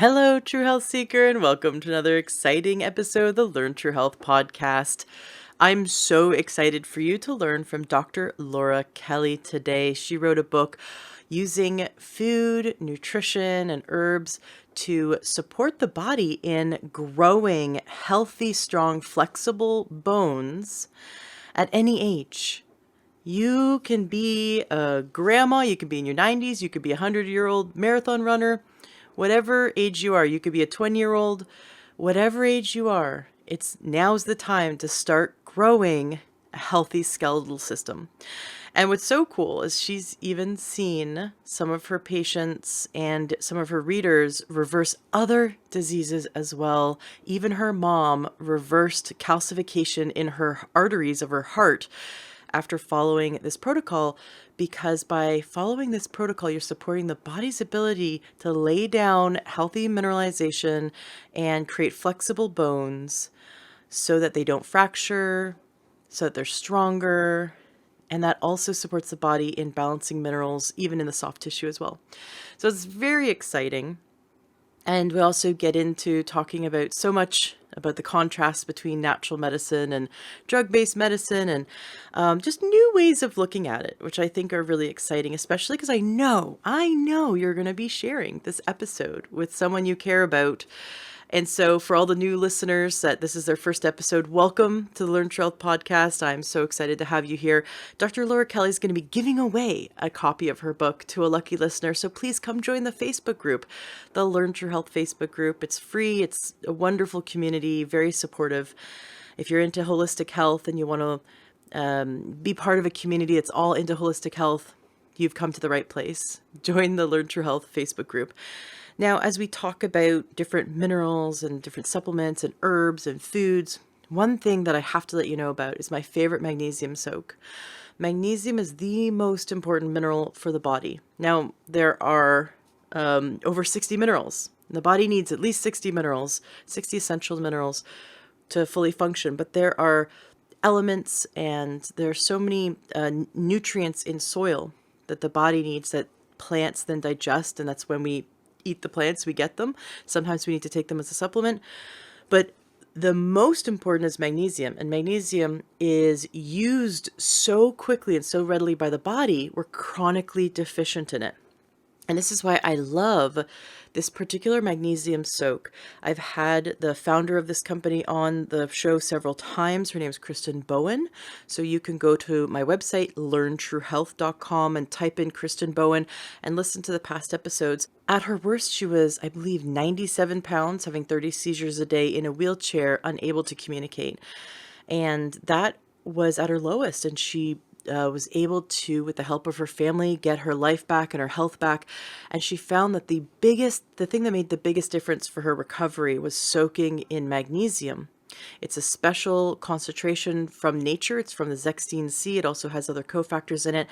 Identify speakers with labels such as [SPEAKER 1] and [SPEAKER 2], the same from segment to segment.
[SPEAKER 1] Hello, True Health Seeker, and welcome to another exciting episode of the Learn True Health podcast. I'm so excited for you to learn from Dr. Laura Kelly today. She wrote a book using food, nutrition, and herbs to support the body in growing healthy, strong, flexible bones at any age. You can be a grandma, you can be in your 90s, you could be a 100-year-old marathon runner, whatever age you are. You could be a 20-year-old, whatever age you are. Now's the time to start growing a healthy skeletal system. And what's so cool is she's even seen some of her patients and some of her readers reverse other diseases as well. Even her mom reversed calcification in her arteries of her heart after following this protocol, because by following this protocol, you're supporting the body's ability to lay down healthy mineralization and create flexible bones so that they don't fracture, so that they're stronger, and that also supports the body in balancing minerals, even in the soft tissue as well. So it's very exciting. And we also get into talking about so much about the contrast between natural medicine and drug-based medicine, and just new ways of looking at it, which I think are really exciting, especially because I know you're going to be sharing this episode with someone you care about. And so for all the new listeners that this is their first episode, welcome to the Learn True Health podcast. I'm so excited to have you here. Dr. Laura Kelly is going to be giving away a copy of her book to a lucky listener. So please come join the Facebook group, the Learn True Health Facebook group. It's free. It's a wonderful community, very supportive. If you're into holistic health and you want to be part of a community that's all into holistic health, you've come to the right place. Join the Learn True Health Facebook group. Now, as we talk about different minerals and different supplements and herbs and foods, one thing that I have to let you know about is my favorite magnesium soak. Magnesium is the most important mineral for the body. Now, there are over 60 minerals. The body needs at least 60 minerals, 60 essential minerals to fully function. But there are elements and there are so many nutrients in soil that the body needs that plants then digest, and that's when we eat the plants, we get them. Sometimes we need to take them as a supplement. But the most important is magnesium, and magnesium is used so quickly and so readily by the body, we're chronically deficient in it. And this is why I love this particular magnesium soak. I've had the founder of this company on the show several times. Her name is Kristen Bowen. So you can go to my website, learntruehealth.com, and type in Kristen Bowen and listen to the past episodes. At her worst, she was, I believe, 97 pounds, having 30 seizures a day in a wheelchair, unable to communicate. And that was at her lowest, and she was able to, with the help of her family, get her life back and her health back. And she found that the thing that made the biggest difference for her recovery was soaking in magnesium. It's a special concentration from nature. It's from the Zextine C. It also has other cofactors in it.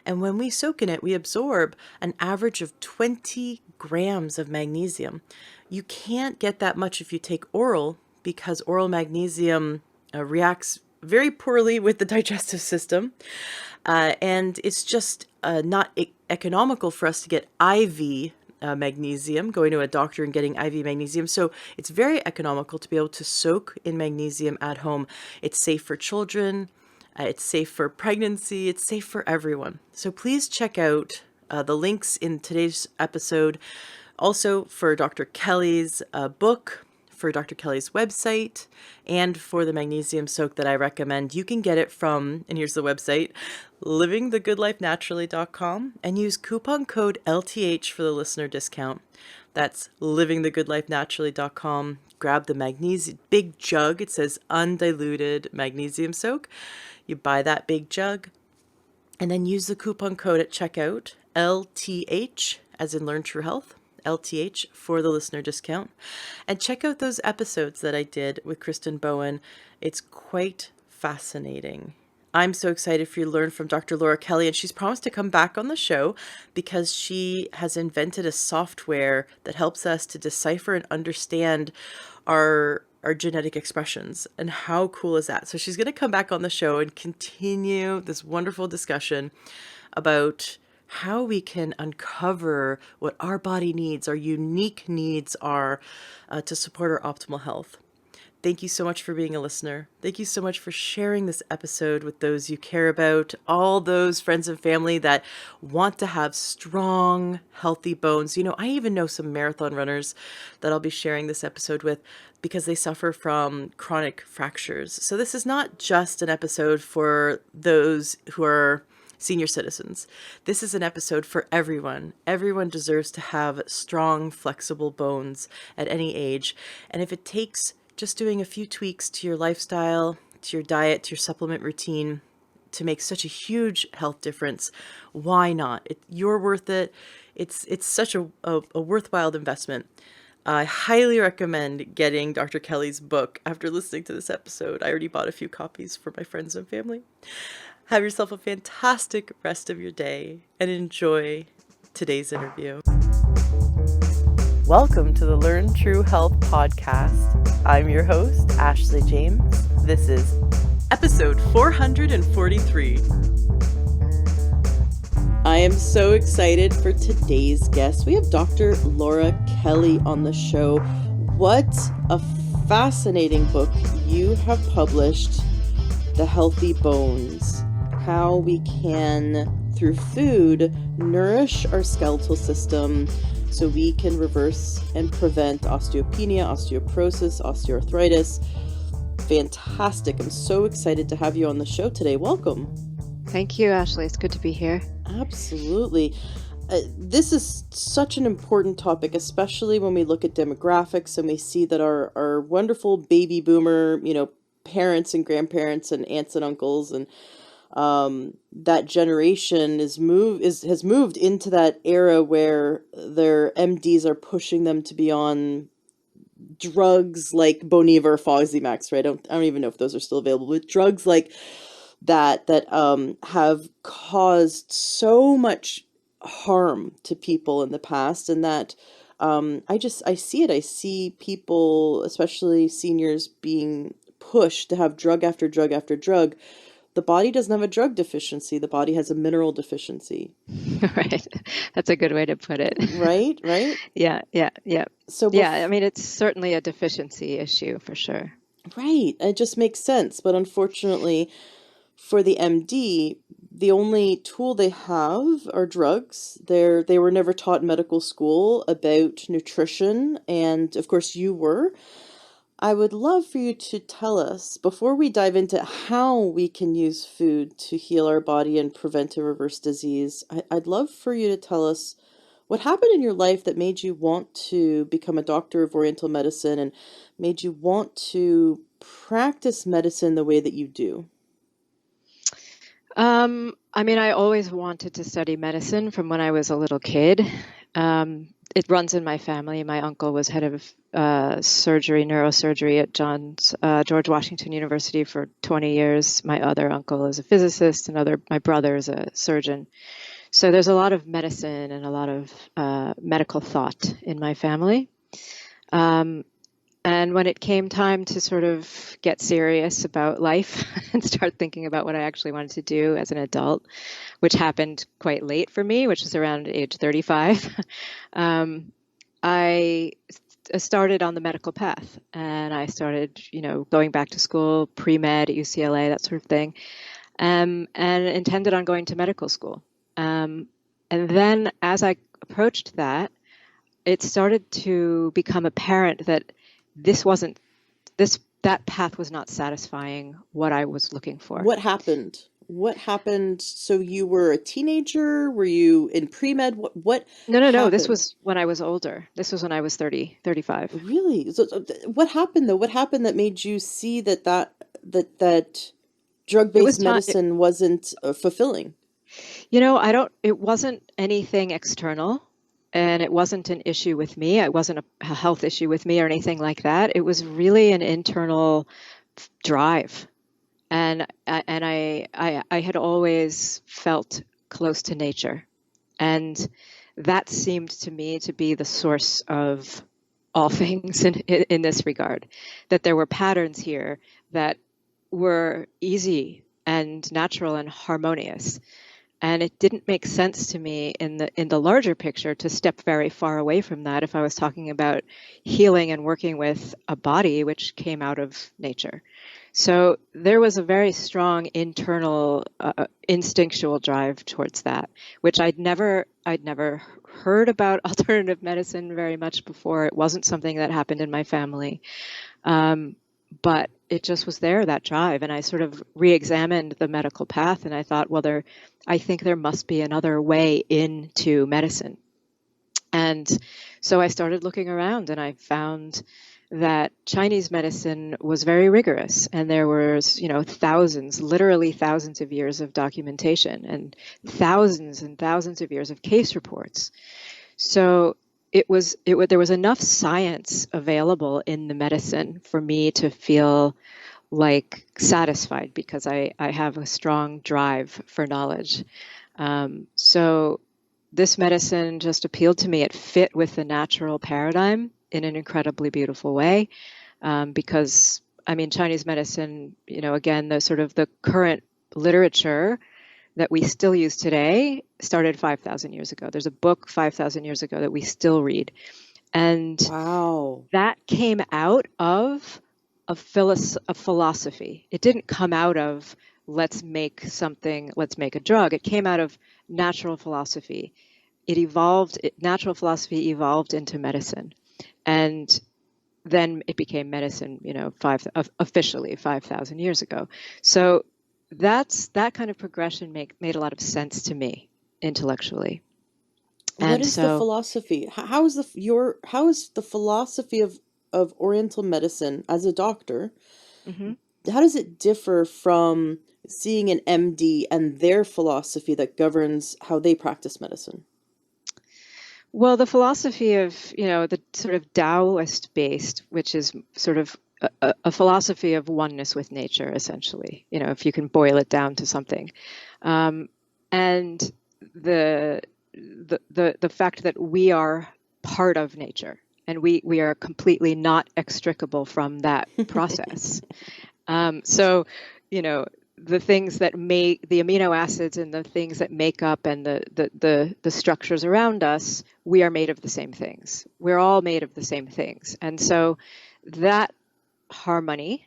[SPEAKER 1] And when we soak in it, we absorb an average of 20 grams of magnesium. You can't get that much if you take oral, because oral magnesium reacts very poorly with the digestive system. And it's just not economical for us to get IV magnesium, going to a doctor and getting IV magnesium. So it's very economical to be able to soak in magnesium at home. It's safe for children. It's safe for pregnancy. It's safe for everyone. So please check out the links in today's episode. Also for Dr. Kelly's book, for Dr. Kelly's website, and for the magnesium soak that I recommend. You can get it from, and here's the website, livingthegoodlifenaturally.com, and use coupon code LTH for the listener discount. That's livingthegoodlifenaturally.com. Grab the magnesium big jug. It says undiluted magnesium soak. You buy that big jug and then use the coupon code at checkout, LTH, as in Learn True Health. LTH for the listener discount, and check out those episodes that I did with Kristen Bowen. It's quite fascinating. I'm so excited for you to learn from Dr. Laura Kelly, and she's promised to come back on the show because she has invented a software that helps us to decipher and understand our genetic expressions. And how cool is that? So she's going to come back on the show and continue this wonderful discussion about how we can uncover what our body needs, our unique needs are to support our optimal health. Thank you so much for being a listener. Thank you so much for sharing this episode with those you care about, all those friends and family that want to have strong, healthy bones. You know, I even know some marathon runners that I'll be sharing this episode with because they suffer from chronic fractures. So this is not just an episode for those who are senior citizens. This is an episode for everyone. Everyone deserves to have strong, flexible bones at any age. And if it takes just doing a few tweaks to your lifestyle, to your diet, to your supplement routine to make such a huge health difference, why not? You're worth it. It's such a worthwhile investment. I highly recommend getting Dr. Kelly's book after listening to this episode. I already bought a few copies for my friends and family. Have yourself a fantastic rest of your day and enjoy today's interview. Welcome to the Learn True Health podcast. I'm your host, Ashley James. This is episode 443. I am so excited for today's guest. We have Dr. Laura Kelly on the show. What a fascinating book you have published, The Healthy Bones. How we can, through food, nourish our skeletal system so we can reverse and prevent osteopenia, osteoporosis, osteoarthritis. Fantastic. I'm so excited to have you on the show today. Welcome.
[SPEAKER 2] Thank you, Ashley. It's good to be here.
[SPEAKER 1] Absolutely. This is such an important topic, especially when we look at demographics and we see that our wonderful baby boomer, parents and grandparents and aunts and uncles and that generation has moved into that era where their MDs are pushing them to be on drugs like Boniva or Fosamax, right? I don't even know if those are still available, but drugs like that have caused so much harm to people in the past, and that I see it. I see people, especially seniors, being pushed to have drug after drug after drug. The body doesn't have a drug deficiency. The body has a mineral deficiency.
[SPEAKER 2] Right. That's a good way to put it.
[SPEAKER 1] Right?
[SPEAKER 2] Yeah.
[SPEAKER 1] So
[SPEAKER 2] I mean, it's certainly a deficiency issue for sure.
[SPEAKER 1] Right. It just makes sense. But unfortunately, for the MD, the only tool they have are drugs. They were never taught in medical school about nutrition. And of course, you were. I would love for you to tell us, before we dive into how we can use food to heal our body and prevent and reverse disease, I'd love for you to tell us what happened in your life that made you want to become a doctor of Oriental medicine and made you want to practice medicine the way that you do.
[SPEAKER 2] I mean, I always wanted to study medicine from when I was a little kid. It runs in my family. My uncle was head of neurosurgery at George Washington University for 20 years. My other uncle is a physicist, my brother is a surgeon. So there's a lot of medicine and a lot of medical thought in my family. And when it came time to sort of get serious about life and start thinking about what I actually wanted to do as an adult, which happened quite late for me, which was around age 35, I started on the medical path. And I started, going back to school, pre-med at UCLA, that sort of thing, and intended on going to medical school. And then as I approached that, it started to become apparent that that path was not satisfying what I was looking for.
[SPEAKER 1] What happened? So you were a teenager? Were you in pre-med? What
[SPEAKER 2] No. This was when I was older. This was when I was 35.
[SPEAKER 1] Really? So what happened though? What happened that made you see that drug-based medicine wasn't fulfilling?
[SPEAKER 2] It wasn't anything external. And it wasn't an issue with me. It wasn't a health issue with me or anything like that. It was really an internal drive. And I had always felt close to nature. And that seemed to me to be the source of all things in this regard. That there were patterns here that were easy and natural and harmonious. And it didn't make sense to me in the larger picture to step very far away from that if I was talking about healing and working with a body which came out of nature. So there was a very strong internal instinctual drive towards that, which I'd never heard about alternative medicine very much before. It wasn't something that happened in my family. Um, but it just was there, that drive. And I sort of re-examined the medical path and I thought, well, I think there must be another way into medicine. And so I started looking around and I found that Chinese medicine was very rigorous and there was, thousands, literally thousands of years of documentation and thousands of years of case reports. So there was enough science available in the medicine for me to feel like satisfied because I have a strong drive for knowledge. So this medicine just appealed to me. It fit with the natural paradigm in an incredibly beautiful way. Because I mean, Chinese medicine, again, the current literature that we still use today started 5,000 years ago. There's a book 5,000 years ago that we still read. And
[SPEAKER 1] Wow.
[SPEAKER 2] that came out of a philosophy. It didn't come out of let's make a drug. It came out of natural philosophy. Natural philosophy evolved into medicine. And then it became medicine, officially 5,000 years ago. So that kind of progression made a lot of sense to me intellectually.
[SPEAKER 1] What
[SPEAKER 2] And
[SPEAKER 1] is the
[SPEAKER 2] so,
[SPEAKER 1] philosophy? How is the philosophy of Oriental medicine as a doctor?
[SPEAKER 2] mhm.
[SPEAKER 1] How does it differ from seeing an MD and their philosophy that governs how they practice medicine?
[SPEAKER 2] Well, the philosophy of, the sort of Taoist based, which is sort of a philosophy of oneness with nature, essentially, if you can boil it down to something. Um, and the, the fact that we are part of nature and we are completely not extricable from that process. So, you know, the things that make the amino acids and the things that make up and the structures around us, we are made of the same things. We're all made of the same things. And so that harmony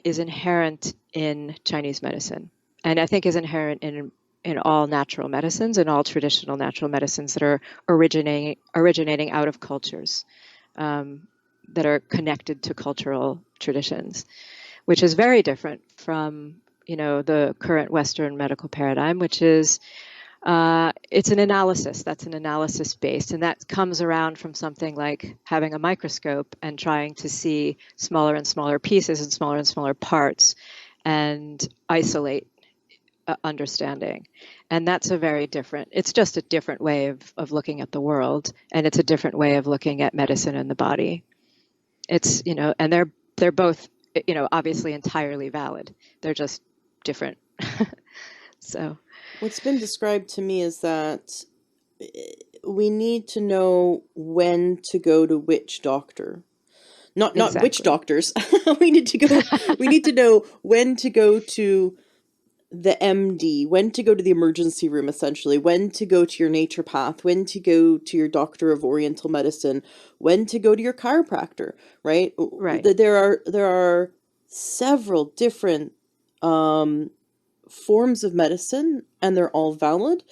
[SPEAKER 2] is inherent in Chinese medicine. And I think is inherent in all natural medicines and all traditional natural medicines that are originating out of cultures that are connected to cultural traditions, which is very different from the current Western medical paradigm, which is it's an analysis. That's an analysis based, and that comes around from something like having a microscope and trying to see smaller and smaller pieces and smaller parts and isolate understanding. And that's a very different, it's just a different way of looking at the world, and it's a different way of looking at medicine and the body. It's, and they're both, obviously entirely valid. They're just different. So,
[SPEAKER 1] What's been described to me is that we need to know when to go to which doctor. Not which
[SPEAKER 2] exactly.
[SPEAKER 1] doctors. We need to know when to go to the MD, when to go to the emergency room, essentially, when to go to your naturopath, when to go to your doctor of Oriental medicine, when to go to your chiropractor, right?
[SPEAKER 2] Right.
[SPEAKER 1] There are several different forms of medicine, and they're all valid.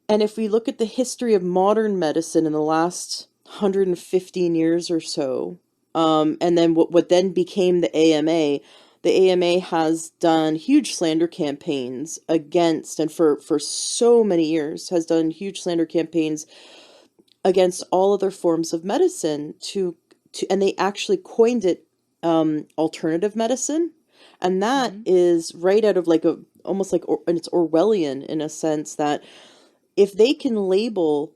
[SPEAKER 1] And if we look at the history of modern medicine in the last 115 years or so, and then what then became the AMA has done huge slander campaigns against, and for so many years has done huge slander campaigns against all other forms of medicine and they actually coined it alternative medicine. And that
[SPEAKER 2] Hmm.
[SPEAKER 1] is right out of like almost like, and it's Orwellian in a sense that if they can label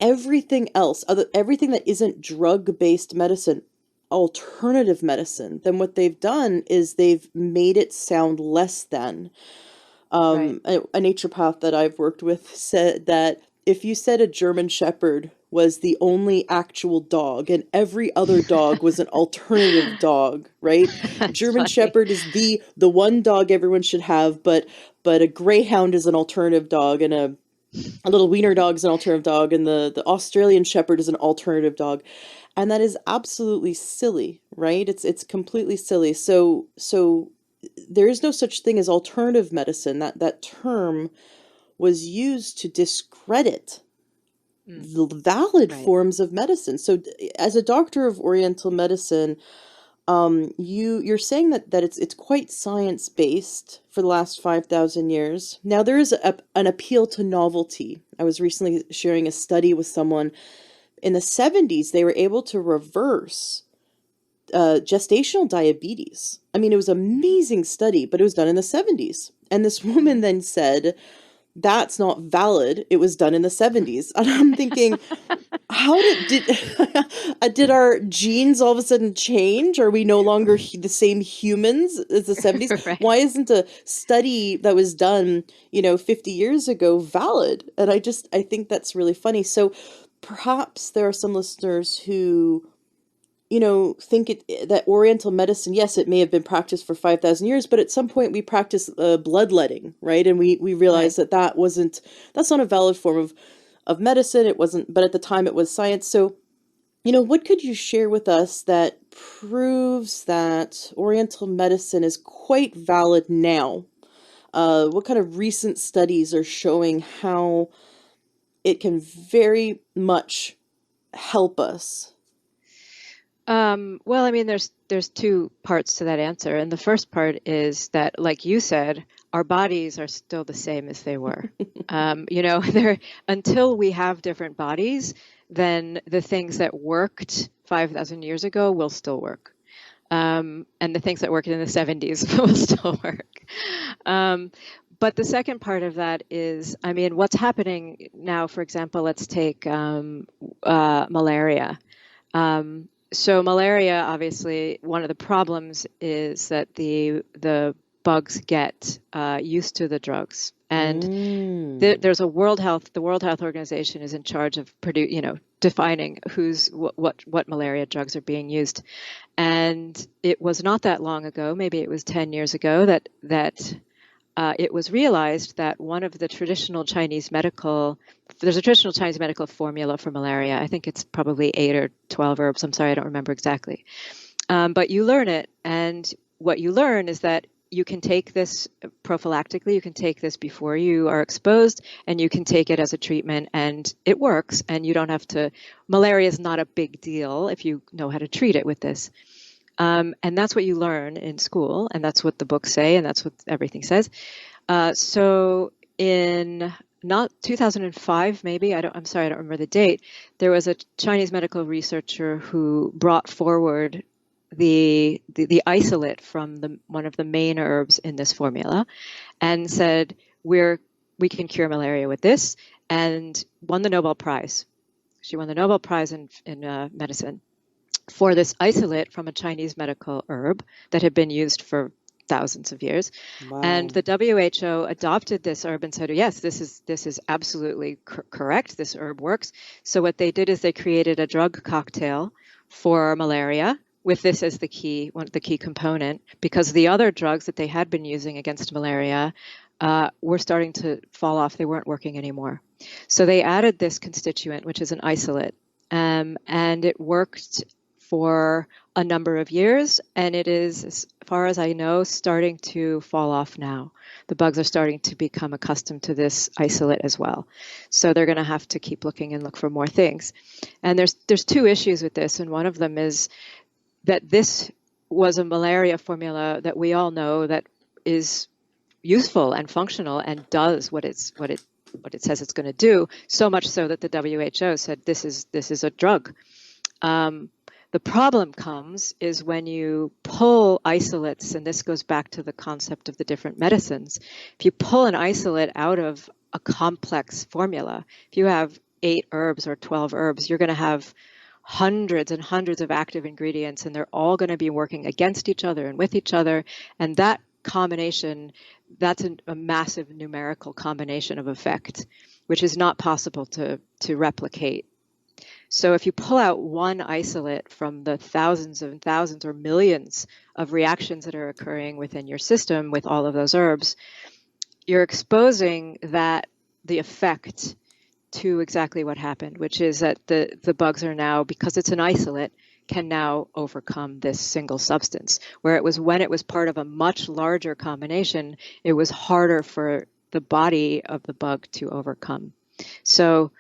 [SPEAKER 1] everything that isn't drug-based medicine alternative medicine, then what they've done is they've made it sound less than.
[SPEAKER 2] Right.
[SPEAKER 1] A naturopath that I've worked with said that if you said a German Shepherd was the only actual dog and every other dog was an alternative dog, right?
[SPEAKER 2] That's
[SPEAKER 1] German
[SPEAKER 2] funny.
[SPEAKER 1] Shepherd is the one dog everyone should have, but but a greyhound is an alternative dog, and a little wiener dog is an alternative dog, and the Australian Shepherd is an alternative dog. And that is absolutely silly, right? It's completely silly. So there is no such thing as alternative medicine. That term was used to discredit
[SPEAKER 2] Mm,
[SPEAKER 1] the valid
[SPEAKER 2] right.
[SPEAKER 1] forms of medicine. So as a doctor of Oriental medicine, you're saying that it's quite science based for the last 5,000 years. Now there is an appeal to novelty. I was recently sharing a study with someone. In the 70s, they were able to reverse gestational diabetes. I mean, it was an
[SPEAKER 2] Hmm.
[SPEAKER 1] amazing study, but it was done in the 70s. And this woman
[SPEAKER 2] Hmm.
[SPEAKER 1] then said, that's not valid. It was done in the 70s. And I'm thinking, how did our genes all of a sudden change? Are we no longer the same humans as the 70s?
[SPEAKER 2] Right.
[SPEAKER 1] Why isn't a study that was done, 50 years ago valid? And I think that's really funny. So perhaps there are some listeners who think that Oriental medicine, yes, it may have been practiced for 5,000 years, but at some point we practiced bloodletting, right? And we
[SPEAKER 2] Right.
[SPEAKER 1] realized that's not a valid form of medicine. It wasn't, but at the time it was science. So, what could you share with us that proves that Oriental medicine is quite valid now? What kind of recent studies are showing how it can very much help us?
[SPEAKER 2] Well, I mean, there's two parts to that answer, and the first part is that, like you said, our bodies are still the same as they were. They're until we have different bodies, then the things that worked 5,000 years ago will still work. And the things that worked in the 70s will still work. Um, but the second part of that is, I mean, what's happening now, for example, let's take malaria. So malaria, obviously, one of the problems is that the bugs get used to the drugs, and
[SPEAKER 1] Mm.
[SPEAKER 2] there's the World Health Organization is in charge of defining what malaria drugs are being used. And it was not that long ago, maybe it was 10 years ago, that it was realized that there's a traditional Chinese medical formula for malaria. I think it's probably 8 or 12 herbs. I'm sorry, I don't remember exactly. But you learn it, and what you learn is that you can take this prophylactically, you can take this before you are exposed, and you can take it as a treatment, and it works, and you don't have to. Malaria is not a big deal if you know how to treat it with this. And that's what you learn in school, and that's what the books say, and that's what everything says. So in not 2005, maybe I'm sorry, I don't remember the date. There was a Chinese medical researcher who brought forward the isolate from one of the main herbs in this formula, and said we can cure malaria with this, and won the Nobel Prize. She won the Nobel Prize in medicine for this isolate from a Chinese medical herb that had been used for thousands of years. And
[SPEAKER 1] Wow.
[SPEAKER 2] the WHO adopted this herb and said, yes, this is absolutely correct. This herb works. So what they did is they created a drug cocktail for malaria with this as the key component, because the other drugs that they had been using against malaria were starting to fall off. They weren't working anymore. So they added this constituent, which is an isolate, and it worked for a number of years, and it is, as far as I know, starting to fall off now. The bugs are starting to become accustomed to this isolate as well. So they're going to have to keep looking and look for more things. And there's two issues with this, and one of them is that this was a malaria formula that we all know that is useful and functional and does what it says it's going to do, so much so that the WHO said this is a drug. The problem comes is when you pull isolates, and this goes back to the concept of the different medicines. If you pull an isolate out of a complex formula, if you have 8 herbs or 12 herbs, you're going to have hundreds and hundreds of active ingredients, and they're all going to be working against each other and with each other. And that combination, that's a massive numerical combination of effect, which is not possible to replicate. So if you pull out one isolate from the thousands and thousands or millions of reactions that are occurring within your system with all of those herbs, you're exposing the effect to exactly what happened, which is that the bugs are now, because it's an isolate, can now overcome this single substance. Where it was when it was part of a much larger combination, it was harder for the body of the bug to overcome. So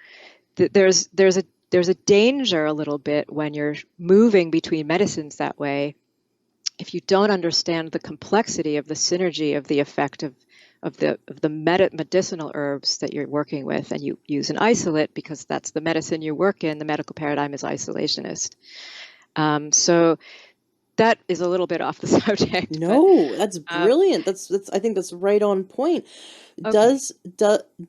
[SPEAKER 2] there's a danger a little bit when you're moving between medicines that way. If you don't understand the complexity of the synergy of the effect of the medicinal herbs that you're working with, and you use an isolate because that's the medicine you work in, the medical paradigm is isolationist. So that is a little bit off the subject, but
[SPEAKER 1] No, that's brilliant. That's I think that's right on point.
[SPEAKER 2] okay.
[SPEAKER 1] Does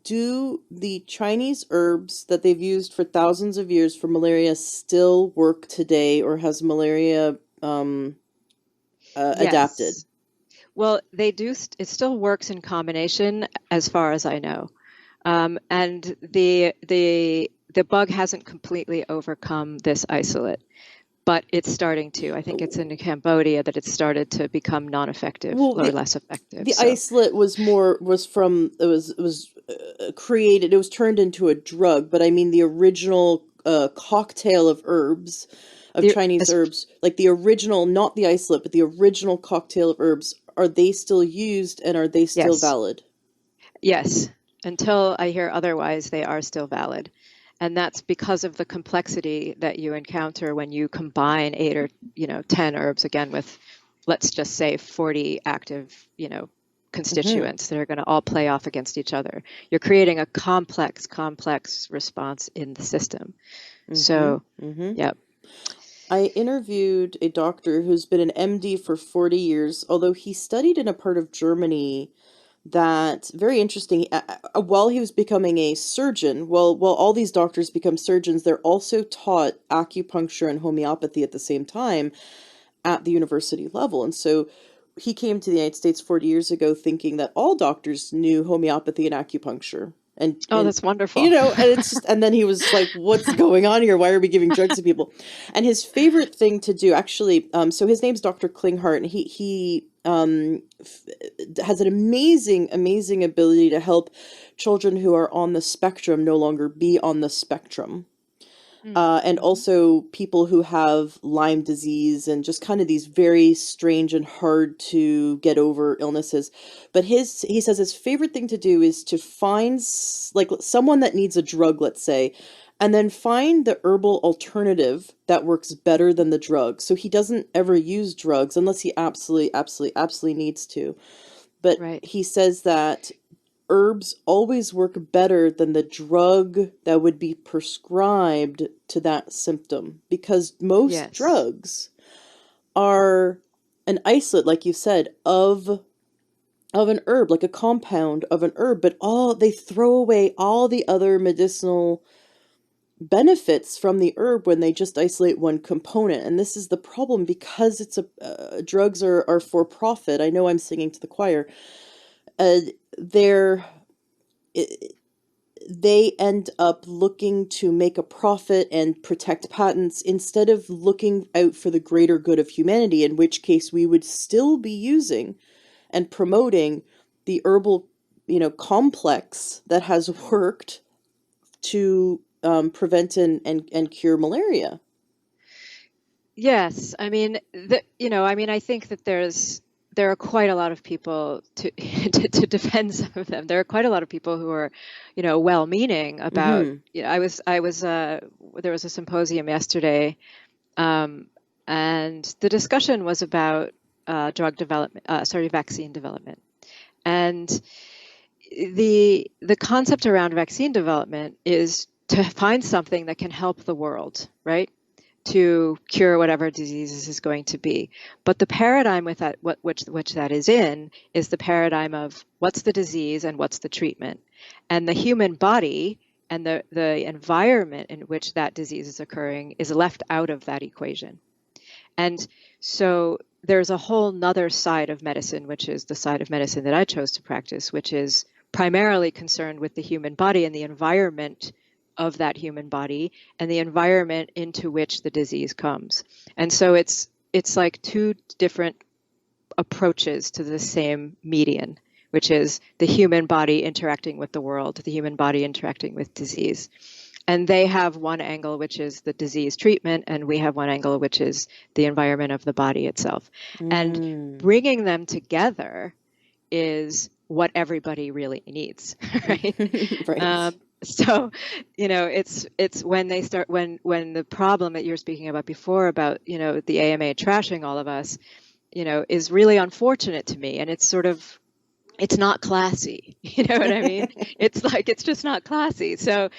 [SPEAKER 1] do the Chinese herbs that they've used for thousands of years for malaria still work today, or has malaria adapted?
[SPEAKER 2] Yes. Well, they do. It still works in combination, as far as I know, and the bug hasn't completely overcome this isolate, but it's starting to. I think it's in Cambodia that it's started to become non-effective
[SPEAKER 1] Well,
[SPEAKER 2] or less effective.
[SPEAKER 1] the
[SPEAKER 2] So
[SPEAKER 1] isolate was from it was created, it was turned into a drug, but I mean the original cocktail of herbs, of
[SPEAKER 2] the
[SPEAKER 1] Chinese
[SPEAKER 2] as,
[SPEAKER 1] herbs, like the original, not the isolate, but the original cocktail of herbs, are they still used and are they still
[SPEAKER 2] yes,
[SPEAKER 1] valid?
[SPEAKER 2] yes. Until I hear otherwise, they are still valid. And that's because of the complexity that you encounter when you combine 8 or 10 herbs again with, let's just say, 40 active,
[SPEAKER 1] Mm-hmm.
[SPEAKER 2] constituents that are going to all play off against each other. You're creating a complex response in the system.
[SPEAKER 1] Mm-hmm.
[SPEAKER 2] So,
[SPEAKER 1] Mm-hmm.
[SPEAKER 2] yeah.
[SPEAKER 1] I interviewed a doctor who's been an MD for 40 years, although he studied in a part of Germany that, very interesting, while he was becoming a surgeon, while all these doctors become surgeons, they're also taught acupuncture and homeopathy at the same time at the university level. And so he came to the United States 40 years ago thinking that all doctors knew homeopathy and acupuncture.
[SPEAKER 2] Oh,
[SPEAKER 1] And
[SPEAKER 2] that's wonderful.
[SPEAKER 1] and it's just, and then he was like, what's going on here? Why are we giving drugs to people? And his favorite thing to do, actually, so his name's Dr. Klinghardt, and he has an amazing ability to help children who are on the spectrum no longer be on the spectrum. And
[SPEAKER 2] Mm-hmm.
[SPEAKER 1] also people who have Lyme disease and just kind of these very strange and hard to get over illnesses. But he says his favorite thing to do is to find like someone that needs a drug, let's say, and then find the herbal alternative that works better than the drug. So he doesn't ever use drugs unless he absolutely needs to. But
[SPEAKER 2] Right.
[SPEAKER 1] he says that herbs always work better than the drug that would be prescribed to that symptom, because most
[SPEAKER 2] Yes.
[SPEAKER 1] drugs are an isolate, like you said, of an herb, like a compound of an herb, but all they throw away all the other medicinal benefits from the herb when they just isolate one component. And this is the problem, because it's a drugs are for profit. I know I'm singing to the choir. They're they end up looking to make a profit and protect patents instead of looking out for the greater good of humanity, in which case we would still be using and promoting the herbal, complex that has worked to prevent and cure malaria.
[SPEAKER 2] Yes, I mean, I think that there are quite a lot of people to to defend some of them. There are quite a lot of people who are, well-meaning about.
[SPEAKER 1] Mm-hmm.
[SPEAKER 2] There was a symposium yesterday, um, and the discussion was about vaccine development, and the concept around vaccine development is to find something that can help the world, right? To cure whatever diseases is going to be. But the paradigm with that, which that is in, is the paradigm of what's the disease and what's the treatment. And the human body and the environment in which that disease is occurring is left out of that equation. And so there's a whole nother side of medicine, which is the side of medicine that I chose to practice, which is primarily concerned with the human body and the environment of that human body and the environment into which the disease comes. And so it's like two different approaches to the same median, which is the human body interacting with the world, the human body interacting with disease. And they have one angle, which is the disease treatment, and we have one angle, which is the environment of the body itself. And
[SPEAKER 1] Mm.
[SPEAKER 2] bringing them together is what everybody really needs, right?
[SPEAKER 1] Right.
[SPEAKER 2] So, it's when they start, when the problem that you were speaking about before about, the AMA trashing all of us, is really unfortunate to me. And it's not classy. You know what I mean? It's just not classy. So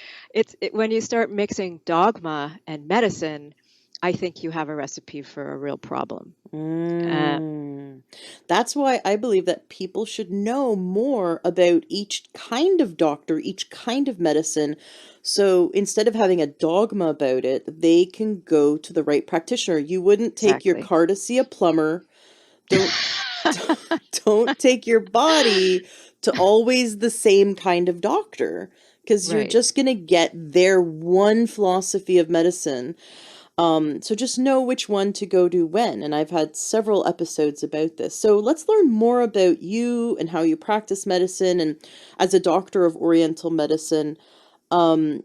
[SPEAKER 2] when you start mixing dogma and medicine, I think you have a recipe for a real problem.
[SPEAKER 1] Mm. That's why I believe that people should know more about each kind of doctor, each kind of medicine. So instead of having a dogma about it, they can go to the right practitioner. You wouldn't take your
[SPEAKER 2] Exactly.
[SPEAKER 1] car to see a plumber. Don't don't take your body to always the same kind of doctor, because you're
[SPEAKER 2] Right.
[SPEAKER 1] just going to get their one philosophy of medicine. So just know which one to go to when. And I've had several episodes about this. So let's learn more about you and how you practice medicine. And as a doctor of Oriental medicine, um,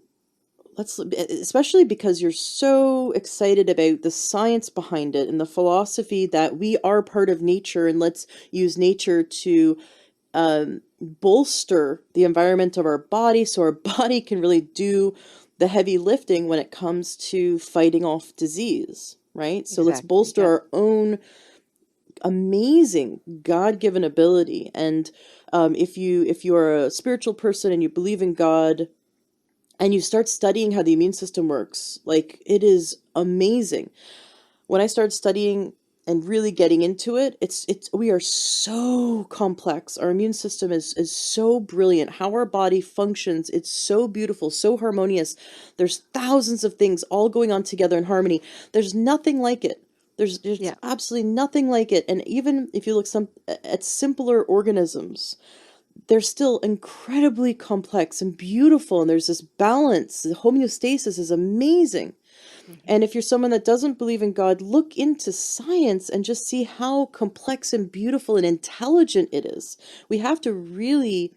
[SPEAKER 1] especially because you're so excited about the science behind it and the philosophy that we are part of nature, and let's use nature to bolster the environment of our body so our body can really do the heavy lifting when it comes to fighting off disease, right? So let's
[SPEAKER 2] Exactly.
[SPEAKER 1] bolster
[SPEAKER 2] Yep.
[SPEAKER 1] our own amazing God-given ability. And if you are a spiritual person and you believe in God and you start studying how the immune system works, like, it is amazing. When I started studying and really getting into it, it's we are so complex. Our immune system is so brilliant. How our body functions, it's so beautiful, so harmonious. There's thousands of things all going on together in harmony. There's nothing like it. There's
[SPEAKER 2] Yeah.
[SPEAKER 1] absolutely nothing like it. And even if you look at simpler organisms, they're still incredibly complex and beautiful, and there's this balance. The homeostasis is amazing.
[SPEAKER 2] Hmm.
[SPEAKER 1] And if you're someone that doesn't believe in God, look into science and just see how complex and beautiful and intelligent it is. We have to really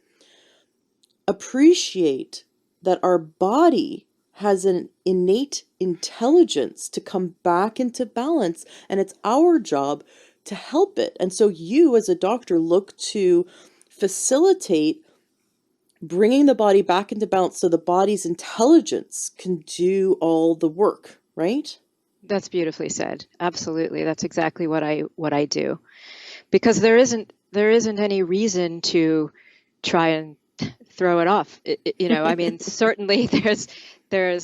[SPEAKER 1] appreciate that our body has an innate intelligence to come back into balance, and it's our job to help it. And so you, as a doctor, look to facilitate bringing the body back into balance so the body's intelligence can do all the work, right?
[SPEAKER 2] That's beautifully said. Absolutely. That's exactly what I do. Because there isn't any reason to try and throw it off. I mean, certainly there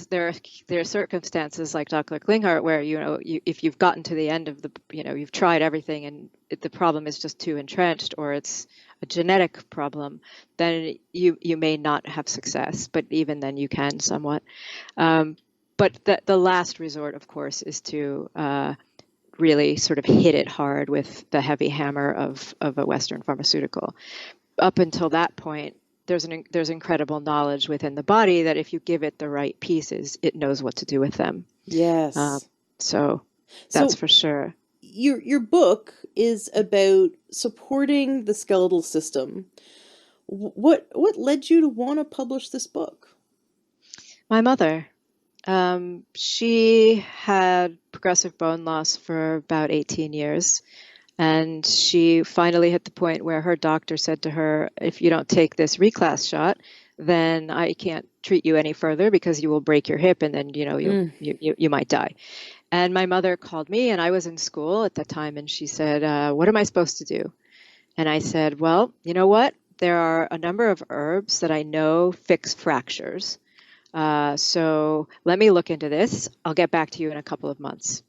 [SPEAKER 2] are circumstances like Dr. Klinghardt where if you've gotten to the end of you've tried everything and the problem is just too entrenched, or it's a genetic problem, then you may not have success. But even then, you can somewhat. Um, but the last resort, of course, is to really sort of hit it hard with the heavy hammer of a Western pharmaceutical. Up until that point, there's incredible knowledge within the body that if you give it the right pieces, it knows what to do with them. Uh,
[SPEAKER 1] Yes.
[SPEAKER 2] so that's
[SPEAKER 1] So
[SPEAKER 2] for sure.
[SPEAKER 1] your book is about supporting the skeletal system. What led you to want to publish this book?
[SPEAKER 2] My mother, she had progressive bone loss for about 18 years. And she finally hit the point where her doctor said to her, if you don't take this reclass shot, then I can't treat you any further because you will break your hip and then,
[SPEAKER 1] Mm.
[SPEAKER 2] you might die. And my mother called me, and I was in school at the time, and she said, what am I supposed to do? And I said, well, you know what? There are a number of herbs that I know fix fractures. So let me look into this. I'll get back to you in a couple of months.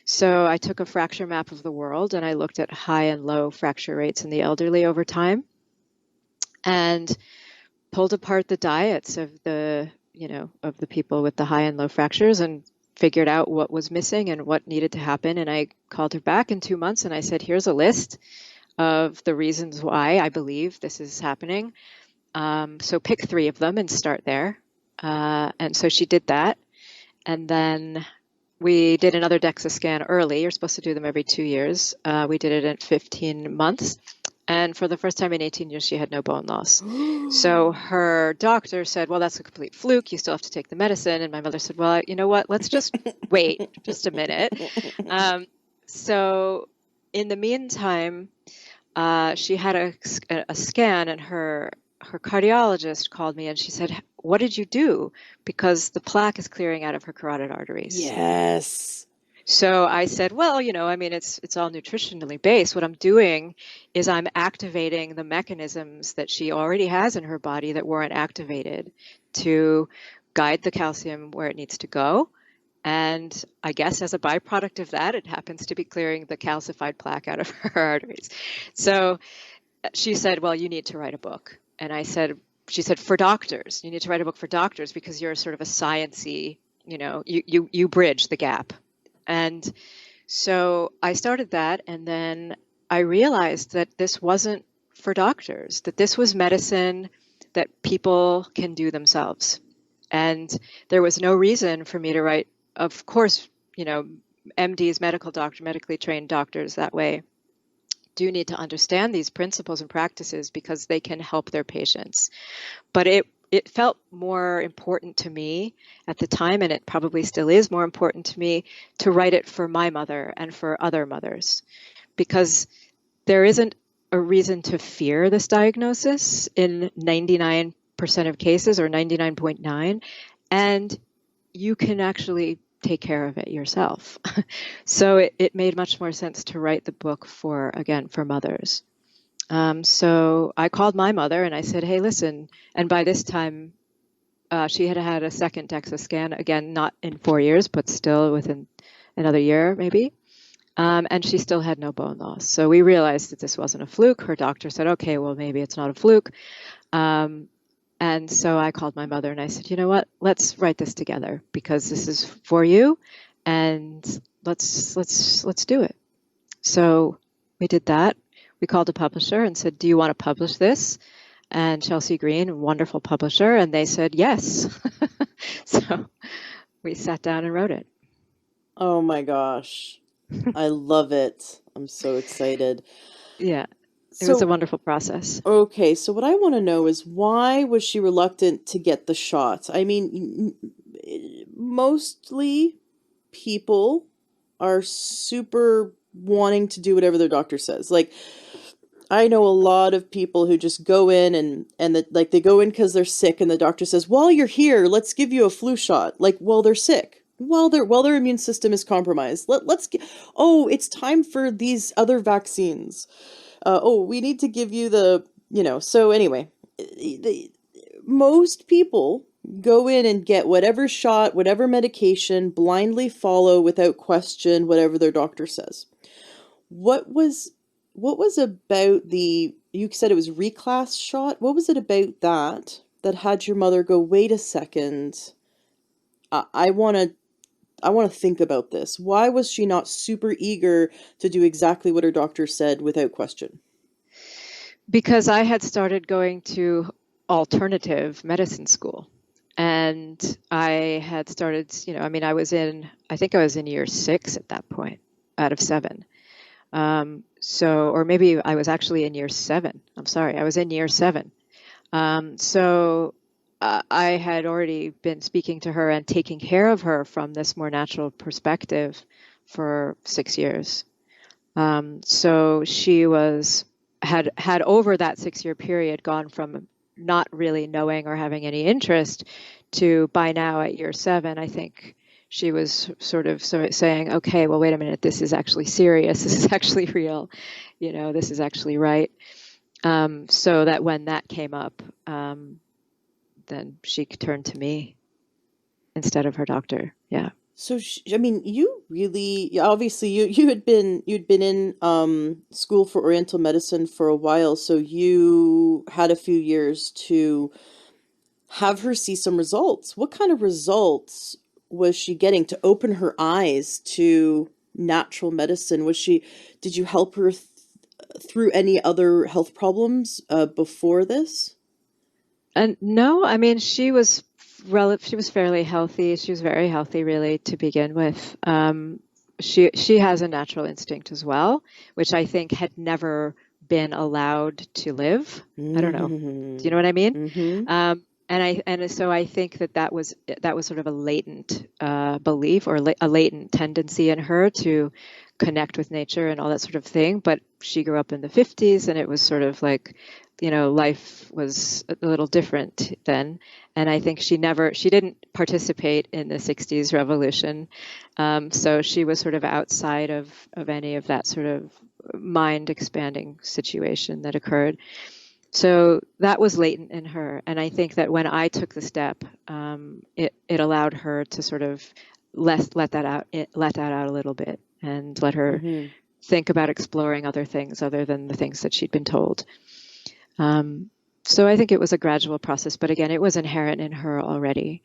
[SPEAKER 2] So I took a fracture map of the world and I looked at high and low fracture rates in the elderly over time and pulled apart the diets of the people with the high and low fractures and figured out what was missing and what needed to happen. And I called her back in 2 months and I said, here's a list of the reasons why I believe this is happening. So pick 3 of them and start there. And so she did that. And then we did another DEXA scan early. You're supposed to do them every 2 years. We did it at 15 months. And for the first time in 18 years, she had no bone loss. So her doctor said, well, that's a complete fluke. You still have to take the medicine. And my mother said, well, you know what? Let's just wait just a minute. So in the meantime, she had a scan, and her cardiologist called me and she said, what did you do? Because the plaque is clearing out of her carotid arteries.
[SPEAKER 1] Yes.
[SPEAKER 2] So I said, well, I mean, it's all nutritionally based. What I'm doing is I'm activating the mechanisms that she already has in her body that weren't activated to guide the calcium where it needs to go. And I guess as a byproduct of that, it happens to be clearing the calcified plaque out of her arteries. So she said, well, you need to write a book. And she said, for doctors, you need to write a book for doctors because you're sort of a science-y, you bridge the gap. And so I started that, and then I realized that this wasn't for doctors, that this was medicine that people can do themselves. And there was no reason for me to write, of course, MDs, medically trained doctors that way do need to understand these principles and practices because they can help their patients. But it felt more important to me at the time, and it probably still is more important to me, to write it for my mother and for other mothers, because there isn't a reason to fear this diagnosis in 99% of cases, or 99.9, and you can actually take care of it yourself. So it made much more sense to write the book for mothers. So I called my mother and I said, hey, listen. And by this time, she had had a second DEXA scan, again, not in 4 years, but still within another year, maybe. And she still had no bone loss. So we realized that this wasn't a fluke. Her doctor said, okay, well, maybe it's not a fluke. And so I called my mother and I said, you know what, let's write this together because this is for you, and let's do it. So we did that. We called a publisher and said, do you want to publish this? And Chelsea Green, wonderful publisher, and they said yes. So we sat down and wrote it.
[SPEAKER 1] Oh my gosh. I love it. I'm so excited.
[SPEAKER 2] Yeah, it was a
[SPEAKER 1] So,
[SPEAKER 2] wonderful process.
[SPEAKER 1] okay, so what I want to know is why was she reluctant to get the shot? I mean, mostly people are super wanting to do whatever their doctor says. Like, I know a lot of people who just go in and like they go in because they're sick and the doctor says, "While you're here, let's give you a flu shot." Like, while they're sick, while their immune system is compromised. Let's get, oh, it's time for these other vaccines. Oh, we need to give you so anyway, most people go in and get whatever shot, whatever medication, blindly follow without question whatever their doctor says. What was what was about you said it was reclass shot? What was it about that had your mother go, wait a second, I want to think about this. Why was she not super eager to do exactly what her doctor said without question?
[SPEAKER 2] Because I had started going to alternative medicine school. And I had started, I mean, I think I was in year 6 at that point out of 7. Or maybe I was actually in year 7. I'm sorry, I was in year 7. I had already been speaking to her and taking care of her from this more natural perspective for 6 years. So she had over that 6-year period gone from not really knowing or having any interest to, by now at year 7, I think she was sort of saying, okay, well, wait a minute, this is actually serious. This is actually real. This is actually right. So that when that came up, then she turned to me instead of her doctor. Yeah.
[SPEAKER 1] So I mean, you really obviously you'd been in school for Oriental medicine for a while, so you had a few years to have her see some results. What kind of results was she getting to open her eyes to natural medicine? Did you help her through any other health problems before this?
[SPEAKER 2] And no, I mean, she was fairly healthy. She was very healthy, really, to begin with. She has a natural instinct as well, which I think had never been allowed to live. I don't know. Do you
[SPEAKER 1] Mm-hmm.
[SPEAKER 2] know what I mean?
[SPEAKER 1] Mm-hmm.
[SPEAKER 2] And so I think that was sort of a latent belief, or a latent tendency in her to connect with nature and all that sort of thing. But she grew up in the 50s, and it was sort of like, life was a little different then. And I think she didn't participate in the 60s revolution. So she was sort of outside of any of that sort of mind expanding situation that occurred. So that was latent in her. And I think that when I took the step, it allowed her to sort of let that out a little bit, and let her
[SPEAKER 1] Mm-hmm.
[SPEAKER 2] think about exploring other things other than the things that she'd been told. Um, so I think it was a gradual process, but again, it was inherent in her already.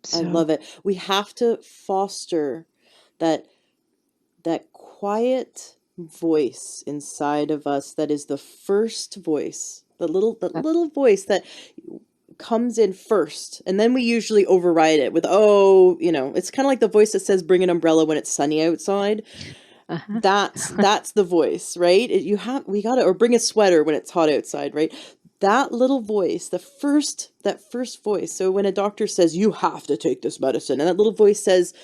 [SPEAKER 1] I
[SPEAKER 2] So
[SPEAKER 1] love it. We have to foster that that quiet voice inside of us that is the first voice, that
[SPEAKER 2] that,
[SPEAKER 1] little voice that comes in first, and then we usually override it with, oh, it's kind of like the voice that says bring an umbrella when it's sunny outside.
[SPEAKER 2] uh-huh.
[SPEAKER 1] That's the voice, right? We got to, or bring a sweater when it's hot outside, right? That little voice, that first voice. So when a doctor says you have to take this medicine, and that little voice says,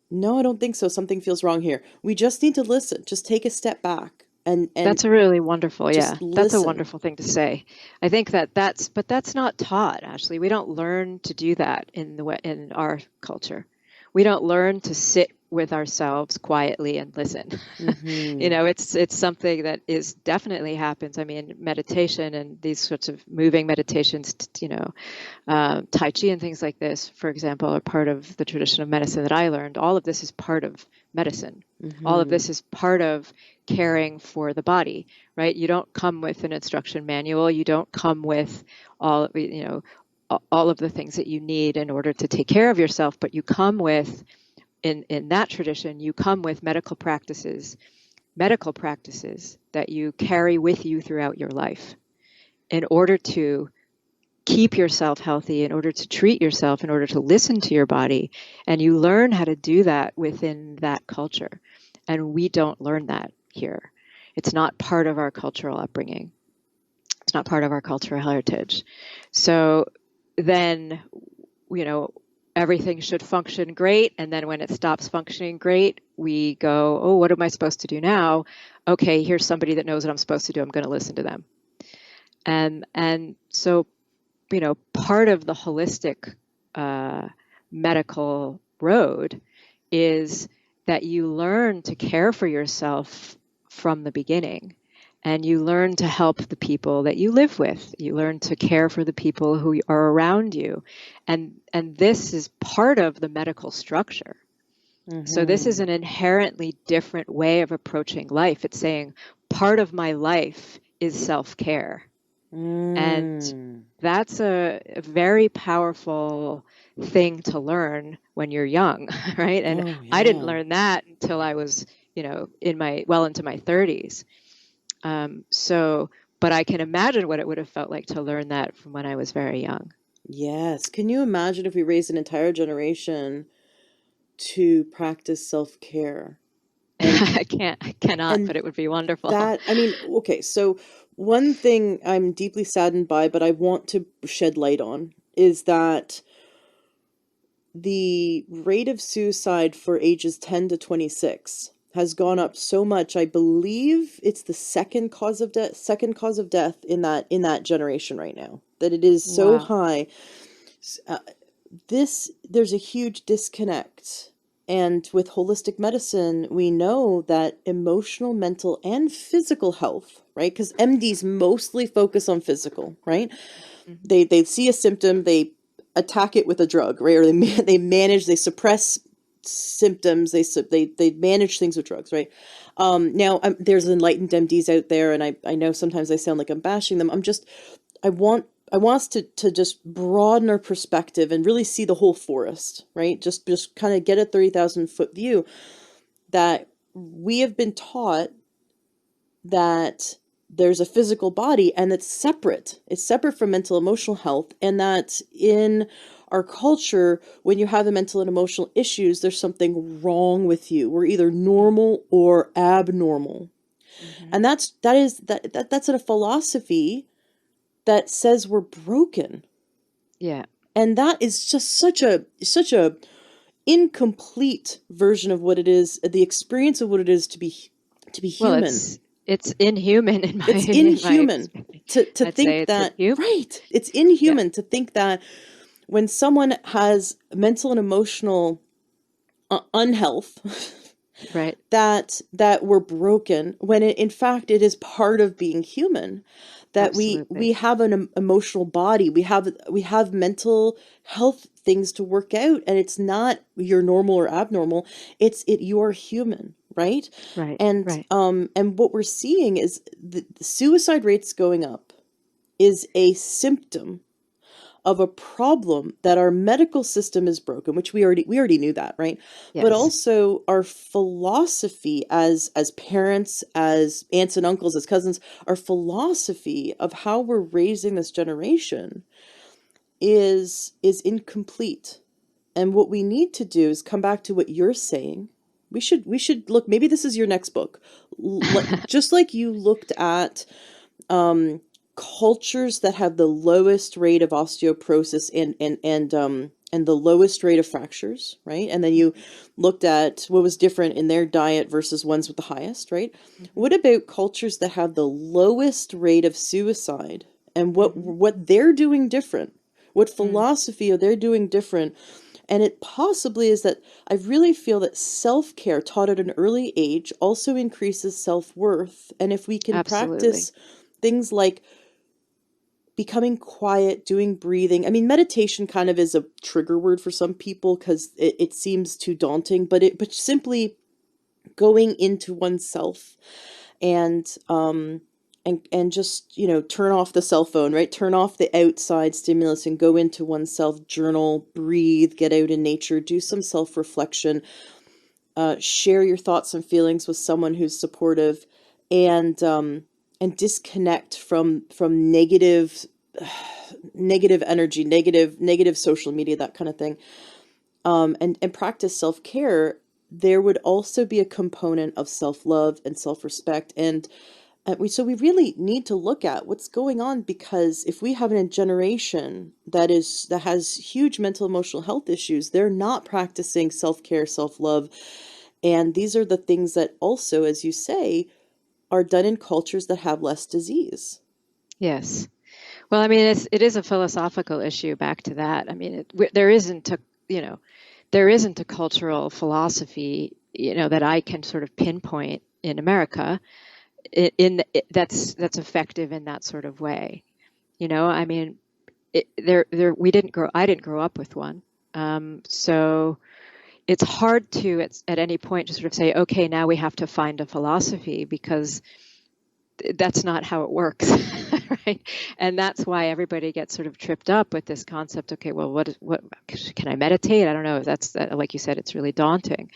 [SPEAKER 1] no, I don't think so, something feels wrong here, we just need to listen, just take a step back and
[SPEAKER 2] That's a really wonderful, yeah.
[SPEAKER 1] just
[SPEAKER 2] That's a
[SPEAKER 1] listen.
[SPEAKER 2] wonderful thing to say. I think but that's not taught, actually. We don't learn to do that in our culture. We don't learn to sit with ourselves quietly and listen.
[SPEAKER 1] Mm-hmm.
[SPEAKER 2] It's something that is definitely happens. I mean, meditation and these sorts of moving meditations, Tai Chi and things like this, for example, are part of the tradition of medicine that I learned. All of this is part of medicine. All of
[SPEAKER 1] Mm-hmm.
[SPEAKER 2] this is part of caring for the body, right? You don't come with an instruction manual. You don't come with all of the things that you need in order to take care of yourself, but you come with, in that tradition, you come with medical practices that you carry with you throughout your life in order to keep yourself healthy, in order to treat yourself, in order to listen to your body. And you learn how to do that within that culture. And we don't learn that here. It's not part of our cultural upbringing, it's not part of our cultural heritage. So then, you know, everything should function great. And then when it stops functioning great, we go, oh, what am I supposed to do now? Okay, here's somebody that knows what I'm supposed to do. I'm going to listen to them. And so, part of the holistic medical road is that you learn to care for yourself from the beginning, and you learn to help the people that you live with. You learn to care for the people who are around you, and this is part of the medical structure. So this is
[SPEAKER 1] Mm-hmm.
[SPEAKER 2] an inherently different way of approaching life. It's saying part of my life is self-care. And
[SPEAKER 1] Mm.
[SPEAKER 2] that's a very powerful thing to learn when you're young, right? And
[SPEAKER 1] Oh
[SPEAKER 2] I didn't
[SPEAKER 1] yeah.
[SPEAKER 2] learn that until I was, into my 30s. So, but I can imagine what it would have felt like to learn that from when I was very young.
[SPEAKER 1] Yes. Can you imagine if we raised an entire generation to practice self-care? And
[SPEAKER 2] I cannot,
[SPEAKER 1] and
[SPEAKER 2] but it would be wonderful.
[SPEAKER 1] that, I mean, okay, so one thing I'm deeply saddened by, but I want to shed light on, is that the rate of suicide for ages 10 to 26 has gone up so much. I believe it's the second cause of death in that generation right now. That it is so
[SPEAKER 2] Wow.
[SPEAKER 1] high. Uh, there's a huge disconnect. And with holistic medicine, we know that emotional, mental, and physical health, right? Because MDs mostly focus on physical, right?
[SPEAKER 2] Mhm.
[SPEAKER 1] They see a symptom, they attack it with a drug, right? Or they suppress symptoms, they manage things with drugs, right? Now there's enlightened MDs out there, and I know sometimes I sound like I'm bashing them. I want I want us to just broaden our perspective and really see the whole forest, right? Just kind of get a 30,000-foot view, that we have been taught that there's a physical body and it's separate. It's separate from mental emotional health, and that in our culture, when you have the mental and emotional issues, there's something wrong with you. We're either normal or abnormal.
[SPEAKER 2] Hmm.
[SPEAKER 1] And that's a philosophy that says we're broken.
[SPEAKER 2] Yeah.
[SPEAKER 1] And that is just such a incomplete version of what it is, the experience of what it is to be
[SPEAKER 2] Well,
[SPEAKER 1] human.
[SPEAKER 2] it's inhuman in my
[SPEAKER 1] It's
[SPEAKER 2] in my
[SPEAKER 1] inhuman
[SPEAKER 2] experience.
[SPEAKER 1] to
[SPEAKER 2] I'd say
[SPEAKER 1] think
[SPEAKER 2] it's
[SPEAKER 1] that,
[SPEAKER 2] inhuman.
[SPEAKER 1] right. It's
[SPEAKER 2] Yeah.
[SPEAKER 1] inhuman to think that when someone has mental and emotional unhealth,
[SPEAKER 2] Right.
[SPEAKER 1] that we're broken, when in fact it is part of being human, that we
[SPEAKER 2] Absolutely.
[SPEAKER 1] have an emotional body, we have mental health things to work out, and it's not you're normal or abnormal, you're human, right?
[SPEAKER 2] Right.
[SPEAKER 1] And
[SPEAKER 2] Right.
[SPEAKER 1] and what we're seeing is the suicide rates going up is a symptom of a problem that our medical system is broken, which we already knew that, right? But
[SPEAKER 2] Yes.
[SPEAKER 1] also our philosophy as parents, as aunts and uncles, as cousins, our philosophy of how we're raising this generation is incomplete. And what we need to do is come back to what you're saying. We should look, maybe this is your next book. Just like you looked at um, cultures that have the lowest rate of osteoporosis and the lowest rate of fractures, right? And then you looked at what was different in their diet versus ones with the highest, right?
[SPEAKER 2] Hmm.
[SPEAKER 1] What about cultures that have the lowest rate of suicide and
[SPEAKER 2] Hmm.
[SPEAKER 1] what they're doing different? What
[SPEAKER 2] Mm.
[SPEAKER 1] philosophy are they doing different? And it possibly is that I really feel that self-care taught at an early age also increases self-worth. And if we can
[SPEAKER 2] Absolutely.
[SPEAKER 1] practice things like becoming quiet, doing breathing. I mean, meditation kind of is a trigger word for some people because it seems too daunting, but simply going into oneself and and just, turn off the cell phone, right? Turn off the outside stimulus and go into oneself, journal, breathe, get out in nature, do some self-reflection, share your thoughts and feelings with someone who's supportive, and disconnect from negative energy, negative social media, that kind of thing, and practice self-care. There would also be a component of self-love and self-respect, and we really need to look at what's going on, because if we have a generation that has huge mental emotional health issues, they're not practicing self-care, self-love, and these are the things that also, as you say, are done in cultures that have less disease.
[SPEAKER 2] Yes. Well, I mean, it is a philosophical issue. Back to that. I mean, you know, there isn't a cultural philosophy, that I can sort of pinpoint in America that's effective in that sort of way. I mean, I didn't grow up with one. So it's hard to at any point to sort of say, okay, now we have to find a philosophy, because that's not how it works. Right? And that's why everybody gets sort of tripped up with this concept. Okay, well, what can I meditate? I don't know if like you said, it's really daunting.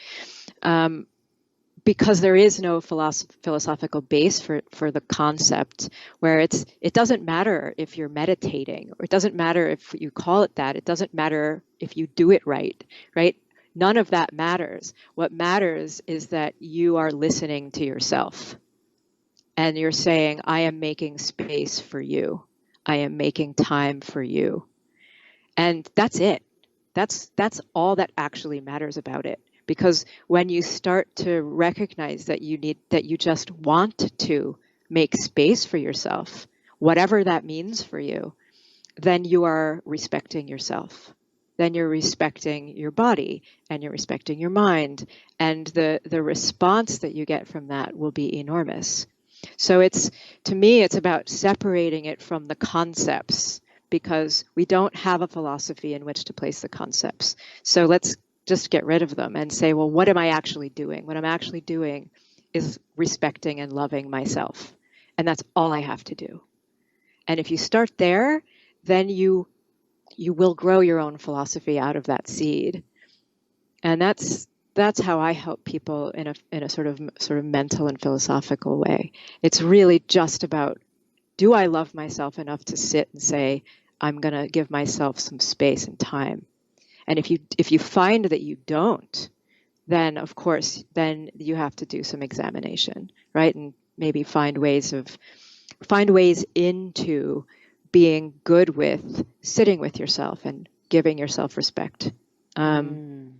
[SPEAKER 2] Because there is no philosophical base for the concept, where it doesn't matter if you're meditating, or it doesn't matter if you call it that. It doesn't matter if you do it right, right? None of that matters. What matters is that you are listening to yourself, and you're saying, I am making space for you. I am making time for you. And that's it. That's all that actually matters about it. Because when you start to recognize that you just want to make space for yourself, whatever that means for you, then you are respecting yourself. Then you're respecting your body, and you're respecting your mind, and the response that you get from that will be enormous. So to me, it's about separating it from the concepts, because we don't have a philosophy in which to place the concepts. So let's just get rid of them and say, well, what am I actually doing? What I'm actually doing is respecting and loving myself. And that's all I have to do. And if you start there, then you will grow your own philosophy out of that seed. And that's how I help people in a sort of mental and philosophical way. It's really just about, do I love myself enough to sit and say, I'm going to give myself some space and time? And if you find that you don't, then of course, then you have to do some examination, right? And maybe find ways into being good with sitting with yourself and giving yourself respect.
[SPEAKER 1] Mm.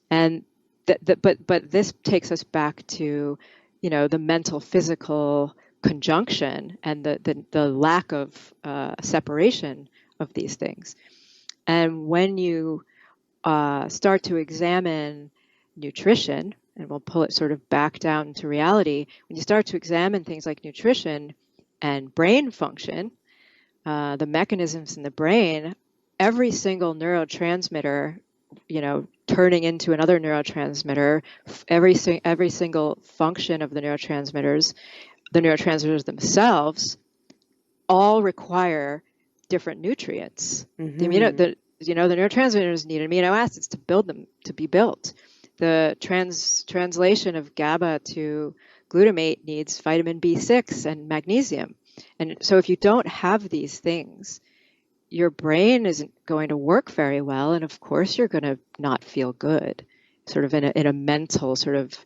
[SPEAKER 2] And but this takes us back to, the mental physical conjunction and the lack of separation of these things. And when you start to examine nutrition, and we'll pull it sort of back down to reality, when you start to examine things like nutrition and brain function, the mechanisms in the brain, every single neurotransmitter, turning into another neurotransmitter, every single function of the neurotransmitters themselves, all require different nutrients.
[SPEAKER 1] Mm-hmm.
[SPEAKER 2] The neurotransmitters need amino acids to build them, to be built. The translation of GABA to glutamate needs vitamin B6 and magnesium. And so if you don't have these things, your brain isn't going to work very well. And of course, you're going to not feel good, sort of in a mental sort of,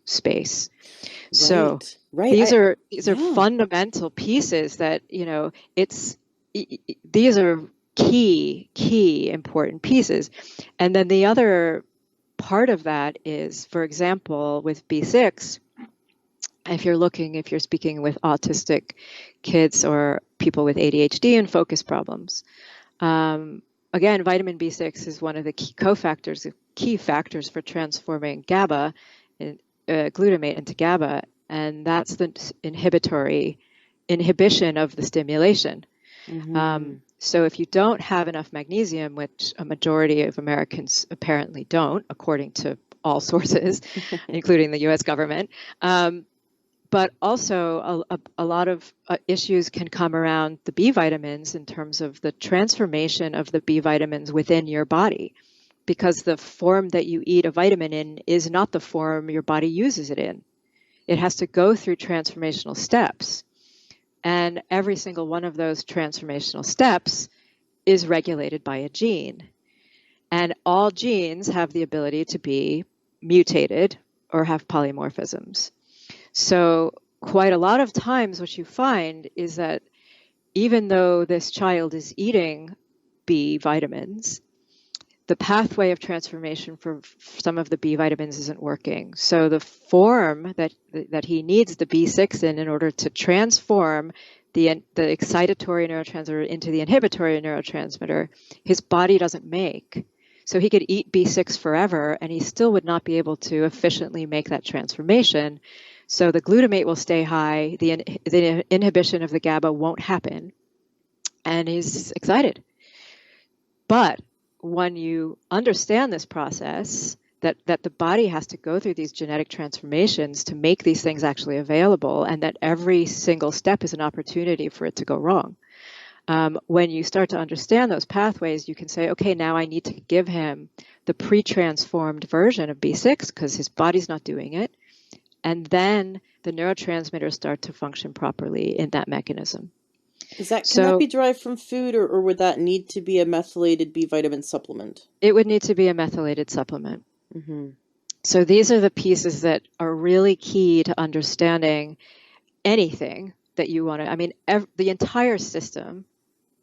[SPEAKER 2] space. So
[SPEAKER 1] Right. Right.
[SPEAKER 2] these are
[SPEAKER 1] Yeah.
[SPEAKER 2] fundamental pieces that, these are key important pieces. And then the other part of that is, for example, with B6, if you're speaking with autistic kids or people with ADHD and focus problems, again, vitamin B6 is one of the key factors for transforming GABA and glutamate into GABA, and that's the inhibition of the stimulation.
[SPEAKER 1] Mm-hmm.
[SPEAKER 2] So if you don't have enough magnesium, which a majority of Americans apparently don't, according to all sources, including the U.S. government, but also a lot of issues can come around the B vitamins in terms of the transformation of the B vitamins within your body, because the form that you eat a vitamin in is not the form your body uses it in. It has to go through transformational steps. And every single one of those transformational steps is regulated by a gene. And all genes have the ability to be mutated or have polymorphisms. So quite a lot of times what you find is that even though this child is eating B vitamins, the pathway of transformation for some of the B vitamins isn't working. So the form that he needs the B6 in order to transform the excitatory neurotransmitter into the inhibitory neurotransmitter, his body doesn't make. So he could eat B6 forever and he still would not be able to efficiently make that transformation. So the glutamate will stay high, the inhibition of the GABA won't happen, and he's excited. But when you understand this process, that the body has to go through these genetic transformations to make these things actually available, and that every single step is an opportunity for it to go wrong. When you start to understand those pathways, you can say, okay, now I need to give him the pre-transformed version of B6 because his body's not doing it. And then the neurotransmitters start to function properly in that mechanism.
[SPEAKER 1] Can that be
[SPEAKER 2] So
[SPEAKER 1] derived from food, or would that need to be a methylated B vitamin supplement?
[SPEAKER 2] it would need to be a methylated supplement.
[SPEAKER 1] Mm-hmm.
[SPEAKER 2] So these are the pieces that are really key to understanding anything that you want to. I mean, the entire system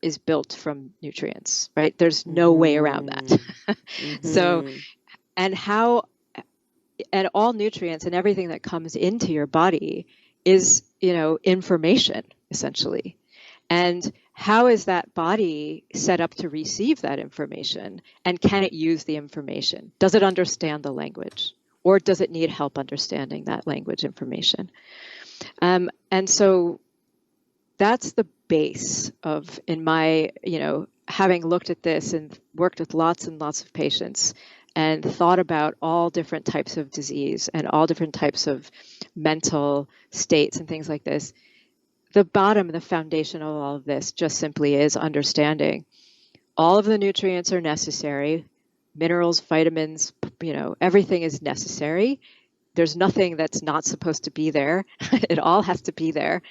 [SPEAKER 2] is built from nutrients, right? There's no way around that. So,
[SPEAKER 1] Mm-hmm.
[SPEAKER 2] and how, and all nutrients and everything that comes into your body is, information essentially. And how is that body set up to receive that information? And can it use the information? Does it understand the language? Or does it need help understanding that language information? And so that's the base of, in my, having looked at this and worked with lots and lots of patients and thought about all different types of disease and all different types of mental states and things like this. The bottom, the foundation of all of this just simply is understanding all of the nutrients are necessary, minerals, vitamins, everything is necessary. There's nothing that's not supposed to be there. It all has to be there.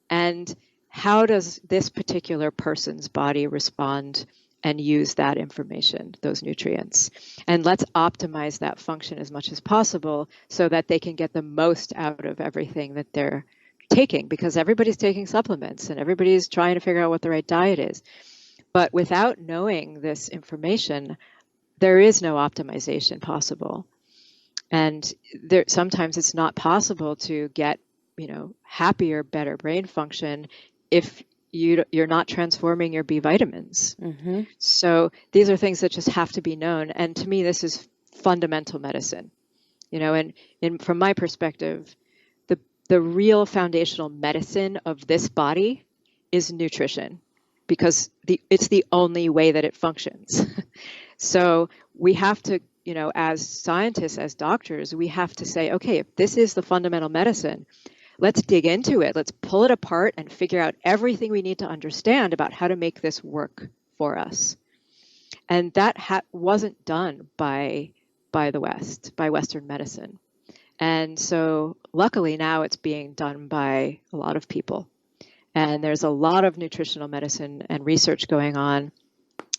[SPEAKER 2] And how does this particular person's body respond and use that information, those nutrients. And let's optimize that function as much as possible so that they can get the most out of everything that they're taking, because everybody's taking supplements and everybody's trying to figure out what the right diet is. But without knowing this information, there is no optimization possible. And sometimes it's not possible to get, happier, better brain function if you're not transforming your B vitamins.
[SPEAKER 1] Mm-hmm.
[SPEAKER 2] So these are things that just have to be known. And to me, this is fundamental medicine. And from my perspective, the real foundational medicine of this body is nutrition, because it's the only way that it functions. So we have to, as scientists, as doctors, we have to say, okay, if this is the fundamental medicine, let's dig into it. Let's pull it apart and figure out everything we need to understand about how to make this work for us. And that wasn't done by the West, by Western medicine. And so luckily now it's being done by a lot of people. And there's a lot of nutritional medicine and research going on,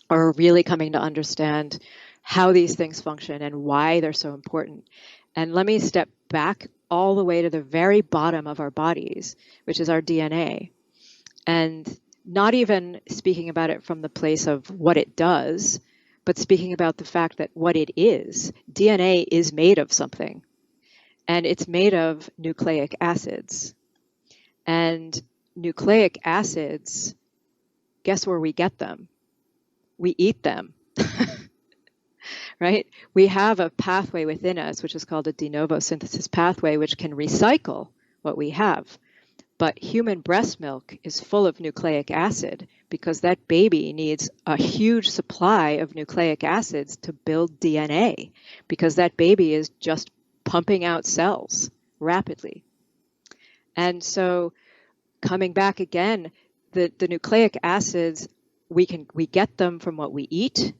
[SPEAKER 2] or really coming to understand how these things function and why they're so important. And let me step back all the way to the very bottom of our bodies, which is our DNA. And not even speaking about it from the place of what it does, but speaking about the fact that what it is. DNA is made of something, and it's made of nucleic acids. And nucleic acids, guess where we get them? We eat them, right? We have a pathway within us, which is called a de novo synthesis pathway, which can recycle what we have. But human breast milk is full of nucleic acid because that baby needs a huge supply of nucleic acids to build DNA, because that baby is just pumping out cells rapidly. And so coming back again, the nucleic acids, we get them from what we eat,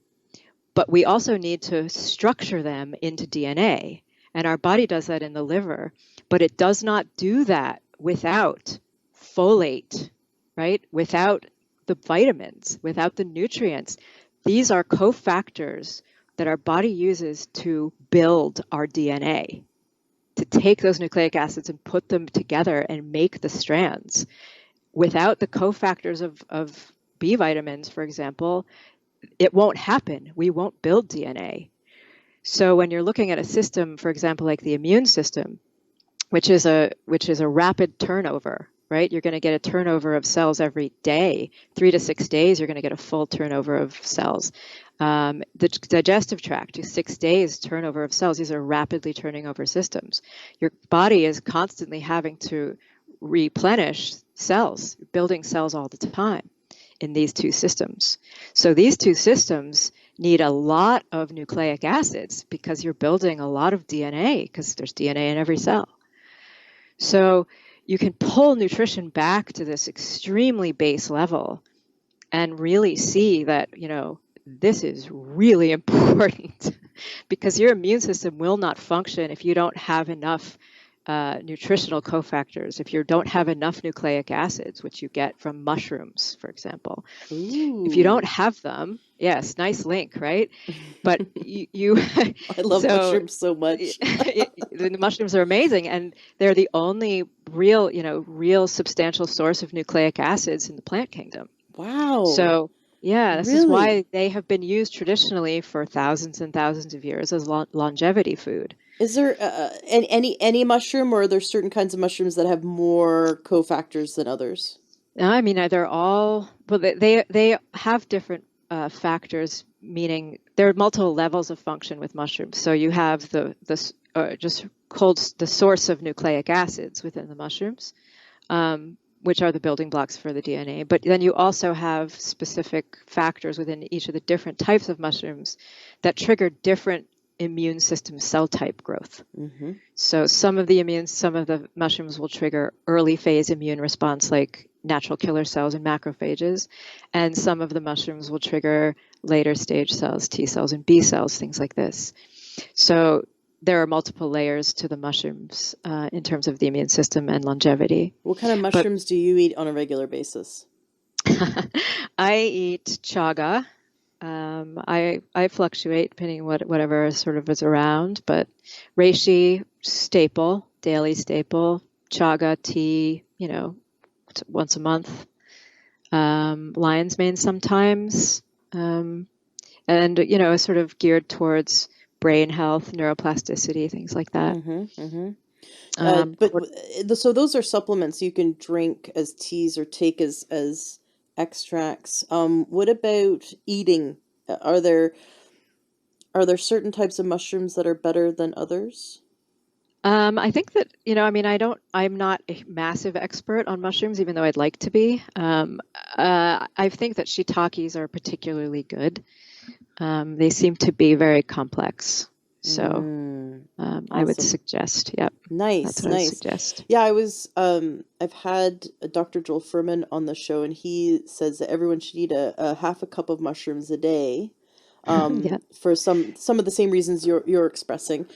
[SPEAKER 2] but we also need to structure them into DNA. And our body does that in the liver, but it does not do that without folate, right? Without the vitamins, without the nutrients. These are cofactors that our body uses to build our DNA, to take those nucleic acids and put them together and make the strands. Without the cofactors of B vitamins, for example, it won't happen. We won't build DNA. So when you're looking at a system, for example, like the immune system, which is a rapid turnover, right? You're going to get a turnover of cells every day. 3 to 6 days, you're going to get a full turnover of cells. The digestive tract, 6 days turnover of cells. These are rapidly turning over systems. Your body is constantly having to replenish cells, building cells all the time in these two systems. So these two systems need a lot of nucleic acids because you're building a lot of DNA, because there's DNA in every cell. So you can pull nutrition back to this extremely base level and really see that, this is really important because your immune system will not function if you don't have enough nutritional cofactors, if you don't have enough nucleic acids, which you get from mushrooms, for example.
[SPEAKER 1] Ooh.
[SPEAKER 2] If you don't have them, yes, nice link, right? But you
[SPEAKER 1] I love mushrooms so much.
[SPEAKER 2] The mushrooms are amazing, and they're the only real substantial source of nucleic acids in the plant kingdom.
[SPEAKER 1] Wow.
[SPEAKER 2] So yeah, this
[SPEAKER 1] Really?
[SPEAKER 2] is why they have been used traditionally for thousands and thousands of years as longevity food.
[SPEAKER 1] Is there any mushroom, or are there certain kinds of mushrooms that have more cofactors than others?
[SPEAKER 2] I mean, they're all, well, they have different factors, meaning there are multiple levels of function with mushrooms. So you have just called the source of nucleic acids within the mushrooms, which are the building blocks for the DNA. But then you also have specific factors within each of the different types of mushrooms that trigger different immune system cell type growth. Mm-hmm. So some of the mushrooms will trigger early phase immune response, like natural killer cells and macrophages, and some of the mushrooms will trigger later stage cells, T cells and B cells, things like this. So there are multiple layers to the mushrooms in terms of the immune system and longevity.
[SPEAKER 1] What kind of mushrooms do you eat on a regular basis?
[SPEAKER 2] I eat chaga, I fluctuate depending on whatever sort of is around, but reishi staple, daily staple, chaga tea, once a month, lion's mane sometimes, and sort of geared towards brain health, neuroplasticity, things like that.
[SPEAKER 1] But
[SPEAKER 2] Or,
[SPEAKER 1] so those are supplements you can drink as teas or take as extracts. What about eating? Are there certain types of mushrooms that are better than others?
[SPEAKER 2] I think that, I'm not a massive expert on mushrooms, even though I'd like to be. I think that shiitakes are particularly good. They seem to be very complex. So I would
[SPEAKER 1] Awesome.
[SPEAKER 2] suggest, yep, that's
[SPEAKER 1] Nice,
[SPEAKER 2] what I would
[SPEAKER 1] nice.
[SPEAKER 2] suggest.
[SPEAKER 1] Yeah, I've had Dr. Joel Furman on the show, and he says that everyone should eat a half a cup of mushrooms a day,
[SPEAKER 2] Yeah.
[SPEAKER 1] for some of the same reasons you're expressing.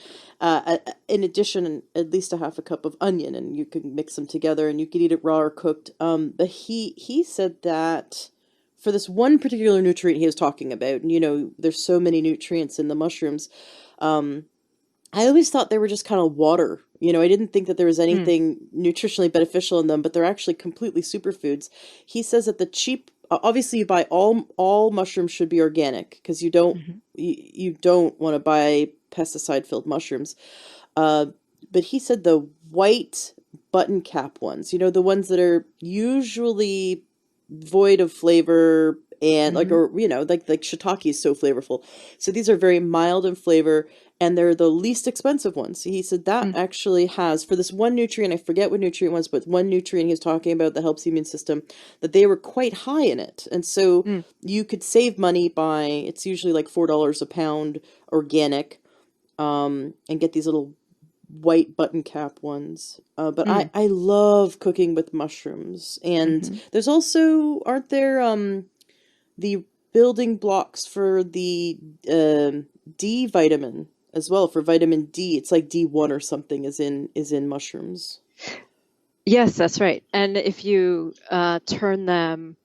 [SPEAKER 1] In addition, at least a half a cup of onion, and you can mix them together, and you could eat it raw or cooked. But he said that for this one particular nutrient he was talking about, and there's so many nutrients in the mushrooms. I always thought they were just kind of water. I didn't think that there was
[SPEAKER 2] Mm,
[SPEAKER 1] anything nutritionally beneficial in them, but they're actually completely superfoods. He says that the cheap, obviously you buy all mushrooms should be organic because
[SPEAKER 2] mhm,
[SPEAKER 1] you don't want to buy pesticide filled mushrooms. Uh, but he said the white button cap ones, the ones that are usually void of flavor and like,
[SPEAKER 2] mhm,
[SPEAKER 1] or like shiitake is so flavorful. So these are very mild in flavor and they're the least expensive ones. He said that
[SPEAKER 2] mm,
[SPEAKER 1] actually has for this one nutrient, I forget what nutrient it was, but one nutrient he was talking about that helps the immune system, that they were quite high in it. And so
[SPEAKER 2] mm,
[SPEAKER 1] you could save money by it's usually like $4 a pound organic, and get these little white button cap ones. But I
[SPEAKER 2] mm,
[SPEAKER 1] I love cooking with mushrooms. And
[SPEAKER 2] mhm.
[SPEAKER 1] there's also aren't there the building blocks for the D vitamin as well for vitamin D. It's like D1 or something is in mushrooms.
[SPEAKER 2] Yes, that's right. And if you turn them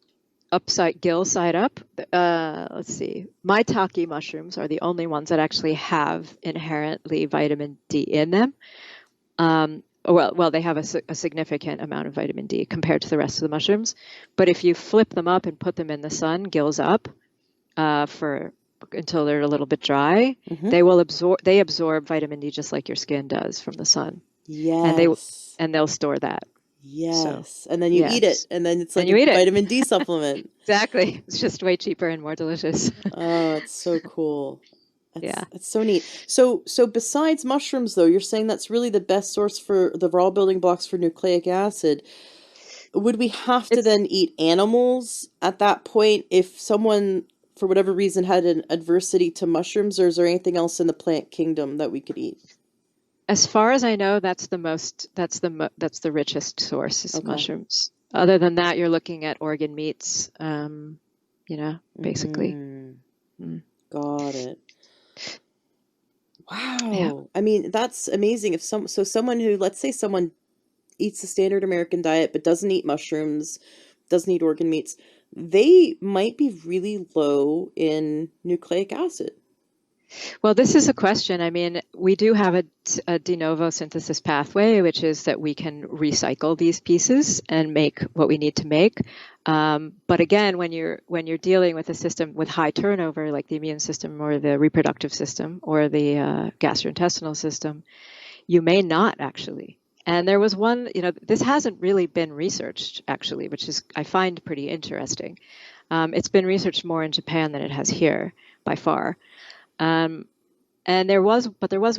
[SPEAKER 2] gill side up, let's see, maitake mushrooms are the only ones that actually have inherently vitamin D in them. Well, they have a significant amount of vitamin D compared to the rest of the mushrooms. But if you flip them up and put them in the sun, gills up, for until they're a little bit dry,
[SPEAKER 1] Mm-hmm.
[SPEAKER 2] they absorb vitamin D just like your skin does from the sun, and they
[SPEAKER 1] Yes.
[SPEAKER 2] and they'll store that. So
[SPEAKER 1] Yes. And then you eat it,
[SPEAKER 2] yes,
[SPEAKER 1] and then it's
[SPEAKER 2] and
[SPEAKER 1] like
[SPEAKER 2] you
[SPEAKER 1] a
[SPEAKER 2] eat it.
[SPEAKER 1] vitamin D supplement.
[SPEAKER 2] Exactly. It's just way cheaper and more delicious.
[SPEAKER 1] Oh, it's so cool. That's
[SPEAKER 2] Yeah.
[SPEAKER 1] that's so neat. So besides mushrooms though, you're saying that's really the best source for the raw building blocks for nucleic acid. Would we have to
[SPEAKER 2] It's
[SPEAKER 1] then eat animals at that point if someone for whatever reason had an adversity to mushrooms, or is there anything else in the plant kingdom that we could eat?
[SPEAKER 2] As far as I know, that's the richest source is
[SPEAKER 1] Okay.
[SPEAKER 2] mushrooms. Other than that, you're looking at organ meats, basically.
[SPEAKER 1] Mm-hmm.
[SPEAKER 2] Mm.
[SPEAKER 1] Got it.
[SPEAKER 2] Yeah.
[SPEAKER 1] Wow. I mean, that's amazing. If someone who, let's say someone eats the standard American diet but doesn't eat mushrooms, doesn't eat organ meats, they might be really low in nucleic acid.
[SPEAKER 2] Well, this is a question. I mean, we do have a de novo synthesis pathway, which is that we can recycle these pieces and make what we need to make. But again, when you're dealing with a system with high turnover, like the immune system or the reproductive system or the gastrointestinal system, you may not actually. And there was one, this hasn't really been researched actually, which is I find pretty interesting. It's been researched more in Japan than it has here by far. Um, and there was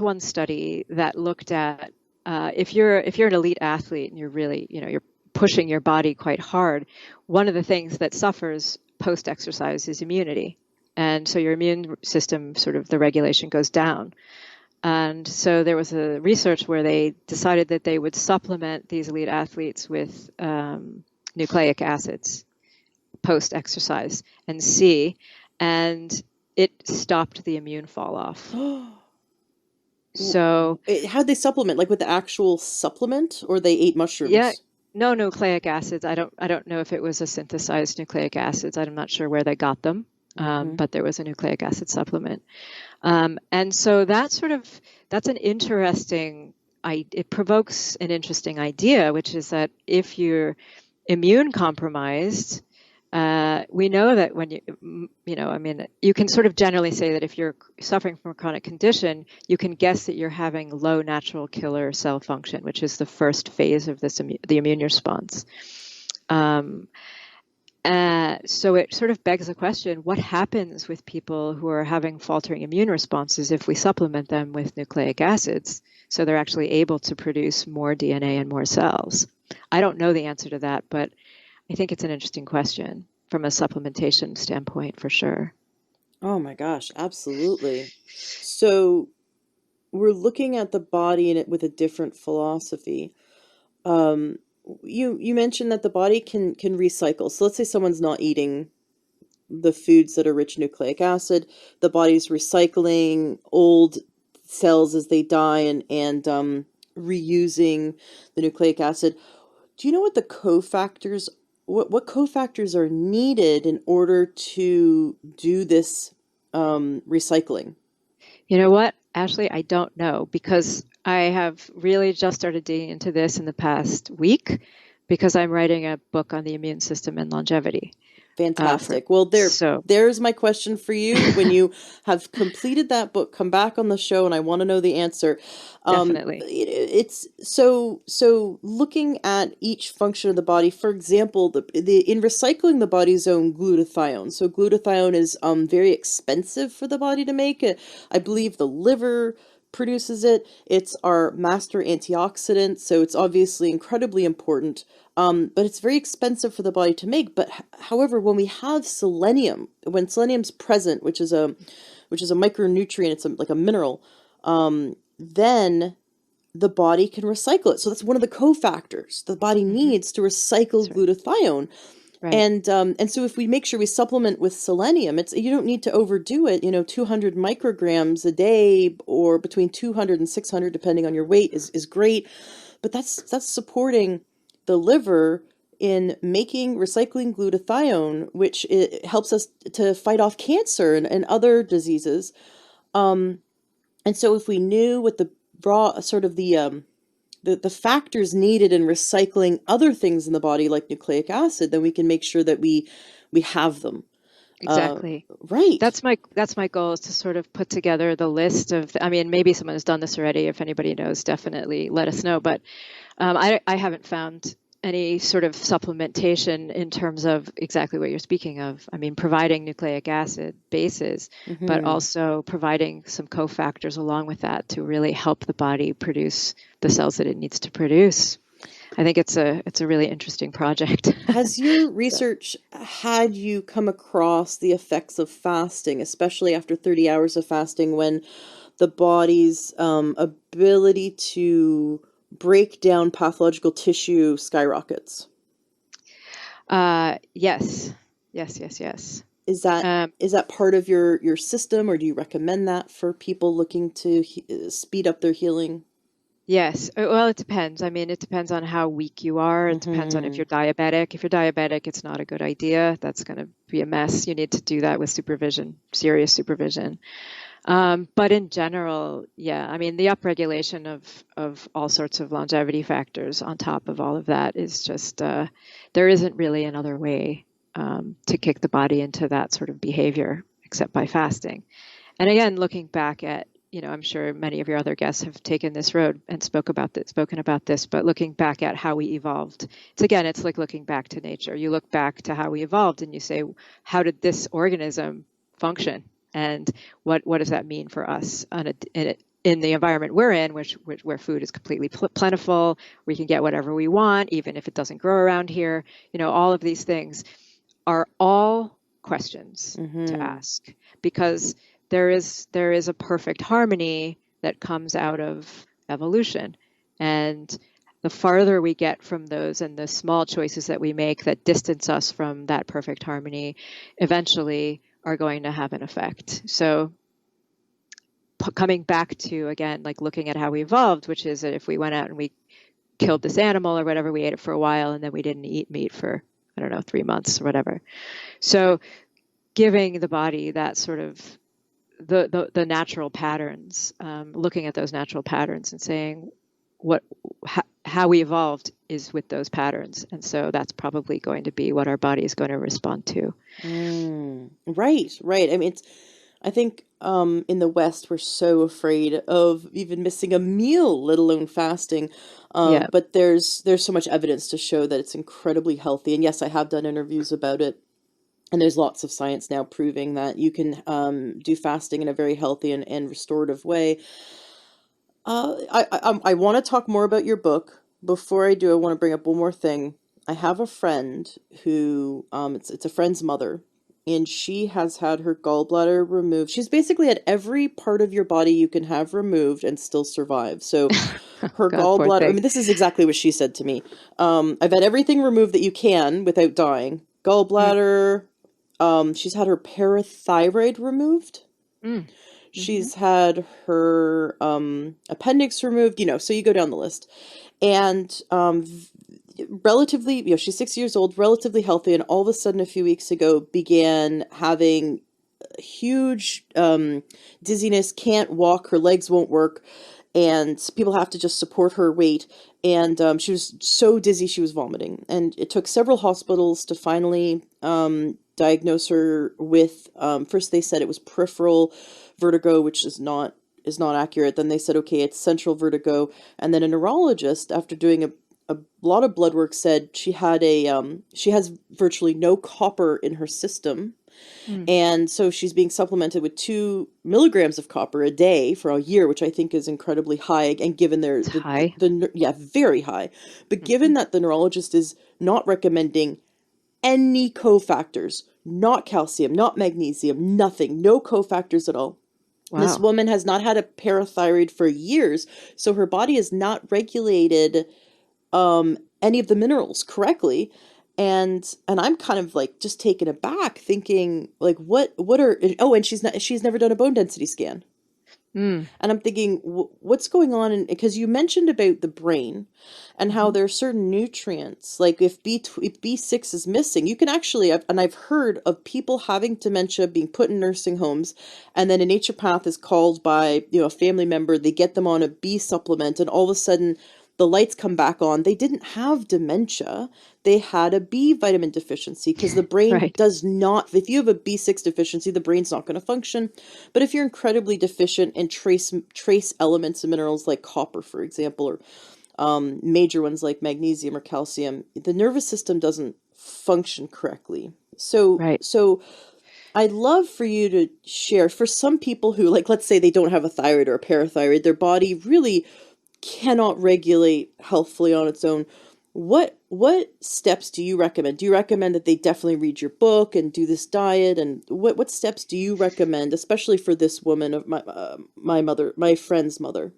[SPEAKER 2] one study that looked at if you're an elite athlete and you're really, you're pushing your body quite hard, one of the things that suffers post exercise is immunity. And so your immune system, sort of the regulation goes down. And so there was a research where they decided that they would supplement these elite athletes with nucleic acids post exercise and see, and it stopped the immune fall off. So
[SPEAKER 1] How'd they supplement? Like with the actual supplement, or they ate
[SPEAKER 2] yeah,
[SPEAKER 1] mushrooms?
[SPEAKER 2] no nucleic acids. I don't know if it was a synthesized nucleic acids. I'm not sure where they got them.
[SPEAKER 1] Mm-hmm.
[SPEAKER 2] but there was a nucleic acid supplement. And so that's an interesting, it provokes an interesting idea, which is that if you're immune compromised, we know that when you can sort of generally say that if you're suffering from a chronic condition, you can guess that you're having low natural killer cell function, which is the first phase of the immune response. So it sort of begs the question, what happens with people who are having faltering immune responses if we supplement them with nucleic acids so they're actually able to produce more DNA and more cells? I don't know the answer to that, but I think it's an interesting question from a supplementation standpoint for sure.
[SPEAKER 1] Oh my gosh, absolutely. So we're looking at the body in it with a different philosophy. Um, you mentioned that the body can recycle. So let's say someone's not eating the foods that are rich in nucleic acid. The body's recycling old cells as they die and reusing the nucleic acid. Do you know what the cofactors what cofactors are needed in order to do this recycling?
[SPEAKER 2] You know what, Ashley? I don't know because I have really just started digging into this in the past week because I'm writing a book on the immune system and longevity.
[SPEAKER 1] Fantastic. Well,
[SPEAKER 2] So
[SPEAKER 1] there's my question for you. When you have completed that book, come back on the show, and I want to know the answer.
[SPEAKER 2] definitely.
[SPEAKER 1] It's so looking at each function of the body. For example, the in recycling the body's own glutathione. So glutathione is very expensive for the body to make. I believe the liver produces it. It's our master antioxidant, so it's obviously incredibly important. But it's very expensive for the body to make. But however, when we have selenium, when selenium's present, which is a micronutrient, it's like a mineral, then the body can recycle it. So that's one of the cofactors the body needs to recycle
[SPEAKER 2] That's right.
[SPEAKER 1] glutathione.
[SPEAKER 2] Right.
[SPEAKER 1] And so if we make sure we supplement with selenium, you don't need to overdo it. 200 micrograms a day or between 200 and 600, depending on your weight, is great. But that's supporting the liver in making recycling glutathione, which it helps us to fight off cancer and other diseases. And so if we knew what the raw sort of the factors needed in recycling other things in the body like nucleic acid, then we can make sure that we have them.
[SPEAKER 2] Exactly.
[SPEAKER 1] Right.
[SPEAKER 2] That's my goal, is to sort of put together the list of, I mean, maybe someone has done this already. If anybody knows, definitely let us know. But I haven't found any sort of supplementation in terms of exactly what you're speaking of. I mean, providing nucleic acid bases, but
[SPEAKER 1] Mm-hmm.
[SPEAKER 2] also providing some cofactors along with that to really help the body produce the cells that it needs to produce. I think it's a really interesting project.
[SPEAKER 1] Has your
[SPEAKER 2] So,
[SPEAKER 1] research had you come across the effects of fasting, especially after 30 hours of fasting, when the body's ability to break down pathological tissue skyrockets?
[SPEAKER 2] yes, yes, yes, yes.
[SPEAKER 1] Is that
[SPEAKER 2] Um,
[SPEAKER 1] is that part of your system, or do you recommend that for people looking to speed up their healing?
[SPEAKER 2] Yes. Well, it depends. I mean, it depends on how weak you are. It depends on if
[SPEAKER 1] Mm-hmm.
[SPEAKER 2] you're diabetic. If you're diabetic, it's not a good idea. That's going to be a mess. You need to do that with supervision, serious supervision. But in general, yeah, I mean, the upregulation of all sorts of longevity factors on top of all of that is just, there isn't really another way to kick the body into that sort of behavior except by fasting. And again, looking back at, I'm sure many of your other guests have taken this road and spoken about this, but looking back at how we evolved, it's like looking back to nature. You look back to how we evolved and you say, how did this organism function? And what does that mean for us in the environment we're in, where food is completely plentiful, we can get whatever we want, even if it doesn't grow around here. All of these things are all questions to
[SPEAKER 1] Mm-hmm.
[SPEAKER 2] ask, because there is a perfect harmony that comes out of evolution. And the farther we get from those and the small choices that we make that distance us from that perfect harmony eventually are going to have an effect. So coming back to, again, like looking at how we evolved, which is that if we went out and we killed this animal or whatever, we ate it for a while and then we didn't eat meat for, I don't know, 3 months or whatever. So giving the body that sort of the natural patterns, looking at those natural patterns and saying how we evolved is with those patterns. And so that's probably going to be what our body is going to respond to.
[SPEAKER 1] Right, right. I mean, I think in the West we're so afraid of even missing a meal, let alone fasting.
[SPEAKER 2] Yeah.
[SPEAKER 1] But there's so much evidence to show that it's incredibly healthy. And yes, I have done interviews about it. And there's lots of science now proving that you can do fasting in a very healthy and restorative way. I want to talk more about your book. Before I do, I want to bring up one more thing. I have a friend who it's a friend's mother, and she has had her gallbladder removed. She's basically had every part of your body you can have removed and still survive. So her
[SPEAKER 2] God, poor
[SPEAKER 1] gallbladder, I
[SPEAKER 2] thing.
[SPEAKER 1] mean, this is exactly what she said to me. I've had everything removed that you can without dying.
[SPEAKER 2] Mm,
[SPEAKER 1] Gallbladder, she's had her parathyroid removed.
[SPEAKER 2] mm, hmm.
[SPEAKER 1] She's had her appendix removed, so you go down the list. And relatively, she's 6 years old, relatively healthy, and all of a sudden a few weeks ago began having huge dizziness, can't walk, her legs won't work, and people have to just support her weight. And she was so dizzy she was vomiting. And it took several hospitals to finally diagnose her with, first they said it was peripheral vertigo, which is not accurate. Then they said, okay, it's central vertigo. And then a neurologist, after doing a lot of blood work, said she has virtually no copper in her system,
[SPEAKER 2] Mm.
[SPEAKER 1] and so she's being supplemented with 2 milligrams of copper a day for a year, which I think is incredibly high. And given
[SPEAKER 2] It's high.
[SPEAKER 1] yeah, very high. But given
[SPEAKER 2] Hmm.
[SPEAKER 1] that the neurologist is not recommending any cofactors, not calcium, not magnesium, nothing, no cofactors at all. This
[SPEAKER 2] Wow.
[SPEAKER 1] woman has not had a parathyroid for years, so her body has not regulated any of the minerals correctly. And I'm kind of like just taken aback thinking like what are, oh, and she's never done a bone density scan.
[SPEAKER 2] Mm.
[SPEAKER 1] And I'm thinking, what's going on? And because you mentioned about the brain and how
[SPEAKER 2] Hmm.
[SPEAKER 1] there are certain nutrients, like if B6 is missing, you can actually, and I've heard of people having dementia being put in nursing homes, and then a naturopath is called by, a family member, they get them on a B supplement, and all of a sudden the lights come back on. They didn't have dementia. They had a B vitamin deficiency because the brain
[SPEAKER 2] Right.
[SPEAKER 1] does not, if you have a B6 deficiency, the brain's not going to function. But if you're incredibly deficient in trace elements and minerals like copper, for example, or major ones like magnesium or calcium, the nervous system doesn't function correctly. So,
[SPEAKER 2] Right.
[SPEAKER 1] so I'd love for you to share for some people who, like, let's say they don't have a thyroid or a parathyroid, their body really cannot regulate healthfully on its own. What steps do you recommend? Do you recommend that they definitely read your book and do this diet? And what steps do you recommend, especially for this woman of my mother, my friend's mother?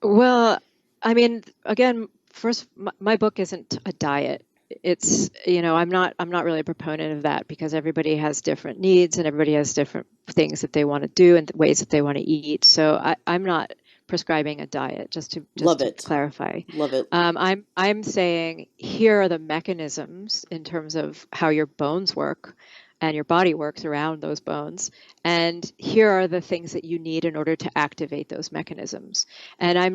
[SPEAKER 2] Well, I mean, again, first, my book isn't a diet. It's, I'm not really a proponent of that because everybody has different needs and everybody has different things that they want to do and ways that they want to eat. So I'm not prescribing a diet, just to
[SPEAKER 1] Love it.
[SPEAKER 2] clarify.
[SPEAKER 1] Love it.
[SPEAKER 2] I'm saying here are the mechanisms in terms of how your bones work and your body works around those bones. And here are the things that you need in order to activate those mechanisms. And I'm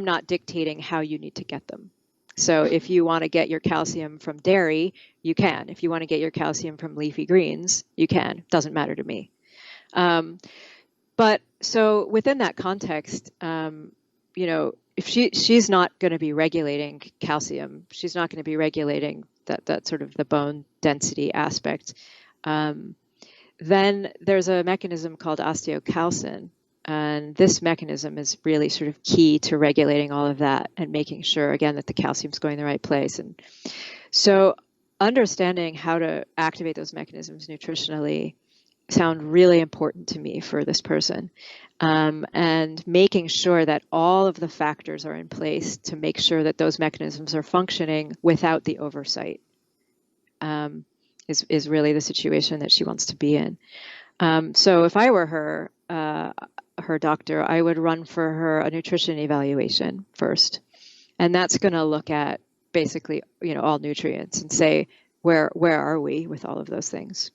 [SPEAKER 2] not dictating how you need to get them. So if you want to get your calcium from dairy, you can. If you want to get your calcium from leafy greens, you can. Doesn't matter to me. Um, but so within that context, if she's not going to be regulating calcium, she's not going to be regulating that sort of the bone density aspect. Um, then there's a mechanism called osteocalcin, and this mechanism is really sort of key to regulating all of that and making sure again that the calcium's going the right place. And so understanding how to activate those mechanisms nutritionally sound really important to me for this person. And making sure that all of the factors are in place to make sure that those mechanisms are functioning without the oversight, is really the situation that she wants to be in. So if I were her doctor, I would run for her a nutrition evaluation first. And that's going to look at basically, all nutrients and say, where are we with all of those things?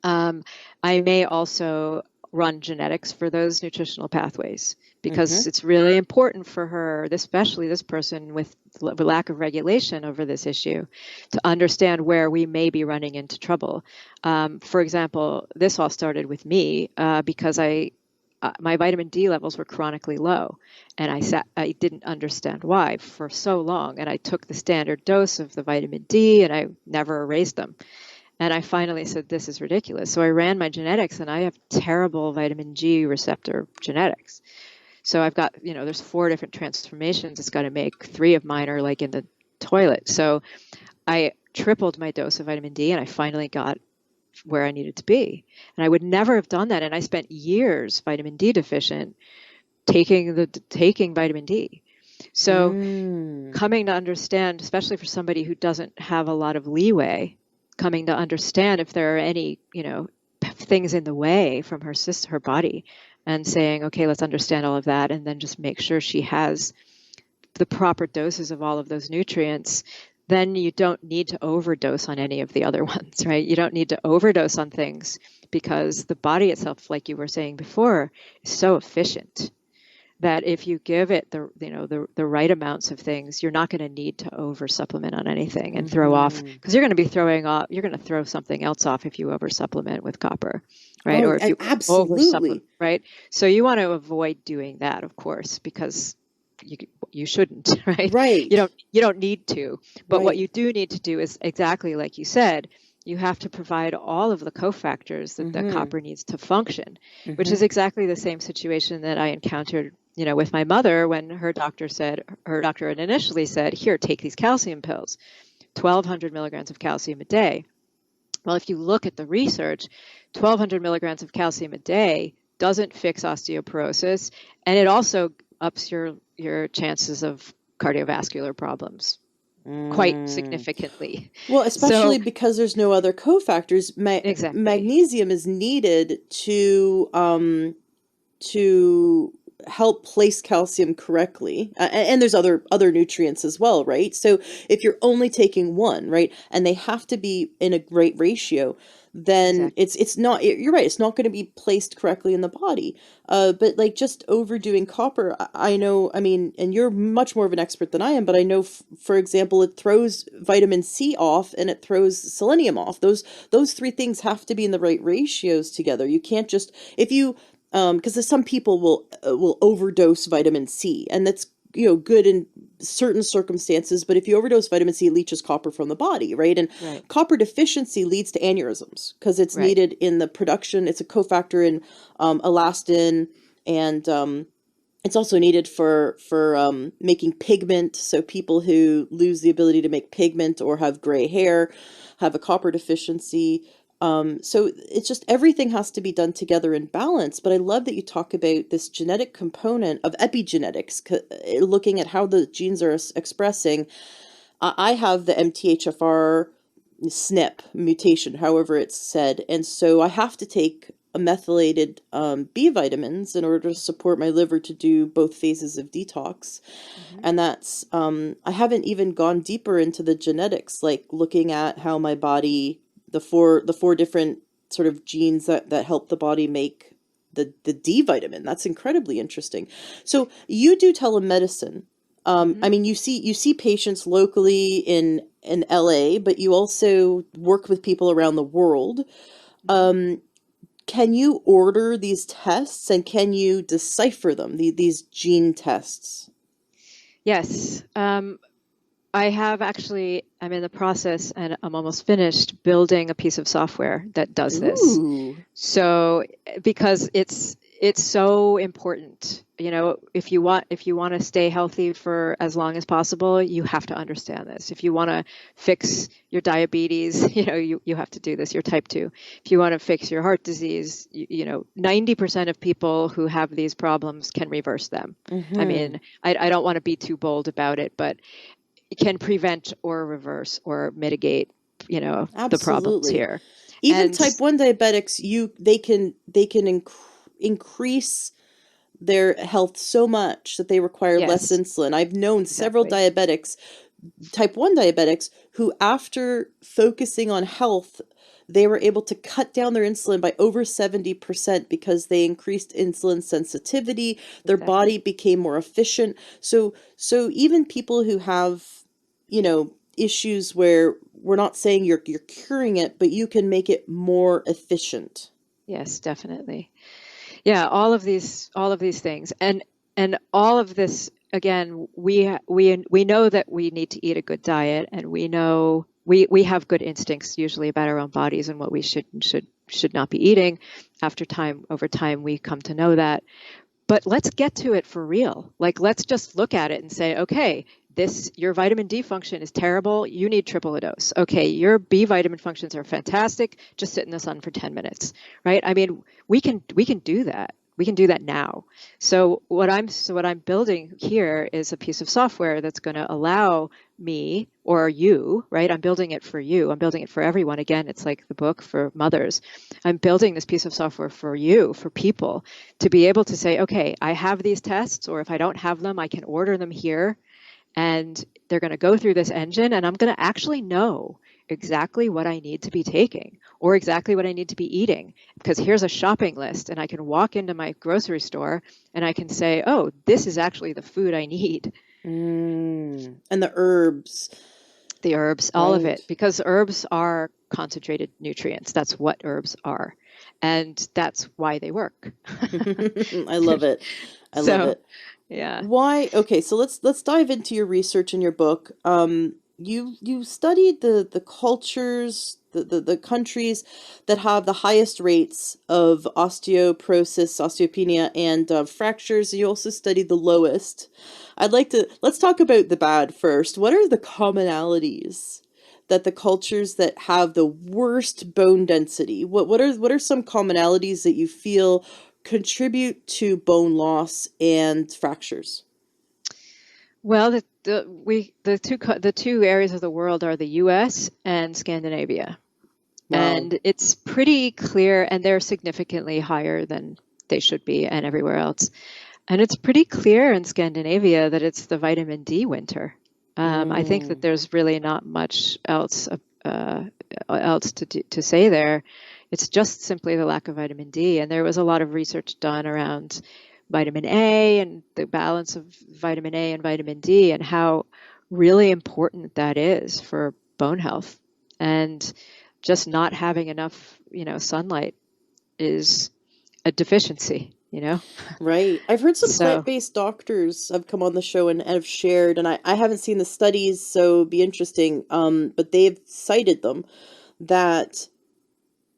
[SPEAKER 2] Um, I may also run genetics for those nutritional pathways
[SPEAKER 1] Mm-hmm.
[SPEAKER 2] because it's really important for her, especially this person with lack of regulation over this issue, to understand where we may be running into trouble. For example, this all started with me because my vitamin D levels were chronically low, and I didn't understand why for so long, and I took the standard dose of the vitamin D, and I never erased them. And I finally said, this is ridiculous. So I ran my genetics, and I have terrible vitamin G receptor genetics. So I've got, there's 4 different transformations it's got to make. 3 of mine are like in the toilet. So I tripled my dose of vitamin D, and I finally got where I needed to be. And I would never have done that. And I spent years vitamin D deficient taking vitamin D. So
[SPEAKER 1] Mm.
[SPEAKER 2] coming to understand, especially for somebody who doesn't have a lot of leeway, coming to understand if there are any, things in the way from her body, and saying, okay, let's understand all of that, and then just make sure she has the proper doses of all of those nutrients. Then you don't need to overdose on any of the other ones, right? You don't need to overdose on things because the body itself, like you were saying before, is so efficient that if you give it the right amounts of things, you're not going to need to over supplement on anything and throw off,
[SPEAKER 1] Mm-hmm.
[SPEAKER 2] because you're going to throw something else off if you over supplement with copper, right?
[SPEAKER 1] Oh,
[SPEAKER 2] Or if you over supplement,
[SPEAKER 1] absolutely.
[SPEAKER 2] right? So you want to avoid doing that, of course, because you you shouldn't, right?
[SPEAKER 1] Right.
[SPEAKER 2] You don't need to. But what
[SPEAKER 1] Right.
[SPEAKER 2] you do need to do is exactly like you said, you have to provide all of the cofactors that the
[SPEAKER 1] Mm-hmm.
[SPEAKER 2] copper needs to function, which
[SPEAKER 1] Mm-hmm.
[SPEAKER 2] is exactly the same situation that I encountered, with my mother when her doctor had initially said, here, take these calcium pills, 1,200 milligrams of calcium a day. Well, if you look at the research, 1,200 milligrams of calcium a day doesn't fix osteoporosis, and it also ups your chances of cardiovascular problems quite
[SPEAKER 1] Mm.
[SPEAKER 2] significantly.
[SPEAKER 1] Well,
[SPEAKER 2] So,
[SPEAKER 1] especially because there's no other cofactors.
[SPEAKER 2] exactly,
[SPEAKER 1] Magnesium is needed to help place calcium correctly. And there's other nutrients as well, right? So if you're only taking one, right, and they have to be in a great ratio, then
[SPEAKER 2] exactly.
[SPEAKER 1] it's not, you're right, it's not going to be placed correctly in the body. But like just overdoing copper, I know, I mean, and you're much more of an expert than I am, but I know, for example, it throws vitamin C off and it throws selenium off. Those 3 things have to be in the right ratios together. You can't just, if you because some people will overdose vitamin C, and that's good in certain circumstances. But if you overdose vitamin C, it leaches copper from the body, right? And
[SPEAKER 2] Right,
[SPEAKER 1] copper deficiency leads to aneurysms because it's
[SPEAKER 2] right.
[SPEAKER 1] needed in the production. It's a cofactor in elastin, and it's also needed for making pigment. So people who lose the ability to make pigment or have gray hair have a copper deficiency. So it's just everything has to be done together in balance. But I love that you talk about this genetic component of epigenetics, looking at how the genes are expressing. I have the MTHFR SNP mutation, however it's said, and so I have to take a methylated B vitamins in order to support my liver to do both phases of detox.
[SPEAKER 2] Hmm.
[SPEAKER 1] And that's I haven't even gone deeper into the genetics, like looking at how my body, the four different sort of genes that help the body make the D vitamin. That's incredibly interesting. So you do telemedicine.
[SPEAKER 2] Hmm.
[SPEAKER 1] I mean, you see patients locally in LA, but you also work with people around the world.
[SPEAKER 2] Hmm.
[SPEAKER 1] Can you order these tests and can you decipher them, these gene tests?
[SPEAKER 2] Yes. I have actually, I'm in the process and I'm almost finished building a piece of software that does this.
[SPEAKER 1] Ooh.
[SPEAKER 2] So, because it's so important, if you want to stay healthy for as long as possible, you have to understand this. If you want to fix your diabetes, you have to do this, your type 2. If you want to fix your heart disease, 90% of people who have these problems can reverse them. I
[SPEAKER 1] Mm-hmm.
[SPEAKER 2] mean, I don't want to be too bold about it, but it can prevent or reverse or mitigate, the problems
[SPEAKER 1] Absolutely.
[SPEAKER 2] here.
[SPEAKER 1] Even
[SPEAKER 2] And
[SPEAKER 1] type 1 diabetics, they can increase their health so much that they require less
[SPEAKER 2] yes,
[SPEAKER 1] insulin. I've known several
[SPEAKER 2] exactly.
[SPEAKER 1] diabetics type 1 diabetics who, after focusing on health, they were able to cut down their insulin by over 70% because they increased insulin sensitivity. Their
[SPEAKER 2] Exactly.
[SPEAKER 1] body became more efficient. So even people who have, issues where we're not saying you're curing it, but you can make it more efficient.
[SPEAKER 2] Yes, definitely. Yeah, all of these things, and all of this again. We know that we need to eat a good diet, and we know we have good instincts usually about our own bodies and what we should and should not be eating. Over time, we come to know that. But let's get to it for real. Like, let's just look at it and say, okay, your vitamin D function is terrible. You need triple a dose. Okay, your B vitamin functions are fantastic. Just sit in the sun for 10 minutes, right? I mean, we can do that. We can do that now. So what I'm building here is a piece of software that's going to allow me or you, right? I'm building it for you. I'm building it for everyone. Again, it's like the book for mothers. I'm building this piece of software for you, for people, to be able to say, okay, I have these tests, or if I don't have them, I can order them here, and they're going to go through this engine, and I'm going to actually know exactly what I need to be taking or exactly what I need to be eating, because here's a shopping list, and I can walk into my grocery store and I can say, oh, this is actually the food I need.
[SPEAKER 1] And the herbs,
[SPEAKER 2] The herbs, all of
[SPEAKER 1] right?
[SPEAKER 2] it, because herbs are concentrated nutrients. That's what herbs are. And that's why they work.
[SPEAKER 1] I love it. I love
[SPEAKER 2] So,
[SPEAKER 1] it.
[SPEAKER 2] yeah.
[SPEAKER 1] Why? Okay, so let's dive into your research in your book. You studied the cultures, the countries that have the highest rates of osteoporosis, osteopenia, and fractures. You also studied the lowest. Let's talk about the bad first. What are the commonalities that the cultures that have the worst bone density? What are some commonalities that you feel contribute to bone loss and fractures?
[SPEAKER 2] Well, the two areas of the world are the U.S. and Scandinavia,
[SPEAKER 1] Wow.
[SPEAKER 2] and it's pretty clear, and they're significantly higher than they should be, and everywhere else. And it's pretty clear in Scandinavia that it's the vitamin D winter. I think that
[SPEAKER 1] Mm,
[SPEAKER 2] there's really not much uh, else to say there. It's just simply the lack of vitamin D. And there was a lot of research done around vitamin A and the balance of vitamin A and vitamin D and how really important that is for bone health. And just not having enough, sunlight is a deficiency.
[SPEAKER 1] right. I've heard some
[SPEAKER 2] So,
[SPEAKER 1] plant-based doctors have come on the show and have shared, and I haven't seen the studies, so it'd be interesting. But they've cited them that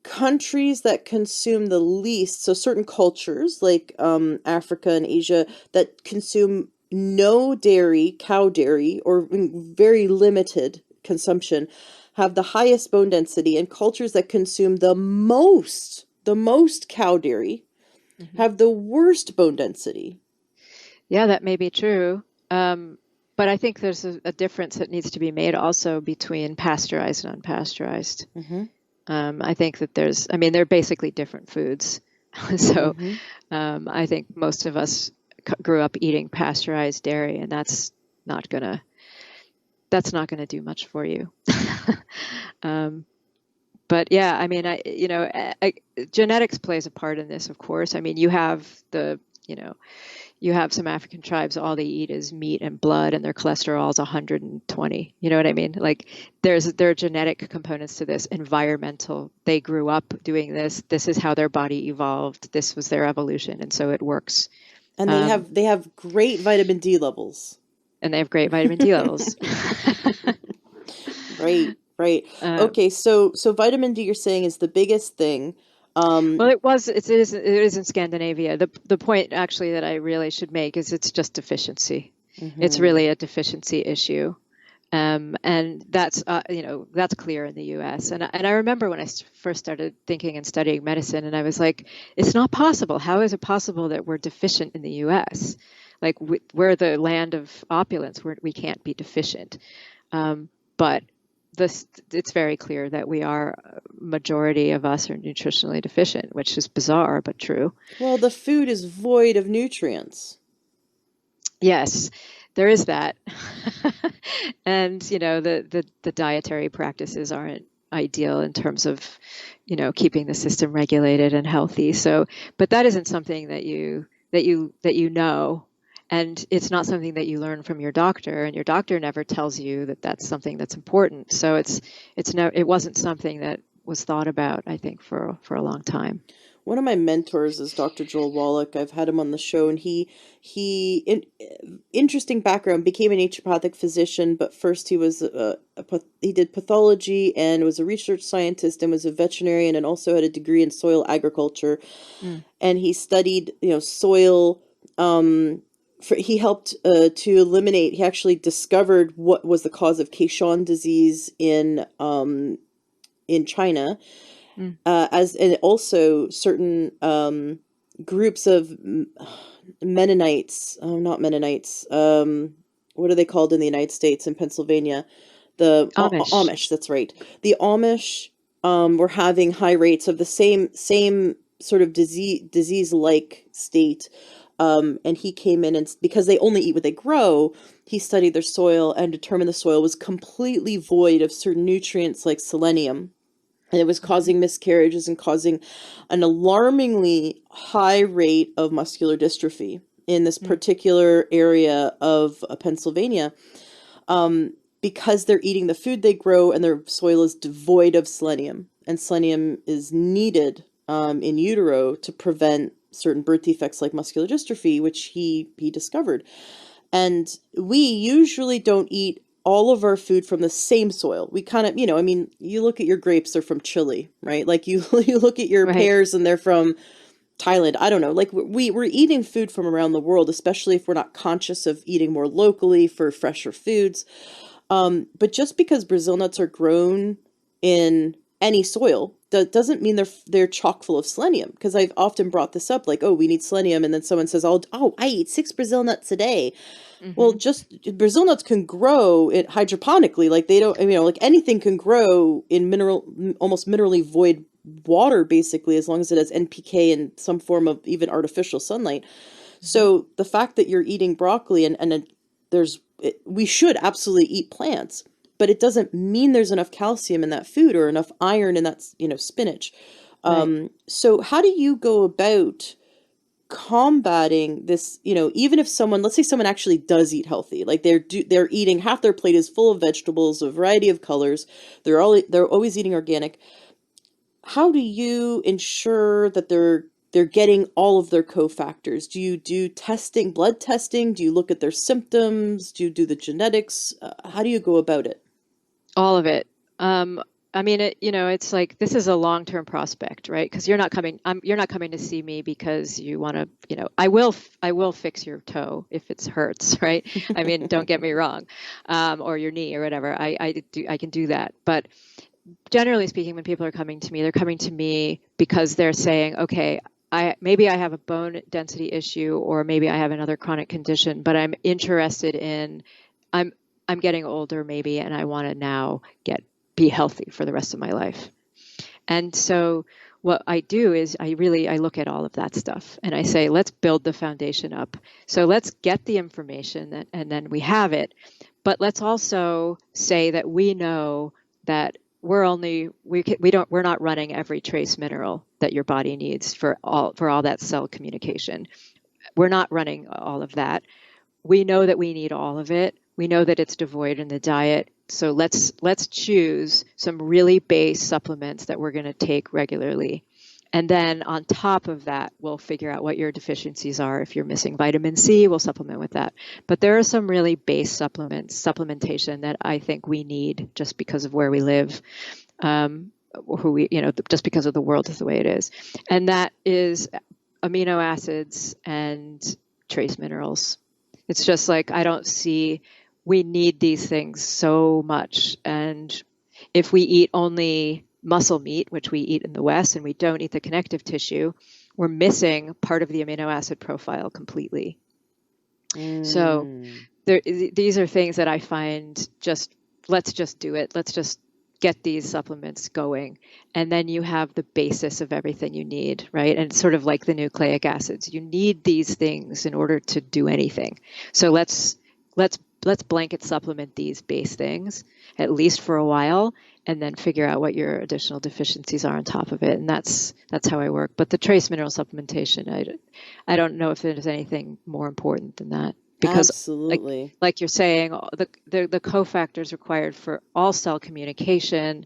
[SPEAKER 1] countries that consume the least, so certain cultures like Africa and Asia that consume no dairy, cow dairy, or very limited consumption, have the highest bone density, and cultures that consume the most cow dairy
[SPEAKER 2] mhm.
[SPEAKER 1] have the worst bone density.
[SPEAKER 2] Yeah, that may be true. But I think there's a difference that needs to be made also between pasteurized and unpasteurized.
[SPEAKER 1] Mm-hmm.
[SPEAKER 2] I think that I mean, they're basically different foods. So
[SPEAKER 1] Mm-hmm.
[SPEAKER 2] I think most of us grew up eating pasteurized dairy, and that's not gonna do much for you. Um, but yeah, I mean, genetics plays a part in this, of course. I mean, you know, you have some African tribes, all they eat is meat and blood, and their cholesterol is 120. You know what I mean? Like, there are genetic components to this, environmental. They grew up doing this. This is how their body evolved. This was their evolution, and so it works.
[SPEAKER 1] And they
[SPEAKER 2] Um,
[SPEAKER 1] have they have great vitamin D levels.
[SPEAKER 2] and they have great vitamin D levels.
[SPEAKER 1] Right, right.
[SPEAKER 2] uh,
[SPEAKER 1] Okay, so vitamin D you're saying is the biggest thing. Um,
[SPEAKER 2] well, it is in Scandinavia. The point actually that I really should make is it's just deficiency. It's
[SPEAKER 1] mhm.
[SPEAKER 2] really a deficiency issue. And that's clear in the U.S. And I remember when I first started thinking and studying medicine, and I was like, it's not possible. How is it possible that we're deficient in the U.S.? Like, we're the land of opulence. We can't be deficient. But it's very clear that majority of us are nutritionally deficient, which is bizarre but true.
[SPEAKER 1] Well, the food is void of nutrients.
[SPEAKER 2] Yes, there is that. And, the dietary practices aren't ideal in terms of, keeping the system regulated and healthy. So, but that isn't something that you know, and it's not something that you learn from your doctor, and your doctor never tells you that that's something that's important. So it wasn't something that was thought about, I think, for a long time.
[SPEAKER 1] One of my mentors is Dr. Joel Wallach. I've had him on the show, and interesting background, became a naturopathic physician, but first he was he did pathology and was a research scientist and was a veterinarian and also had a degree in soil agriculture.
[SPEAKER 2] Mm.
[SPEAKER 1] And he studied, soil. He helped to eliminate. He actually discovered what was the cause of Keishan disease in China,
[SPEAKER 2] Mm.
[SPEAKER 1] as and also certain groups of Mennonites, not Mennonites, what are they called in the United States and Pennsylvania? The
[SPEAKER 2] Amish.
[SPEAKER 1] Amish, that's right. The Amish were having high rates of the same sort of disease-like state. And he came in, and because they only eat what they grow, he studied their soil and determined the soil was completely void of certain nutrients like selenium. And it was
[SPEAKER 2] Mhm.
[SPEAKER 1] causing miscarriages and causing an alarmingly high rate of muscular dystrophy in this
[SPEAKER 2] Mm.
[SPEAKER 1] particular area of Pennsylvania, because they're eating the food they grow and their soil is devoid of selenium. And selenium is needed in utero to prevent certain birth defects like muscular dystrophy, which he discovered. And we usually don't eat all of our food from the same soil. We kind of, I mean, you look at your grapes, they're from Chile, right? Like you look at your
[SPEAKER 2] Right.
[SPEAKER 1] pears and they're from Thailand. I don't know. Like we're eating food from around the world, especially if we're not conscious of eating more locally for fresher foods. But just because Brazil nuts are grown in any soil, that doesn't mean they're chock full of selenium. Because I've often brought this up, like, oh, we need selenium, and then someone says, oh, I eat 6 Brazil nuts a day. Well,
[SPEAKER 2] Hmm.
[SPEAKER 1] just Brazil nuts can grow it hydroponically. Like they don't, like anything can grow in almost minerally void water, basically, as long as it has NPK and some form of even artificial sunlight.
[SPEAKER 2] Hmm.
[SPEAKER 1] So the fact that you're eating broccoli we should absolutely eat plants, but it doesn't mean there's enough calcium in that food or enough iron in that, spinach.
[SPEAKER 2] Right.
[SPEAKER 1] So how do you go about combating this, even if someone, let's say someone actually does eat healthy, like they're eating, half their plate is full of vegetables, a variety of colors, they're always eating organic. How do you ensure that they're getting all of their cofactors? Do you do testing, blood testing? Do you look at their symptoms? Do you do the genetics? How do you go about it?
[SPEAKER 2] All of it. I mean, it's like this is a long-term prospect, right? Because you're not coming to see me because you want to, I will fix your toe if it hurts, right? I mean, don't get me wrong, or your knee or whatever. I can do that. But generally speaking, when people are coming to me, they're coming to me because they're saying, okay, maybe I have a bone density issue, or maybe I have another chronic condition, but I'm interested in, I'm I'm getting older maybe, and I want to now be healthy for the rest of my life. And so what I do is I look at all of that stuff and I say, let's build the foundation up. So let's get the information and then we have it. But let's also say that we know that we're not running every trace mineral that your body needs for all that cell communication. We're not running all of that. We know that we need all of it. We know that it's devoid in the diet. So let's choose some really base supplements that we're going to take regularly. And then on top of that, we'll figure out what your deficiencies are. If you're missing vitamin C, we'll supplement with that. But there are some really base supplementation that I think we need just because of where we live, just because of the world is the way it is. And that is amino acids and trace minerals. It's just like I don't see we need these things so much. And if we eat only muscle meat, which we eat in the West, and we don't eat the connective tissue, we're missing part of the amino acid profile completely. So
[SPEAKER 1] Mm.
[SPEAKER 2] these are things that I find let's just do it. Let's just get these supplements going. And then you have the basis of everything you need, right? And it's sort of like the nucleic acids. You need these things in order to do anything. So let's let's blanket supplement these base things at least for a while, and then figure out what your additional deficiencies are on top of it. And that's how I work. But the trace mineral supplementation, I don't know if there's anything more important than that, because
[SPEAKER 1] Absolutely.
[SPEAKER 2] like you're saying, the cofactors required for all cell communication,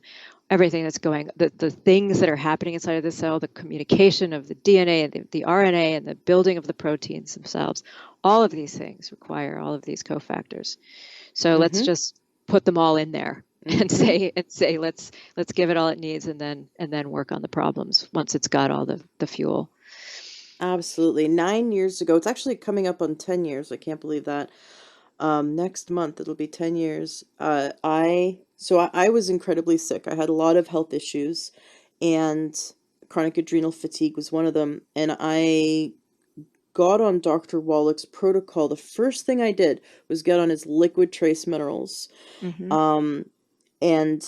[SPEAKER 2] everything that's going, the things that are happening inside of the cell, the communication of the DNA and the RNA and the building of the proteins themselves, all of these things require all of these cofactors. So let's
[SPEAKER 1] Mm-hmm.
[SPEAKER 2] just put them all in there and
[SPEAKER 1] Mm-hmm.
[SPEAKER 2] say let's give it all it needs, and then work on the problems once it's got all the fuel.
[SPEAKER 1] Absolutely. 9 years ago, it's actually coming up on 10 years. I can't believe that. Next month it'll be 10 years. I was incredibly sick. I had a lot of health issues, and chronic adrenal fatigue was one of them. And I got on Dr. Wallach's protocol. The first thing I did was get on his liquid trace minerals.
[SPEAKER 2] Mm-hmm.
[SPEAKER 1] Um, and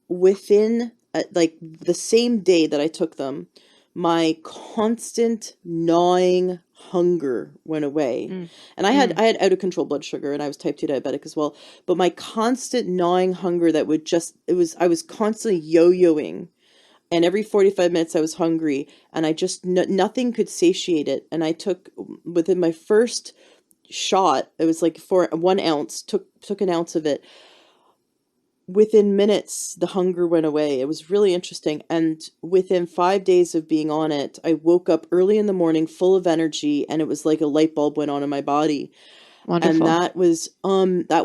[SPEAKER 1] within like the same day that I took them, my constant gnawing hunger went away.
[SPEAKER 2] Mm.
[SPEAKER 1] And I had
[SPEAKER 2] Mm.
[SPEAKER 1] I had out of control blood sugar, and I was type 2 diabetic as well. But my constant gnawing hunger that would just it was I was constantly yo-yoing, and every 45 minutes I was hungry, and I just nothing could satiate it. And I took within my first shot, it was like for 1 ounce, took an ounce of it. Within minutes, the hunger went away. It was really interesting. And within 5 days of being on it, I woke up early in the morning full of energy, and it was like a light bulb went on in my body. And
[SPEAKER 2] Wonderful.
[SPEAKER 1] that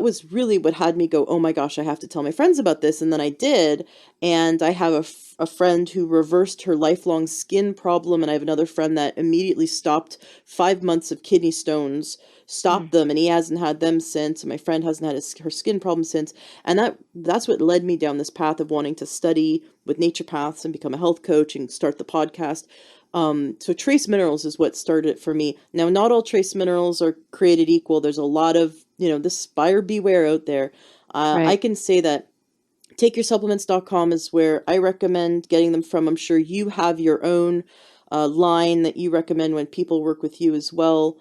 [SPEAKER 1] was really what had me go, oh my gosh, I have to tell my friends about this. And then I did. And I have a friend who reversed her lifelong skin problem, and I have another friend that immediately stopped 5 months of kidney stones, stopped
[SPEAKER 2] Mm.
[SPEAKER 1] them, and he hasn't had them since. And my friend hasn't had her skin problem since. And that's what led me down this path of wanting to study with naturopaths and become a health coach and start the podcast. So trace minerals is what started it for me. Now, not all trace minerals are created equal. There's a lot of, this buyer beware out there. I
[SPEAKER 2] Right.
[SPEAKER 1] can say that takeyoursupplements.com is where I recommend getting them from. I'm sure you have your own line that you recommend when people work with you as well.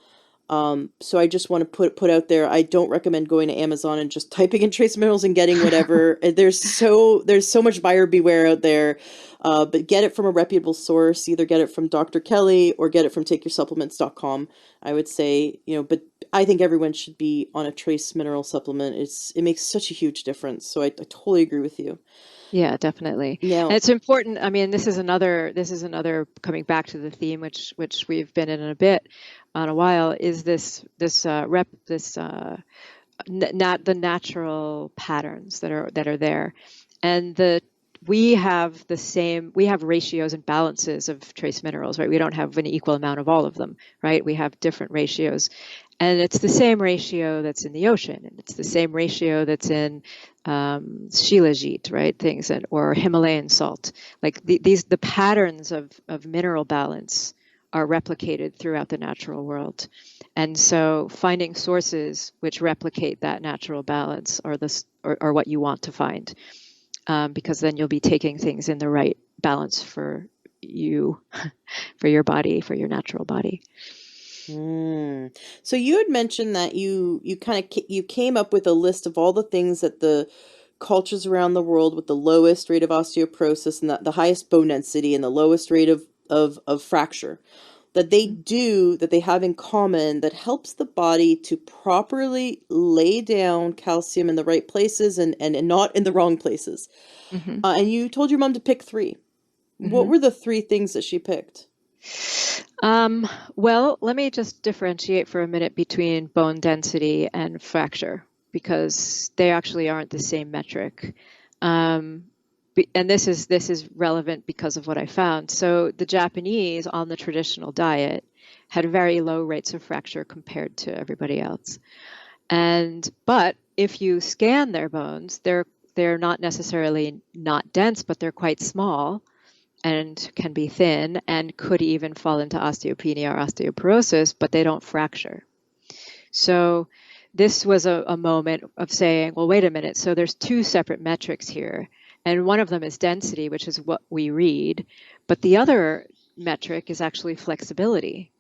[SPEAKER 1] So I just want to put out there, I don't recommend going to Amazon and just typing in trace minerals and getting whatever. There's so much buyer beware out there. But get it from a reputable source. Either get it from Dr. Kelly or get it from takeyoursupplements.com. I would say, but I think everyone should be on a trace mineral supplement. It makes such a huge difference. So I totally agree with you.
[SPEAKER 2] Yeah, definitely. And
[SPEAKER 1] Now,
[SPEAKER 2] it's important. I mean, this is another coming back to the theme, which we've been in a bit on a while, is not the natural patterns that are there. And we have ratios and balances of trace minerals, right? We don't have an equal amount of all of them, right? We have different ratios. And it's the same ratio that's in the ocean, and it's the same ratio that's in shilajit, right? Or Himalayan salt. Like the patterns of mineral balance are replicated throughout the natural world. And so finding sources which replicate that natural balance are what you want to find, because then you'll be taking things in the right balance for you, for your body, for your natural body.
[SPEAKER 1] so you had mentioned that you kind of you came up with a list of all the things that the cultures around the world with the lowest rate of osteoporosis and the highest bone density and the lowest rate of fracture that they have in common that helps the body to properly lay down calcium in the right places and not in the wrong places.
[SPEAKER 2] Mm-hmm.
[SPEAKER 1] And you told your mom to pick three. What
[SPEAKER 2] Mm-hmm.
[SPEAKER 1] were the three things that she picked?
[SPEAKER 2] Well, let me just differentiate for a minute between bone density and fracture, because they actually aren't the same metric. Um, and this is relevant because of what I found. So the Japanese on the traditional diet had very low rates of fracture compared to everybody else. But if you scan their bones, they're not necessarily not dense, but they're quite small and can be thin and could even fall into osteopenia or osteoporosis, but they don't fracture. So this was a moment of saying, well, wait a minute. So there's two separate metrics here. And one of them is density, which is what we read. But the other metric is actually flexibility.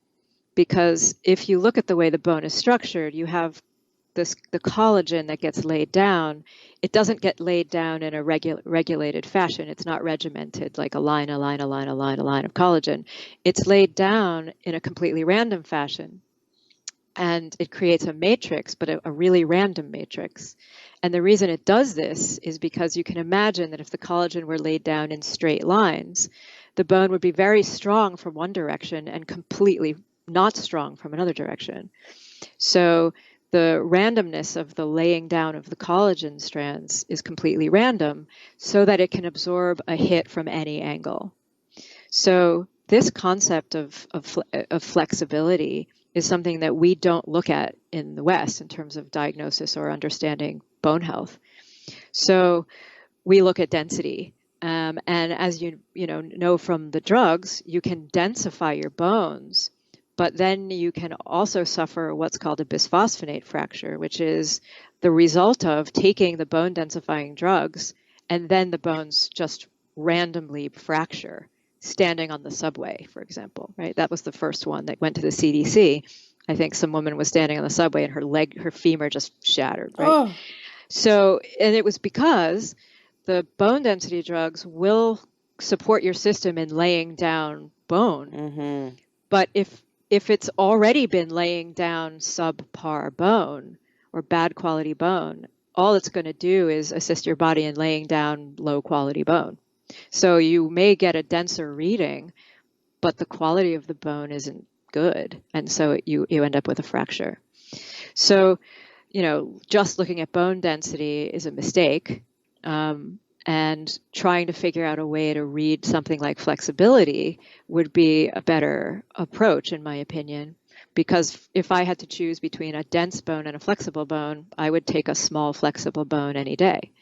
[SPEAKER 2] Because if you look at the way the bone is structured, you have the collagen that gets laid down, it doesn't get laid down in a regulated fashion. It's not regimented like a line, a line, a line, a line, a line of collagen. It's laid down in a completely random fashion. And it creates a matrix, but a really random matrix. And the reason it does this is because you can imagine that if the collagen were laid down in straight lines, the bone would be very strong from one direction and completely not strong from another direction. So the randomness of the laying down of the collagen strands is completely random so that it can absorb a hit from any angle. So this concept of flexibility is something that we don't look at in the West in terms of diagnosis or understanding bone health. So we look at density. And as you know from the drugs, you can densify your bones, but then you can also suffer what's called a bisphosphonate fracture, which is the result of taking the bone densifying drugs and then the bones just randomly fracture, standing on the subway, for example, right? That was the first one that went to the CDC. I think some woman was standing on the subway and her femur just shattered, right?
[SPEAKER 1] Oh.
[SPEAKER 2] So, and it was because the bone density drugs will support your system in laying down bone.
[SPEAKER 1] Mm-hmm.
[SPEAKER 2] But if it's already been laying down subpar bone or bad quality bone, all it's going to do is assist your body in laying down low quality bone. So you may get a denser reading, but the quality of the bone isn't good. And so you end up with a fracture. So, just looking at bone density is a mistake. And trying to figure out a way to read something like flexibility would be a better approach, in my opinion. Because if I had to choose between a dense bone and a flexible bone, I would take a small flexible bone any day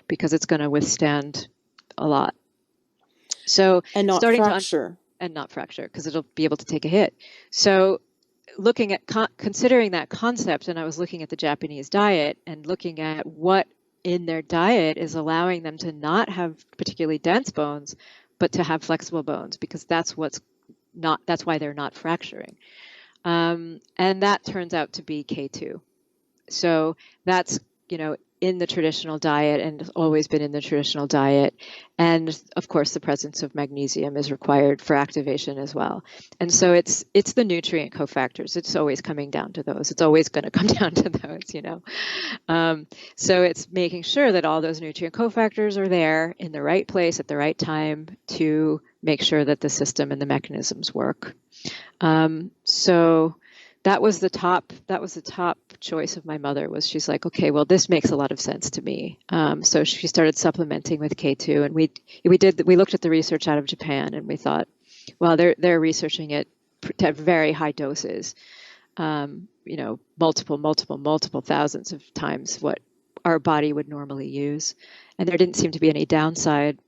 [SPEAKER 2] because it's going to withstand a lot. So
[SPEAKER 1] And not fracture.
[SPEAKER 2] And not fracture because it'll be able to take a hit. So looking at considering that concept, and I was looking at the Japanese diet and looking at what in their diet is allowing them to not have particularly dense bones, but to have flexible bones, because that's why they're not fracturing. And that turns out to be K2. So that's, in the traditional diet and has always been in the traditional diet. And of course, the presence of magnesium is required for activation as well. And so it's the nutrient cofactors. It's always coming down to those. It's always going to come down to those, So it's making sure that all those nutrient cofactors are there in the right place at the right time to make sure that the system and the mechanisms work. So that was the top choice of my mother. She's like, okay, well, this makes a lot of sense to me. So she started supplementing with K2, and we looked at the research out of Japan, and we thought, well, they're researching it at very high doses, multiple thousands of times what our body would normally use, and there didn't seem to be any downside.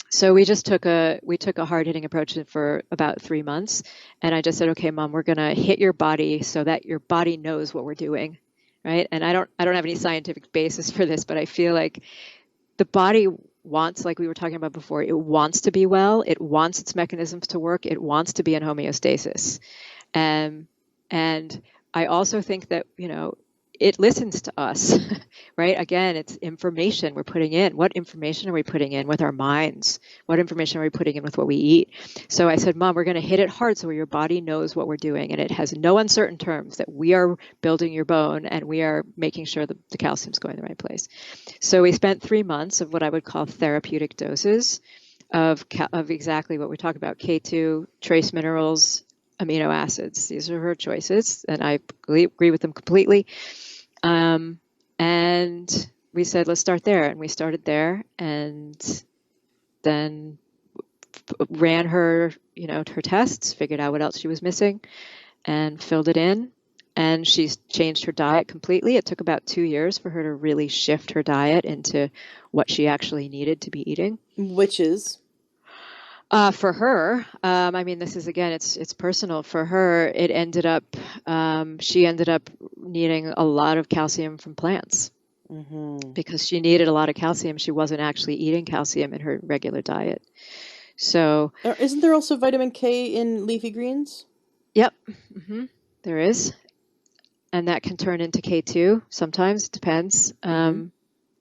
[SPEAKER 2] So we just took a hard-hitting approach for about 3 months, and I just said, okay, Mom, we're going to hit your body so that your body knows what we're doing, right? And I don't have any scientific basis for this, but I feel like the body wants, like we were talking about before, it wants to be well, it wants its mechanisms to work, it wants to be in homeostasis. And I also think that, it listens to us, right? Again, it's information we're putting in. What information are we putting in with our minds? What information are we putting in with what we eat? So I said, Mom, we're going to hit it hard so your body knows what we're doing. And it has no uncertain terms that we are building your bone and we are making sure that the calcium's going the right place. So we spent 3 months of what I would call therapeutic doses of exactly what we talk about, K2, trace minerals, amino acids. These are her choices, and I agree with them completely. And we said, let's start there. And we started there, and then ran her tests, figured out what else she was missing, and filled it in. And she's changed her diet completely. It took about 2 years for her to really shift her diet into what she actually needed to be eating.
[SPEAKER 1] Which is?
[SPEAKER 2] For her, this is, again, it's personal. For her, it ended up, she ended up needing a lot of calcium from plants. Mm-hmm. Because she needed a lot of calcium. She wasn't actually eating calcium in her regular diet. So,
[SPEAKER 1] isn't there also vitamin K in leafy greens?
[SPEAKER 2] Yep, mm-hmm. There is. and that can turn into K2 sometimes. It depends.
[SPEAKER 1] Mm-hmm.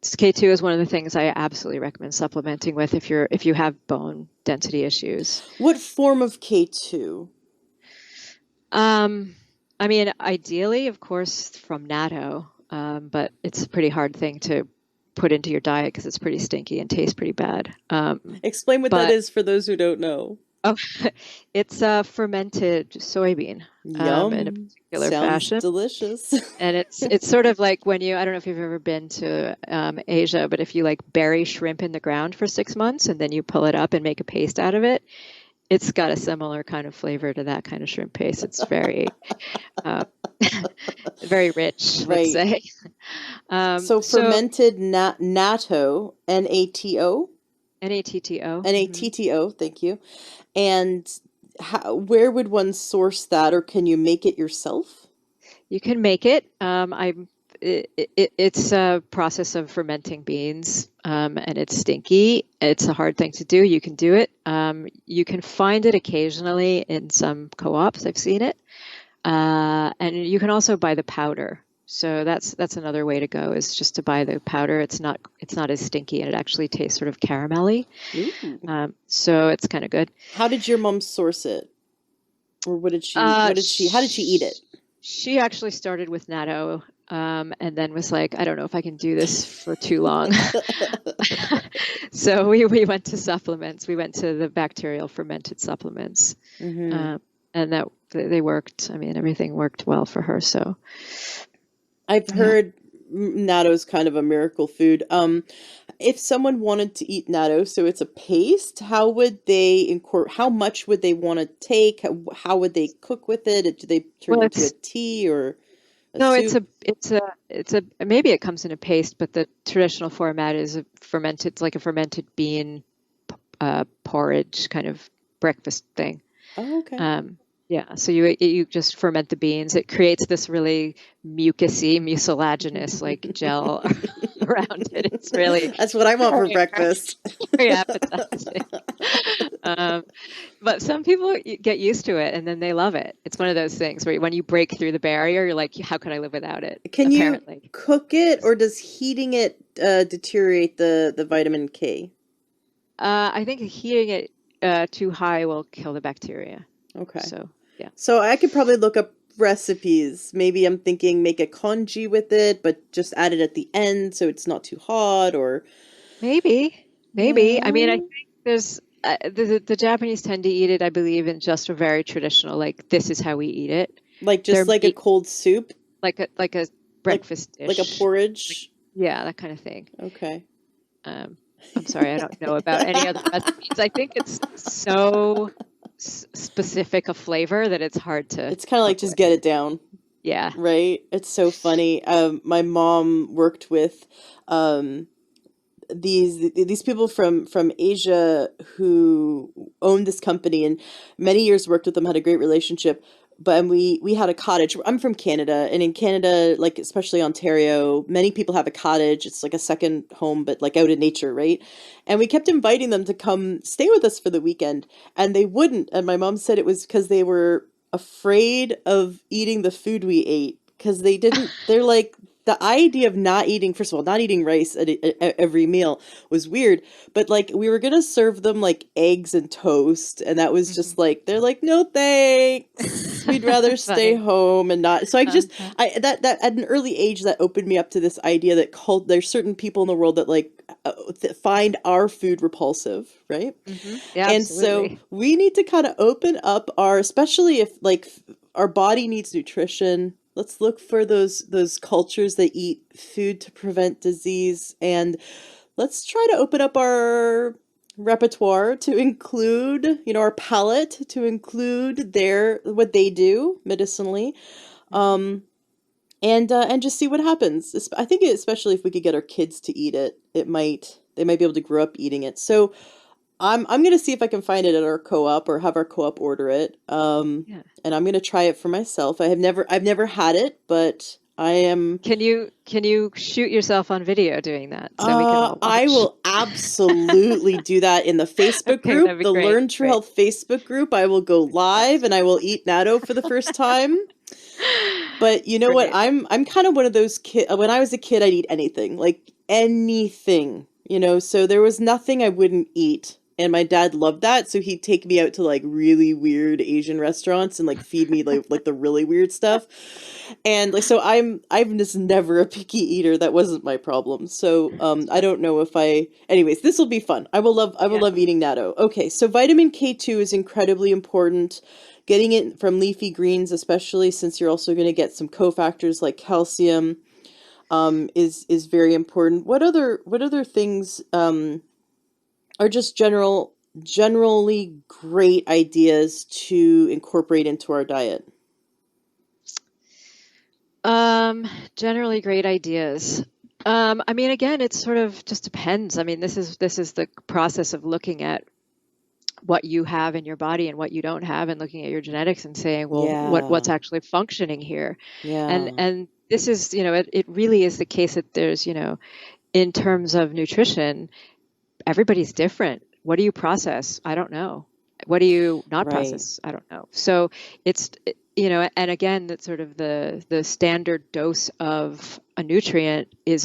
[SPEAKER 2] K2 is one of the things I absolutely recommend supplementing with if you have bone density issues.
[SPEAKER 1] What form of K2?
[SPEAKER 2] I mean, ideally, of course, from natto, but it's a pretty hard thing to put into your diet because it's pretty stinky and tastes pretty bad.
[SPEAKER 1] Explain what that
[SPEAKER 2] But
[SPEAKER 1] is for those who don't know.
[SPEAKER 2] oh, it's a fermented soybean in a
[SPEAKER 1] Yum.
[SPEAKER 2] particular
[SPEAKER 1] Sounds
[SPEAKER 2] fashion.
[SPEAKER 1] delicious.
[SPEAKER 2] And it's sort of like when I don't know if you've ever been to Asia, but if you like bury shrimp in the ground for 6 months and then you pull it up and make a paste out of it, it's got a similar kind of flavor to that kind of shrimp paste. It's very, uh, very rich, let's
[SPEAKER 1] Right.
[SPEAKER 2] say.
[SPEAKER 1] So
[SPEAKER 2] So
[SPEAKER 1] fermented natto, N-A-T-O?
[SPEAKER 2] natto.
[SPEAKER 1] N-A-T-T-O, thank you. And where would one source that, or can you make it yourself?
[SPEAKER 2] You can make it. It's a process of fermenting beans, and it's stinky. It's a hard thing to do. You can do it. You can find it occasionally in some co-ops. I've seen it, and you can also buy the powder. So that's another way to go is just to buy the powder. It's not as stinky, and it actually tastes sort of caramelly.
[SPEAKER 1] Ooh.
[SPEAKER 2] So it's kind of good.
[SPEAKER 1] How did your mom source it? Or how did she eat it?
[SPEAKER 2] She actually started with natto, and then was like, I don't know if I can do this for too long. So we went to supplements. We went to the bacterial fermented supplements,
[SPEAKER 1] Mm-hmm.
[SPEAKER 2] and that they worked. I mean, everything worked well for her. So
[SPEAKER 1] I've
[SPEAKER 2] yeah.
[SPEAKER 1] heard natto's kind of a miracle food. If someone wanted to eat natto, so it's a paste, how would they how much would they want to take? How would they cook with it? Do they turn
[SPEAKER 2] Well,
[SPEAKER 1] it into a
[SPEAKER 2] it's
[SPEAKER 1] tea or a
[SPEAKER 2] no,
[SPEAKER 1] soup?
[SPEAKER 2] it's a maybe it comes in a paste, but the traditional format is a fermented, like a fermented bean porridge kind of breakfast thing.
[SPEAKER 1] Oh, okay.
[SPEAKER 2] Yeah, so you just ferment the beans. It creates this really mucilaginous like gel around it. It's really
[SPEAKER 1] That's what I want for
[SPEAKER 2] very,
[SPEAKER 1] breakfast.
[SPEAKER 2] very appetizing. Um, but some people get used to it and then they love it. It's one of those things where when you break through the barrier, you're like, how could I live without it?
[SPEAKER 1] Can you
[SPEAKER 2] Apparently.
[SPEAKER 1] cook it, or does heating it deteriorate the vitamin K?
[SPEAKER 2] I think heating it too high will kill the bacteria.
[SPEAKER 1] Okay.
[SPEAKER 2] So yeah,
[SPEAKER 1] So I could probably look up recipes. Maybe I'm thinking make a congee with it, but just add it at the end so it's not too hot, or
[SPEAKER 2] maybe. I mean, I
[SPEAKER 1] yeah,
[SPEAKER 2] think there's the Japanese tend to eat it, I believe, in just a very traditional, like this is how we eat it.
[SPEAKER 1] like
[SPEAKER 2] Their
[SPEAKER 1] just like a
[SPEAKER 2] meat,
[SPEAKER 1] cold soup,
[SPEAKER 2] like a
[SPEAKER 1] like
[SPEAKER 2] breakfast
[SPEAKER 1] like a
[SPEAKER 2] dish, like
[SPEAKER 1] porridge.
[SPEAKER 2] yeah, that kind of thing.
[SPEAKER 1] Okay.
[SPEAKER 2] I'm sorry, I don't know about any other recipes. I think it's so specific a flavor that it's hard to
[SPEAKER 1] It's kind of like
[SPEAKER 2] cook
[SPEAKER 1] just
[SPEAKER 2] with.
[SPEAKER 1] get it down,
[SPEAKER 2] Yeah.
[SPEAKER 1] right? It's so funny. My mom worked with um these people from Asia who owned this company, and many years worked with them, had a great relationship. But and we had a cottage. I'm from Canada, and in Canada, like especially Ontario, many people have a cottage. It's like a second home, but like out in nature, right? And we kept inviting them to come stay with us for the weekend, and they wouldn't. And my mom said it was because they were afraid of eating the food we ate, because they didn't. They're like, the idea of not eating, first of all, not eating rice at every meal was weird, but like we were gonna serve them like eggs and toast, and that was just
[SPEAKER 2] Mhm.
[SPEAKER 1] like, they're like, no thanks, we'd rather stay
[SPEAKER 2] Funny.
[SPEAKER 1] home and not. So I just,
[SPEAKER 2] Uh-huh.
[SPEAKER 1] that at an early age, that opened me up to this idea that there's certain people in the world that like find our food repulsive, right?
[SPEAKER 2] Yeah,
[SPEAKER 1] And so
[SPEAKER 2] absolutely.
[SPEAKER 1] we need to kind of open up our, especially if like our body needs nutrition. Let's look for those cultures that eat food to prevent disease, and let's try to open up our repertoire to include, our palate to include what they do medicinally,
[SPEAKER 2] Mhm.
[SPEAKER 1] um, and just see what happens. I think especially if we could get our kids to eat it, they might be able to grow up eating it. So I'm gonna see if I can find it at our co-op or have our co-op order it.
[SPEAKER 2] Yeah.
[SPEAKER 1] And I'm gonna try it for myself. I've never had it, but I am.
[SPEAKER 2] Can you shoot yourself on video doing that so we can all
[SPEAKER 1] I
[SPEAKER 2] watch?
[SPEAKER 1] will absolutely do that in the Facebook
[SPEAKER 2] Okay,
[SPEAKER 1] group,
[SPEAKER 2] that'd be
[SPEAKER 1] the
[SPEAKER 2] great.
[SPEAKER 1] Learn True
[SPEAKER 2] Great.
[SPEAKER 1] Health Facebook group. I will go live and I will eat natto for the first time. But you know what?
[SPEAKER 2] Right.
[SPEAKER 1] I'm kind of one of those kid. When I was a kid, I'd eat anything, like anything, you know. So there was nothing I wouldn't eat, and my dad loved that. So he'd take me out to like really weird Asian restaurants and like feed me like the really weird stuff. And like so, I'm just never a picky eater. That wasn't my problem. So I don't know if I. Anyways, this will be fun. I will
[SPEAKER 2] Yeah.
[SPEAKER 1] love eating natto. Okay, so vitamin K2 is incredibly important. Getting it from leafy greens, especially since you're also going to get some cofactors like calcium, is very important. What other things are just generally great ideas to incorporate into our diet?
[SPEAKER 2] Generally great ideas. I mean, again, it sort of just depends. I mean, this is the process of looking at what you have in your body and what you don't have, and looking at your genetics and saying, well, what's
[SPEAKER 1] Yeah,
[SPEAKER 2] actually functioning here? And
[SPEAKER 1] yeah,
[SPEAKER 2] and this is, it really is the case that there's, in terms of nutrition, everybody's different. What do you process? I don't know. What do you not
[SPEAKER 1] right,
[SPEAKER 2] process? I don't know. So it's, and again, that sort of the standard dose of a nutrient is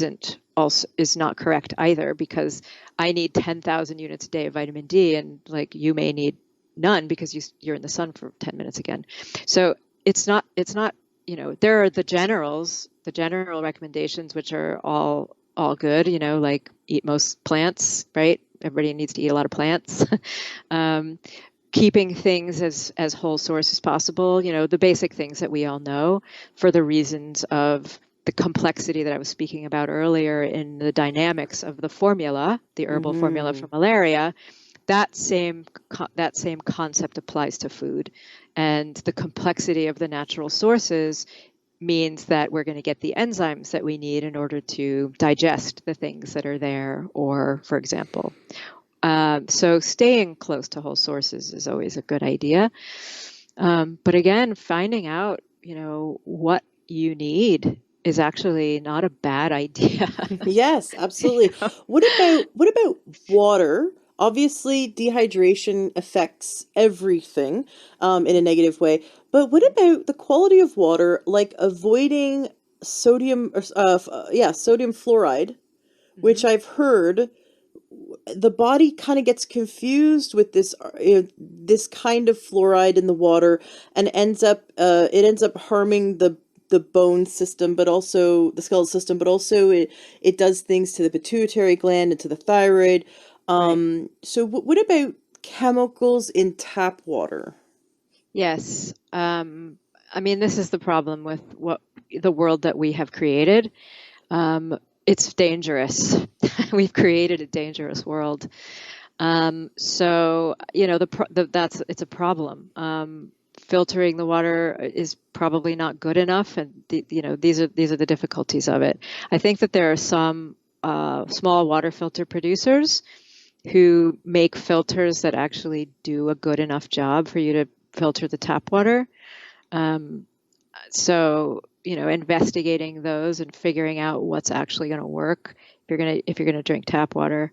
[SPEAKER 2] not correct either, because I need 10,000 units a day of vitamin D, and like you may need none because you're in the sun for 10 minutes again. So it's not, there are the general recommendations, which are all good, like eat most plants, right? Everybody needs to eat a lot of plants. um, Keeping things as whole source as possible, the basic things that we all know, for the reasons of the complexity that I was speaking about earlier in the dynamics of the formula, the herbal formula
[SPEAKER 1] mm-hmm,
[SPEAKER 2] for malaria. That same concept applies to food, and the complexity of the natural sources means that we're going to get the enzymes that we need in order to digest the things that are there, or, for example. So staying close to whole sources is always a good idea. But again, finding out, what you need is actually not a bad idea.
[SPEAKER 1] yes,
[SPEAKER 2] You
[SPEAKER 1] absolutely.
[SPEAKER 2] know?
[SPEAKER 1] What about water? Obviously, dehydration affects everything in a negative way. But what about the quality of water, like avoiding sodium or sodium fluoride, which
[SPEAKER 2] Mhm.
[SPEAKER 1] I've heard the body kind of gets confused with this kind of fluoride in the water and ends up harming the bone system, but also the skeletal system, but also it does things to the pituitary gland and to the thyroid.
[SPEAKER 2] Right.
[SPEAKER 1] So what about chemicals in tap water?
[SPEAKER 2] Yes. I mean, this is the problem with the world that we have created. It's dangerous. We've created a dangerous world. So, it's a problem. Filtering the water is probably not good enough, and these are the difficulties of it. I think that there are some small water filter producers who make filters that actually do a good enough job for you to filter the tap water. Um, so, investigating those and figuring out what's actually going to work if you're gonna drink tap water.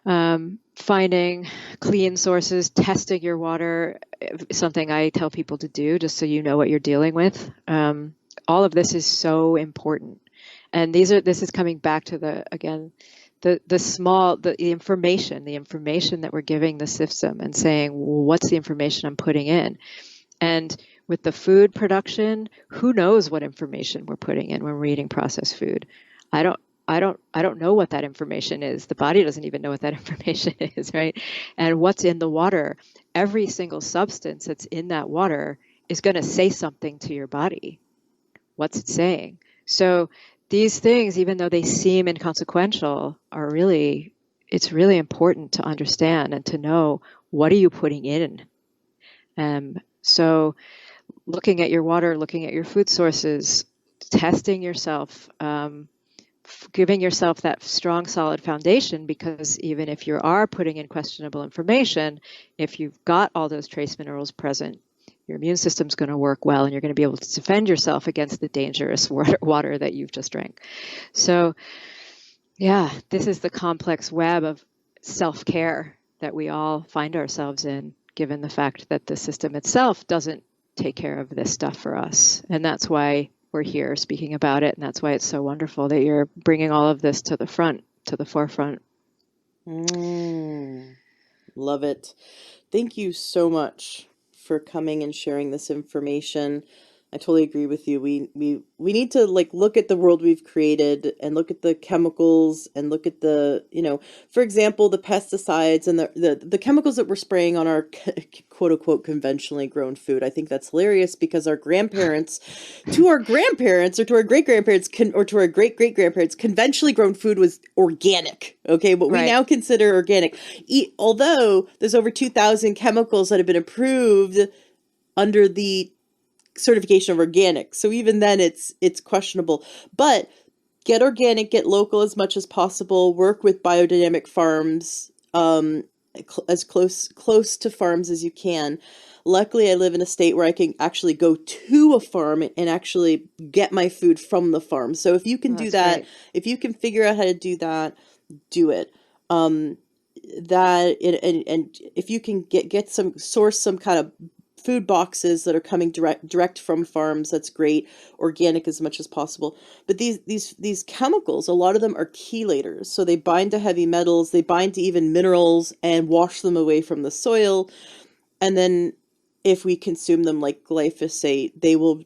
[SPEAKER 2] Finding clean sources, testing your water, something I tell people to do just so you know what you're dealing with. All of this is so important. And this is coming back to the information that we're giving the system, and saying, well, what's the information I'm putting in? And with the food production, who knows what information we're putting in when we're eating processed food? I don't I don't know what that information is. The body doesn't even know what that information is, right? And what's in the water, every single substance that's in that water is going to say something to your body. What's it saying? So these things, even though they seem inconsequential, it's really important to understand and to know, what are you putting in. So looking at your water, looking at your food sources, testing yourself, giving yourself that strong, solid foundation, because even if you are putting in questionable information, if you've got all those trace minerals present, your immune system's going to work well, and you're going to be able to defend yourself against the dangerous water that you've just drank. So, yeah, this is the complex web of self-care that we all find ourselves in, given the fact that the system itself doesn't take care of this stuff for us. And that's why we're here speaking about it. And that's why it's so wonderful that you're bringing all of this to the forefront.
[SPEAKER 1] Love it. Thank you so much for coming and sharing this information. I totally agree with you. We need to like look at the world we've created and look at the chemicals and look at the, for example, the pesticides and the chemicals that we're spraying on our quote unquote conventionally grown food. I think that's hilarious because our grandparents, to our grandparents or to our great grandparents or to our great great grandparents, conventionally grown food was organic. Okay, what we
[SPEAKER 2] Right.
[SPEAKER 1] now consider organic, although there's over 2,000 chemicals that have been approved under the certification of organic. So even then it's questionable. But get organic, get local as much as possible, work with biodynamic farms, as close to farms as you can. Luckily, I live in a state where I can actually go to a farm and actually get my food from the farm. So if you can do that,
[SPEAKER 2] Great.
[SPEAKER 1] if you can figure out how to do that, do it. That and if you can source some kind of food boxes that are coming direct from farms, that's great. Organic as much as possible. But these chemicals, a lot of them are chelators, so they bind to heavy metals, they bind to even minerals and wash them away from the soil. And then if we consume them like glyphosate, they will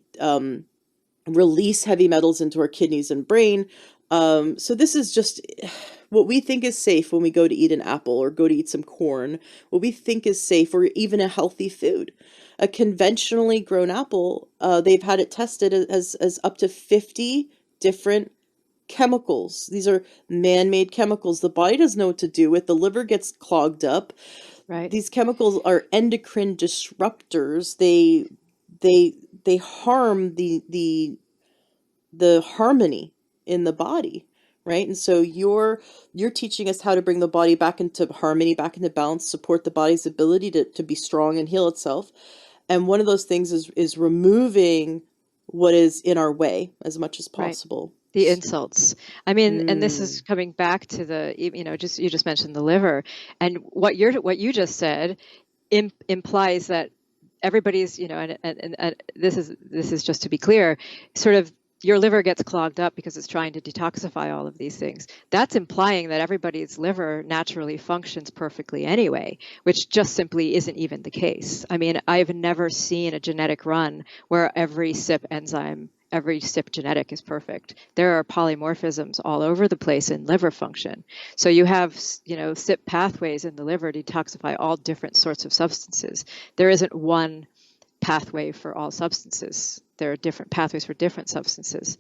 [SPEAKER 1] release heavy metals into our kidneys and brain. So this is just what we think is safe when we go to eat an apple or go to eat some corn, what we think is safe or even a healthy food. A conventionally grown apple, they've had it tested as up to 50 different chemicals. These are man-made chemicals. The body doesn't know what to do with. The liver gets clogged up.
[SPEAKER 2] Right.
[SPEAKER 1] These chemicals are endocrine disruptors. They harm the harmony in the body, right? And so you're teaching us how to bring the body back into harmony, back into balance, support the body's ability to be strong and heal itself. And one of those things is removing what is in our way as much as
[SPEAKER 2] Right.
[SPEAKER 1] possible.
[SPEAKER 2] The insults. I mean, and this is coming back to the, you just mentioned the liver, and what you just said implies that everybody's, and this is just to be clear, sort of your liver gets clogged up because it's trying to detoxify all of these things. That's implying that everybody's liver naturally functions perfectly anyway, which just simply isn't even the case. I mean, I've never seen a genetic run where every CYP genetic is perfect. There are polymorphisms all over the place in liver function. So you have, CYP pathways in the liver detoxify all different sorts of substances. There isn't one pathway for all substances. There are different pathways for different substances.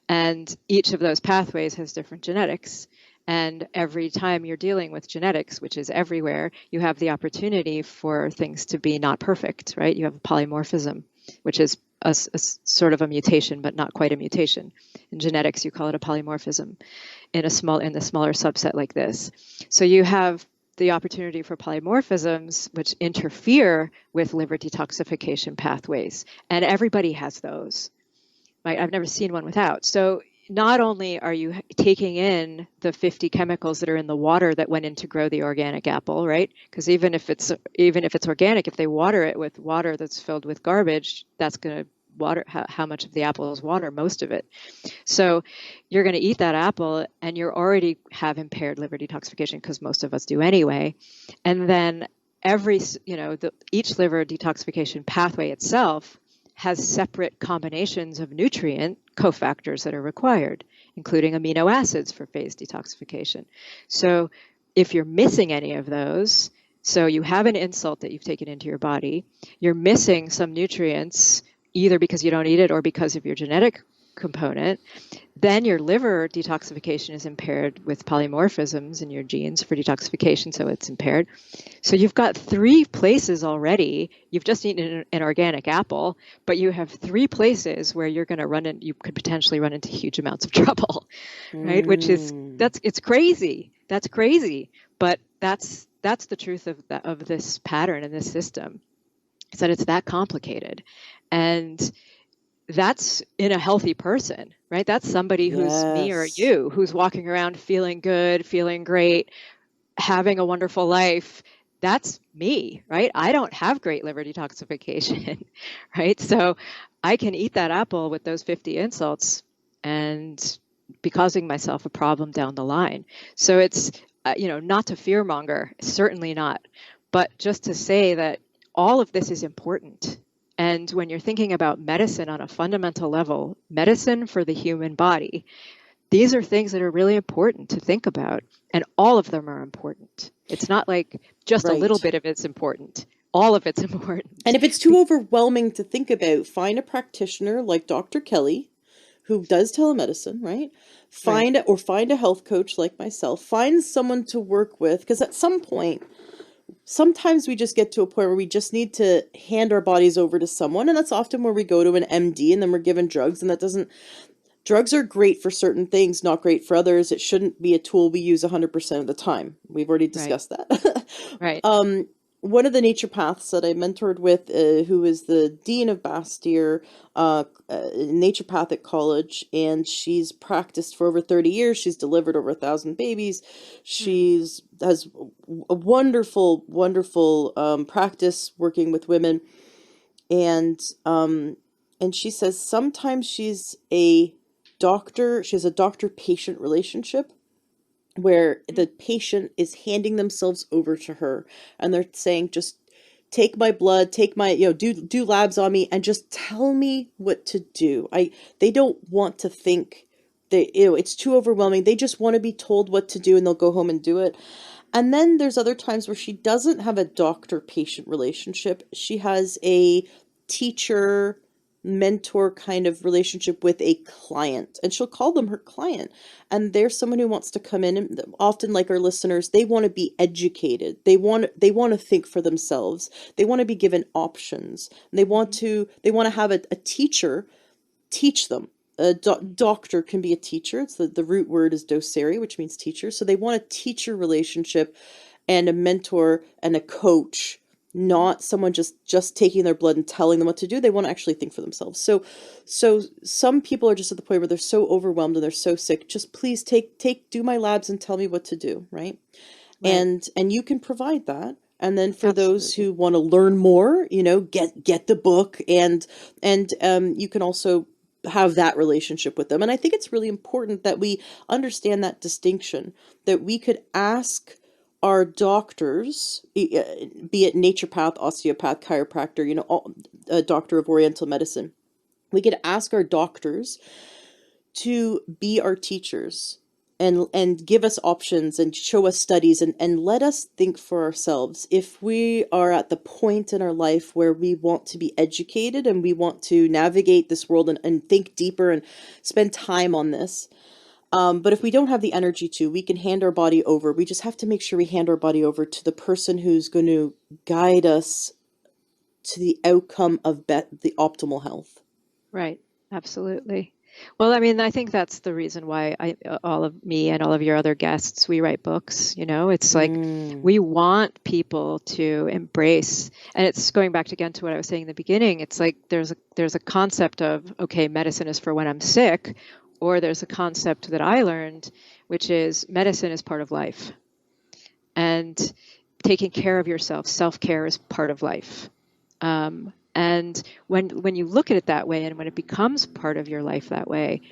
[SPEAKER 2] And each of those pathways has different genetics. And every time you're dealing with genetics, which is everywhere, you have the opportunity for things to be not perfect, right? You have a polymorphism, which is a sort of a mutation, but not quite a mutation. In genetics, you call it a polymorphism in the smaller subset like this. So you have the opportunity for polymorphisms which interfere with liver detoxification pathways. And everybody has those. Right? I've never seen one without. So not only are you taking in the 50 chemicals that are in the water that went in to grow the organic apple, right? Because even if it's organic, if they water it with water that's filled with garbage, that's going to water how much of the apple is water, most of it. So you're going to eat that apple and you already have impaired liver detoxification, because most of us do anyway. And then each liver detoxification pathway itself has separate combinations of nutrient cofactors that are required, including amino acids for phase detoxification. So if you're missing any of those, so you have an insult that you've taken into your body, you're missing some nutrients, either because you don't eat it or because of your genetic component, then your liver detoxification is impaired with polymorphisms in your genes for detoxification, so it's impaired. So you've got 3 places already. You've just eaten an organic apple, but you have 3 places where you could potentially run into huge amounts of trouble, right? Which is, it's crazy. That's crazy. But that's the truth of this pattern and this system, is that it's that complicated. And that's in a healthy person, right? That's somebody who's me or you, who's walking around feeling good, feeling great, having a wonderful life. that's me, right? I don't have great liver detoxification, right? So I can eat that apple with those 50 insults and be causing myself a problem down the line. So it's, not to fearmonger, certainly not, but just to say that all of this is important. And when you're thinking about medicine on a fundamental level, medicine for the human body, these are things that are really important to think about, and all of them are important. It's not like just a little
[SPEAKER 1] Right.
[SPEAKER 2] bit of it's important. All of it's
[SPEAKER 1] And
[SPEAKER 2] important.
[SPEAKER 1] if it's too overwhelming to think about, find a practitioner like Dr. Kelly who does telemedicine, right?
[SPEAKER 2] Right,
[SPEAKER 1] Find a health coach like myself. Find someone to work with, because at some point, sometimes we just get to a point where we just need to hand our bodies over to someone, and that's often where we go to an MD and then we're given drugs, and that doesn't drugs are great for certain things, not great for others. It shouldn't be a tool we use 100% of the time. We've already
[SPEAKER 2] right,
[SPEAKER 1] discussed that.
[SPEAKER 2] right.
[SPEAKER 1] One of the naturopaths that I mentored with, who is the dean of Bastyr Naturopathic College, and she's practiced for over 30 years. She's delivered over 1,000 babies.
[SPEAKER 2] Hmm.
[SPEAKER 1] She's has a wonderful, wonderful practice working with women, and she says sometimes she's a doctor. She has a doctor-patient relationship where the patient is handing themselves over to her, and they're saying, just take my blood, take my, do labs on me, and just tell me what to do. They don't want to think, it's too overwhelming. They just want to be told what to do, and they'll go home and do it. And then there's other times where she doesn't have a doctor patient relationship. She has a teacher mentor kind of relationship with a client, and she'll call them her client, and they're someone who wants to come in, and often, like our listeners, they want to be educated, they want to think for themselves, they want to be given options, and they want to have a teacher teach them. A doctor can be a teacher. It's the root word is docere, which means teacher. So they want a teacher relationship and a mentor and a coach, not someone just taking their blood and telling them what to do. They want to actually think for themselves. So some people are just at the point where they're so overwhelmed and they're so sick. Just please do my labs and tell me what to do, right?
[SPEAKER 2] Right.
[SPEAKER 1] And you can provide that. And then for those
[SPEAKER 2] Absolutely.
[SPEAKER 1] who want to learn more, get the book, and you can also have that relationship with them. And I think it's really important that we understand that distinction, that we could ask our doctors, be it naturopath, osteopath, chiropractor, a doctor of oriental medicine, we could ask our doctors to be our teachers, and give us options and show us studies, and let us think for ourselves. If we are at the point in our life where we want to be educated and we want to navigate this world, and think deeper and spend time on this, but if we don't have the energy to, we can hand our body over. We just have to make sure we hand our body over to the person who's going to guide us to the outcome of the optimal health.
[SPEAKER 2] Right. Absolutely. Well, I mean, I think that's the reason why all of me and all of your other guests, we write books. It's like
[SPEAKER 1] Mm,
[SPEAKER 2] we want people to embrace, and it's going back again to what I was saying in the beginning. It's like there's a concept of, okay, medicine is for when I'm sick, or there's a concept that I learned, which is medicine is part of life, and taking care of yourself, self-care is part of life. And when you look at it that way, and when it becomes part of your life that way,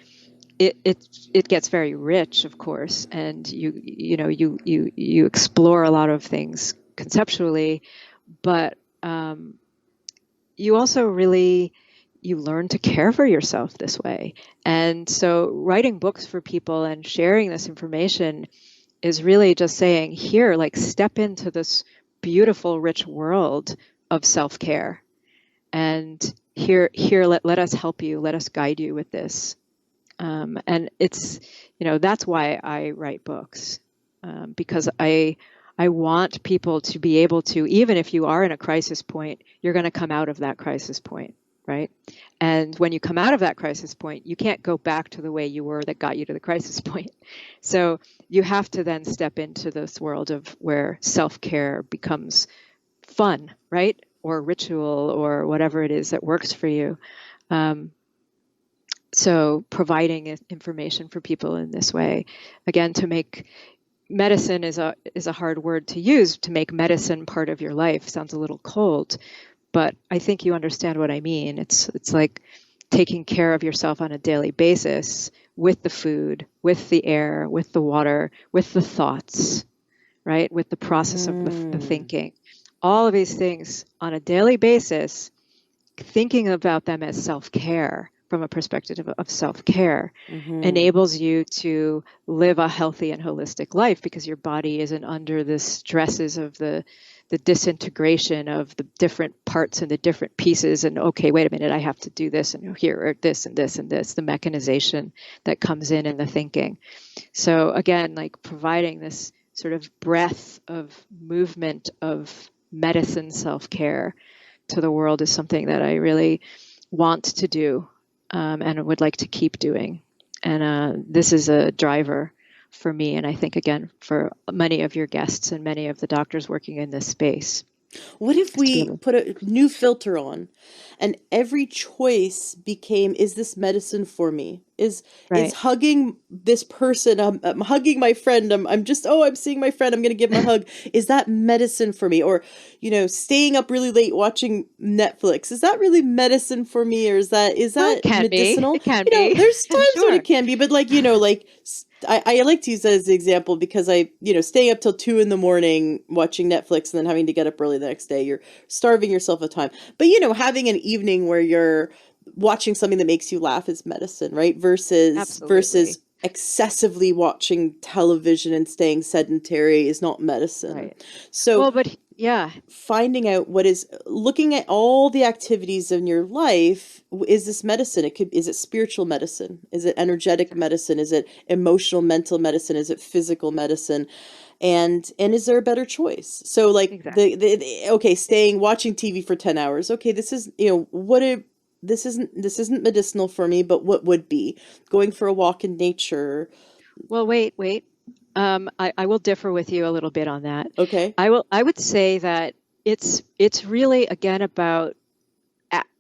[SPEAKER 2] it gets very rich, of course, and you explore a lot of things conceptually, but you also really you learn to care for yourself this way. And so writing books for people and sharing this information is really just saying, here, like, step into this beautiful, rich world of self-care. And here, let us help you, let us guide you with this. And it's, that's why I write books, because I want people to be able to, even if you are in a crisis point, you're going to come out of that crisis point, right? And when you come out of that crisis point, you can't go back to the way you were that got you to the crisis point. So you have to then step into this world of where self-care becomes fun, right? Or ritual, or whatever it is that works for you. So providing information for people in this way, again, to make medicine is a hard word to use. To make medicine part of your life sounds a little cold, but I think you understand what I mean. It's like taking care of yourself on a daily basis with the food, with the air, with the water, with the thoughts, right? With the process of the
[SPEAKER 1] Mm,
[SPEAKER 2] thinking. All of these things on a daily basis, thinking about them as self-care from a perspective of self-care
[SPEAKER 1] mm-hmm.
[SPEAKER 2] enables you to live a healthy and holistic life because your body isn't under the stresses of the disintegration of the different parts and the different pieces and okay, wait a minute, I have to do this and here or this and this and this, the mechanization that comes in the thinking. So again, like providing this sort of breadth of movement of medicine self-care to the world is something that I really want to do, and would like to keep doing. And this is a driver for me, and I think, again, for many of your guests and many of the doctors working in this space,
[SPEAKER 1] What if
[SPEAKER 2] is to be
[SPEAKER 1] we
[SPEAKER 2] able,
[SPEAKER 1] put a new filter on and every choice became, is this medicine for me? Is
[SPEAKER 2] right.
[SPEAKER 1] hugging this person, I'm hugging my friend, I'm just, oh, I'm seeing my friend, I'm gonna give him a hug. Is that medicine for me? Or, staying up really late watching Netflix, is that really medicine for me? Or is
[SPEAKER 2] Well, it
[SPEAKER 1] that
[SPEAKER 2] can be.
[SPEAKER 1] medicinal?
[SPEAKER 2] It can be.
[SPEAKER 1] There's times when
[SPEAKER 2] Sure.
[SPEAKER 1] it can be, but I like to use that as an example because staying up till 2 in the morning watching Netflix and then having to get up early the next day, you're starving yourself of time. But, having an evening where you're watching something that makes you laugh is medicine, right? Versus
[SPEAKER 2] Absolutely.
[SPEAKER 1] excessively watching television and staying sedentary is not medicine.
[SPEAKER 2] Right.
[SPEAKER 1] So
[SPEAKER 2] Well, but yeah,
[SPEAKER 1] finding out looking at all the activities in your life, is this medicine? Is it spiritual medicine? Is it energetic
[SPEAKER 2] exactly.
[SPEAKER 1] medicine? Is it emotional mental medicine? Is it physical medicine? And is there a better choice? So like
[SPEAKER 2] Exactly.
[SPEAKER 1] okay, staying watching TV for 10 hours. Okay, this is, this isn't medicinal for me, but what would be? Going for a walk in nature.
[SPEAKER 2] Well, wait. I will differ with you a little bit on that.
[SPEAKER 1] Okay.
[SPEAKER 2] I would say that it's really again about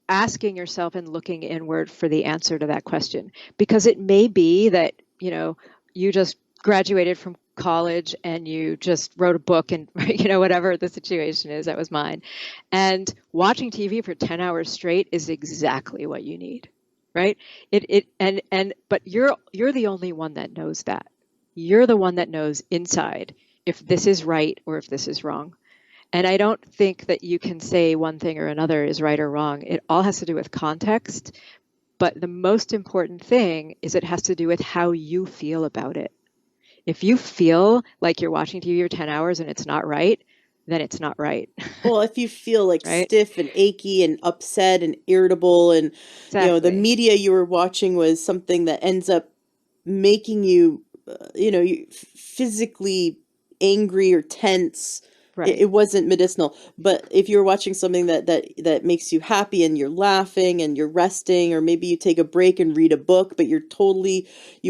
[SPEAKER 2] asking yourself and looking inward for the answer to that question, because it may be that you just graduated from college and you just wrote a book and whatever the situation is, that was mine, and watching TV for 10 hours straight is exactly what you need, right? But you're the only one that knows that. You're the one that knows inside if this is right or if this is wrong. And I don't think that you can say one thing or another is right or wrong. It all has to do with context. But the most important thing is it has to do with how you feel about it. If you feel like you're watching TV for 10 hours and it's not right, then it's not right.
[SPEAKER 1] Well, if you feel like
[SPEAKER 2] Right?
[SPEAKER 1] stiff and achy and upset and irritable, and the
[SPEAKER 2] Exactly.
[SPEAKER 1] media you were watching was something that ends up making you, physically angry or tense, it
[SPEAKER 2] Right.
[SPEAKER 1] wasn't medicinal. But if you're watching something that makes you happy and you're laughing and you're resting, or maybe you take a break and read a book, but you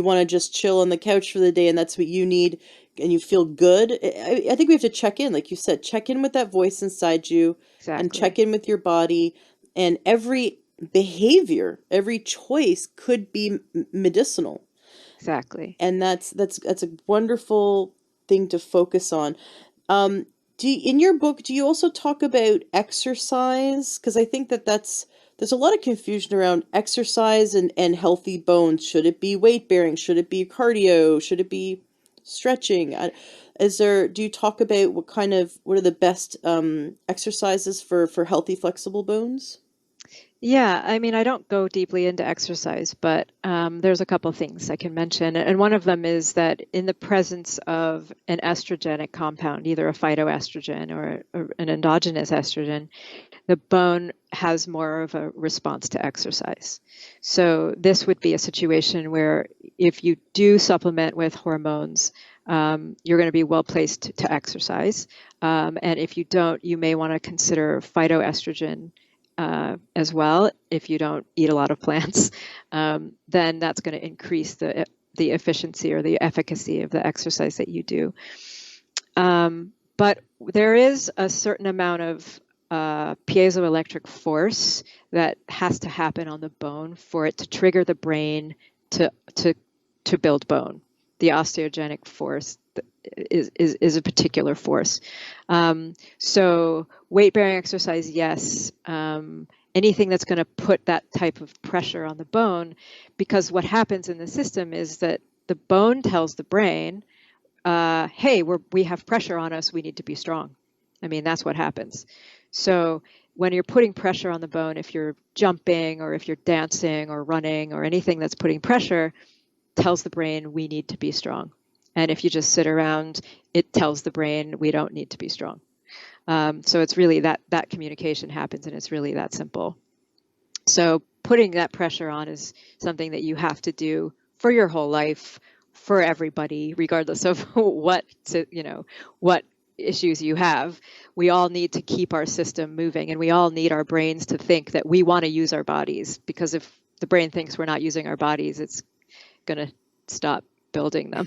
[SPEAKER 1] want to just chill on the couch for the day and that's what you need, and you feel good. I think we have to check in, like you said, check in with that voice inside you and check
[SPEAKER 2] Exactly.
[SPEAKER 1] in with your body. And every behavior, every choice could be medicinal.
[SPEAKER 2] Exactly.
[SPEAKER 1] And that's a wonderful thing to focus on. Um, in your book, do you also talk about exercise? Because I think there's a lot of confusion around exercise and healthy bones. Should it be weight bearing? Should it be cardio? Should it be stretching? Do you talk about what are the best exercises for healthy flexible bones?
[SPEAKER 2] Yeah, I mean, I don't go deeply into exercise, but there's a couple things I can mention. And one of them is that in the presence of an estrogenic compound, either a phytoestrogen or an endogenous estrogen, the bone has more of a response to exercise. So this would be a situation where if you do supplement with hormones, you're going to be well placed to exercise. And if you don't, you may want to consider phytoestrogen as well. If you don't eat a lot of plants, then that's going to increase the efficiency or the efficacy of the exercise that you do. But there is a certain amount of piezoelectric force that has to happen on the bone for it to trigger the brain to to build bone. The osteogenic force, is a particular force. So weight-bearing exercise, yes. Anything that's going to put that type of pressure on the bone, because what happens in the system is that the bone tells the brain, hey, we have pressure on us, we need to be strong. I mean, that's what happens. So when you're putting pressure on the bone, if you're jumping or if you're dancing or running or anything that's putting pressure, tells the brain we need to be strong. And if you just sit around, it tells the brain we don't need to be strong. So it's really that communication happens, and it's really that simple. So putting that pressure on is something that you have to do for your whole life, for everybody, regardless of what issues you have. We all need to keep our system moving, and we all need our brains to think that we want to use our bodies, because if the brain thinks we're not using our bodies, it's going to stop building them.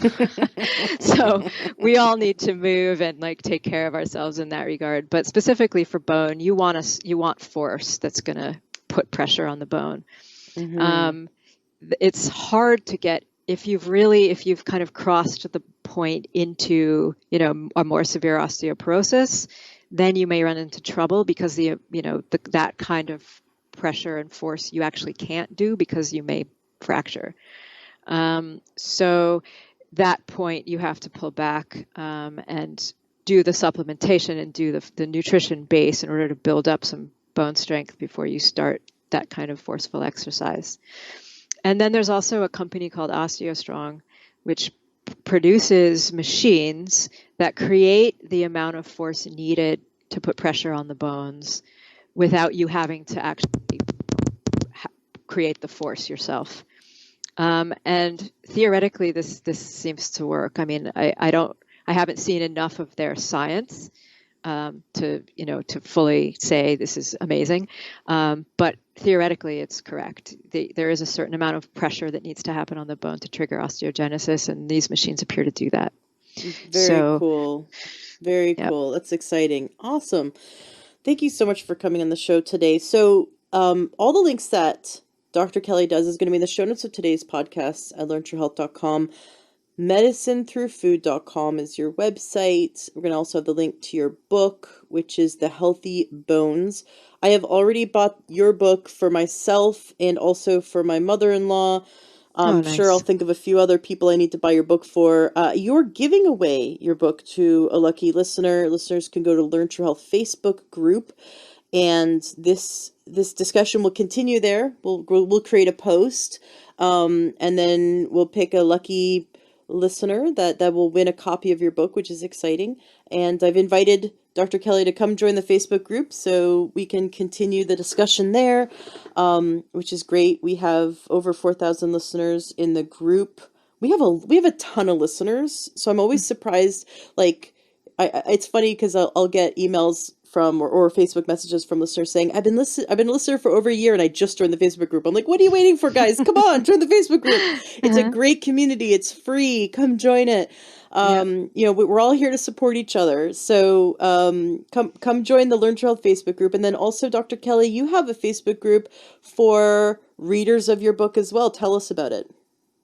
[SPEAKER 2] So we all need to move and take care of ourselves in that regard. But specifically for bone, you want force that's going to put pressure on the bone. Mm-hmm. It's hard to get if you've kind of crossed the point into a more severe osteoporosis, then you may run into trouble, because that kind of pressure and force you actually can't do, because you may fracture. So that point you have to pull back and do the supplementation and do the nutrition base in order to build up some bone strength before you start that kind of forceful exercise. And then there's also a company called OsteoStrong, which produces machines that create the amount of force needed to put pressure on the bones without you having to actually create the force yourself. And theoretically, this seems to work. I mean, I haven't seen enough of their science to fully say this is amazing. But theoretically, it's correct. There is a certain amount of pressure that needs to happen on the bone to trigger osteogenesis, and these machines appear to do that.
[SPEAKER 1] Very cool. Very cool. That's exciting. Awesome. Thank you so much for coming on the show today. So all the links that Dr. Kelly does is going to be in the show notes of today's podcast at learnthroughhealth.com. Medicinethroughfood.com is your website. We're going to also have the link to your book, which is The Healthy Bones. I have already bought your book for myself and also for my mother-in-law. I'm sure I'll think of a few other people I need to buy your book for. You're giving away your book to a lucky listener. Listeners can go to Learn True Health Facebook group, and this discussion will continue there. We'll create a post, and then we'll pick a lucky listener that will win a copy of your book, which is exciting. And I've invited Dr. Kelly to come join the Facebook group so we can continue the discussion there, which is great. We have over 4,000 listeners in the group. We have a ton of listeners, so I'm always surprised. It's funny because I'll get emails from or Facebook messages from listeners saying, I've been a listener for over a year and I just joined the Facebook group. I'm like, what are you waiting for, guys? Come on, join the Facebook group. It's a great community. It's free. Come join it. We're all here to support each other. So come join the Learn True Health Facebook group. And then also, Dr. Kelly, you have a Facebook group for readers of your book as well. Tell us about it.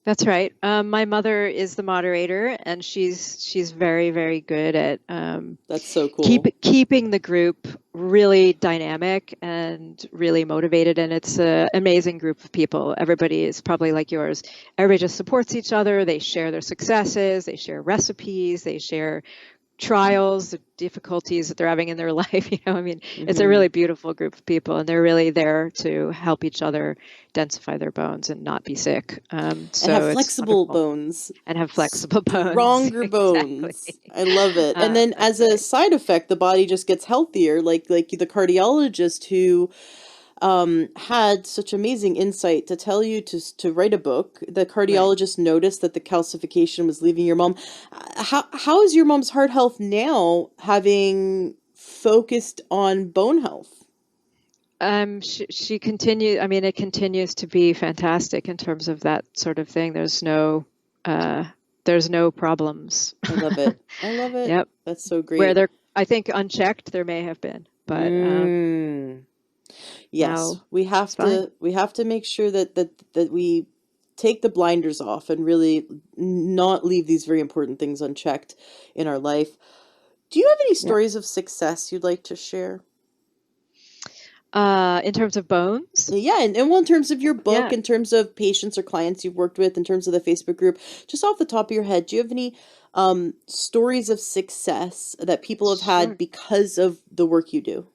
[SPEAKER 2] That's right. My mother is the moderator, and she's very, very good at
[SPEAKER 1] that's so cool.
[SPEAKER 2] Keeping the group really dynamic and really motivated. And it's an amazing group of people. Everybody is probably like yours. Everybody just supports each other. They share their successes. They share recipes. They share trials, the difficulties that they're having in their life. It's a really beautiful group of people, and they're really there to help each other densify their bones and not be sick.
[SPEAKER 1] And have flexible bones.
[SPEAKER 2] And have flexible bones.
[SPEAKER 1] Stronger bones. Exactly. I love it. And then as a side effect, the body just gets healthier. Like the cardiologist who had such amazing insight to tell you to write a book. The cardiologist noticed that the calcification was leaving your mom. How is your mom's heart health now, having focused on bone health?
[SPEAKER 2] She continues. I mean, it continues to be fantastic in terms of that sort of thing. There's no problems.
[SPEAKER 1] I love it. I love it.
[SPEAKER 2] Yep.
[SPEAKER 1] That's so great.
[SPEAKER 2] Where I think unchecked, there may have been, but
[SPEAKER 1] yes, we have to make sure that we take the blinders off and really not leave these very important things unchecked in our life. Do you have any
[SPEAKER 2] Yeah.
[SPEAKER 1] stories of success you'd like to share?
[SPEAKER 2] In terms of bones?
[SPEAKER 1] Yeah, and well, in terms of your book,
[SPEAKER 2] Yeah,
[SPEAKER 1] in terms of patients or clients you've worked with, in terms of the Facebook group, just off the top of your head, do you have any stories of success that people have had
[SPEAKER 2] sure.
[SPEAKER 1] because of the work you do?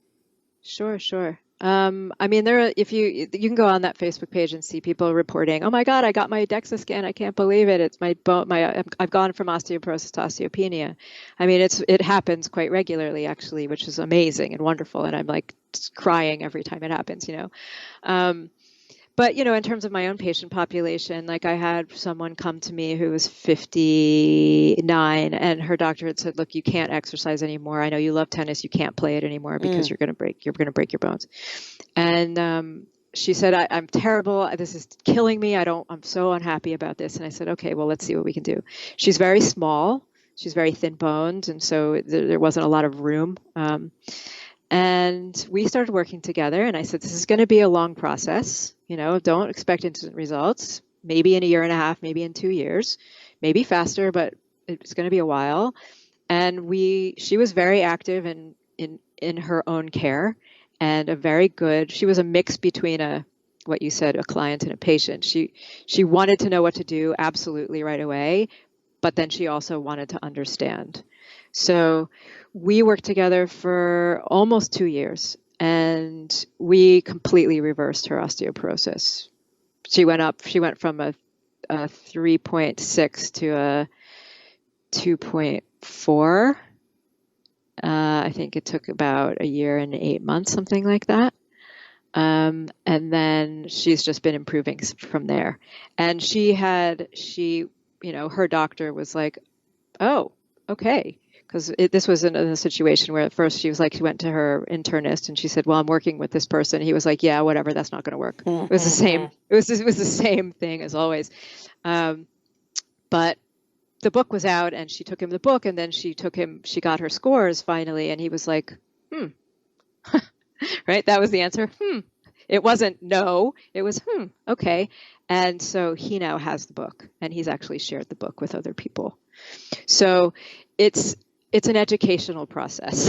[SPEAKER 2] Sure, sure. I mean, there are, if you can go on that Facebook page and see people reporting, "Oh my God, I got my DEXA scan. I can't believe it. It's my bone. I've gone from osteoporosis to osteopenia." I mean, it happens quite regularly actually, which is amazing and wonderful. And I'm like crying every time it happens, you know. Um, But, in terms of my own patient population, like I had someone come to me who was 59 and her doctor had said, "Look, you can't exercise anymore. I know you love tennis. You can't play it anymore because
[SPEAKER 1] Mm.
[SPEAKER 2] you're going to break your bones." And she said, I'm terrible. This is killing me. I'm so unhappy about this." And I said, "Okay, well, let's see what we can do." She's very small. She's very thin boned. And so there wasn't a lot of room. And we started working together, and I said, "This is going to be a long process. Don't expect instant results. Maybe in a year and a half, maybe in 2 years, maybe faster, but it's going to be a while." And she was very active in her own care, and she was a mix between what you said, a client and a patient. She wanted to know what to do absolutely right away, but then she also wanted to understand. So we worked together for almost 2 years, and we completely reversed her osteoporosis. She went from a 3.6 to a 2.4. I think it took about a year and 8 months, something like that. And then she's just been improving from there. And her doctor was like, "Oh, okay." Because this was in a situation where at first she went to her internist and she said, "Well, I'm working with this person." He was like, "Yeah, whatever, that's not going to work." It was the same. It was the same thing as always. But the book was out and she took him the book, and then she got her scores finally, and he was like, right? That was the answer. It wasn't no, it was okay. And so he now has the book, and he's actually shared the book with other people. So it's an educational process,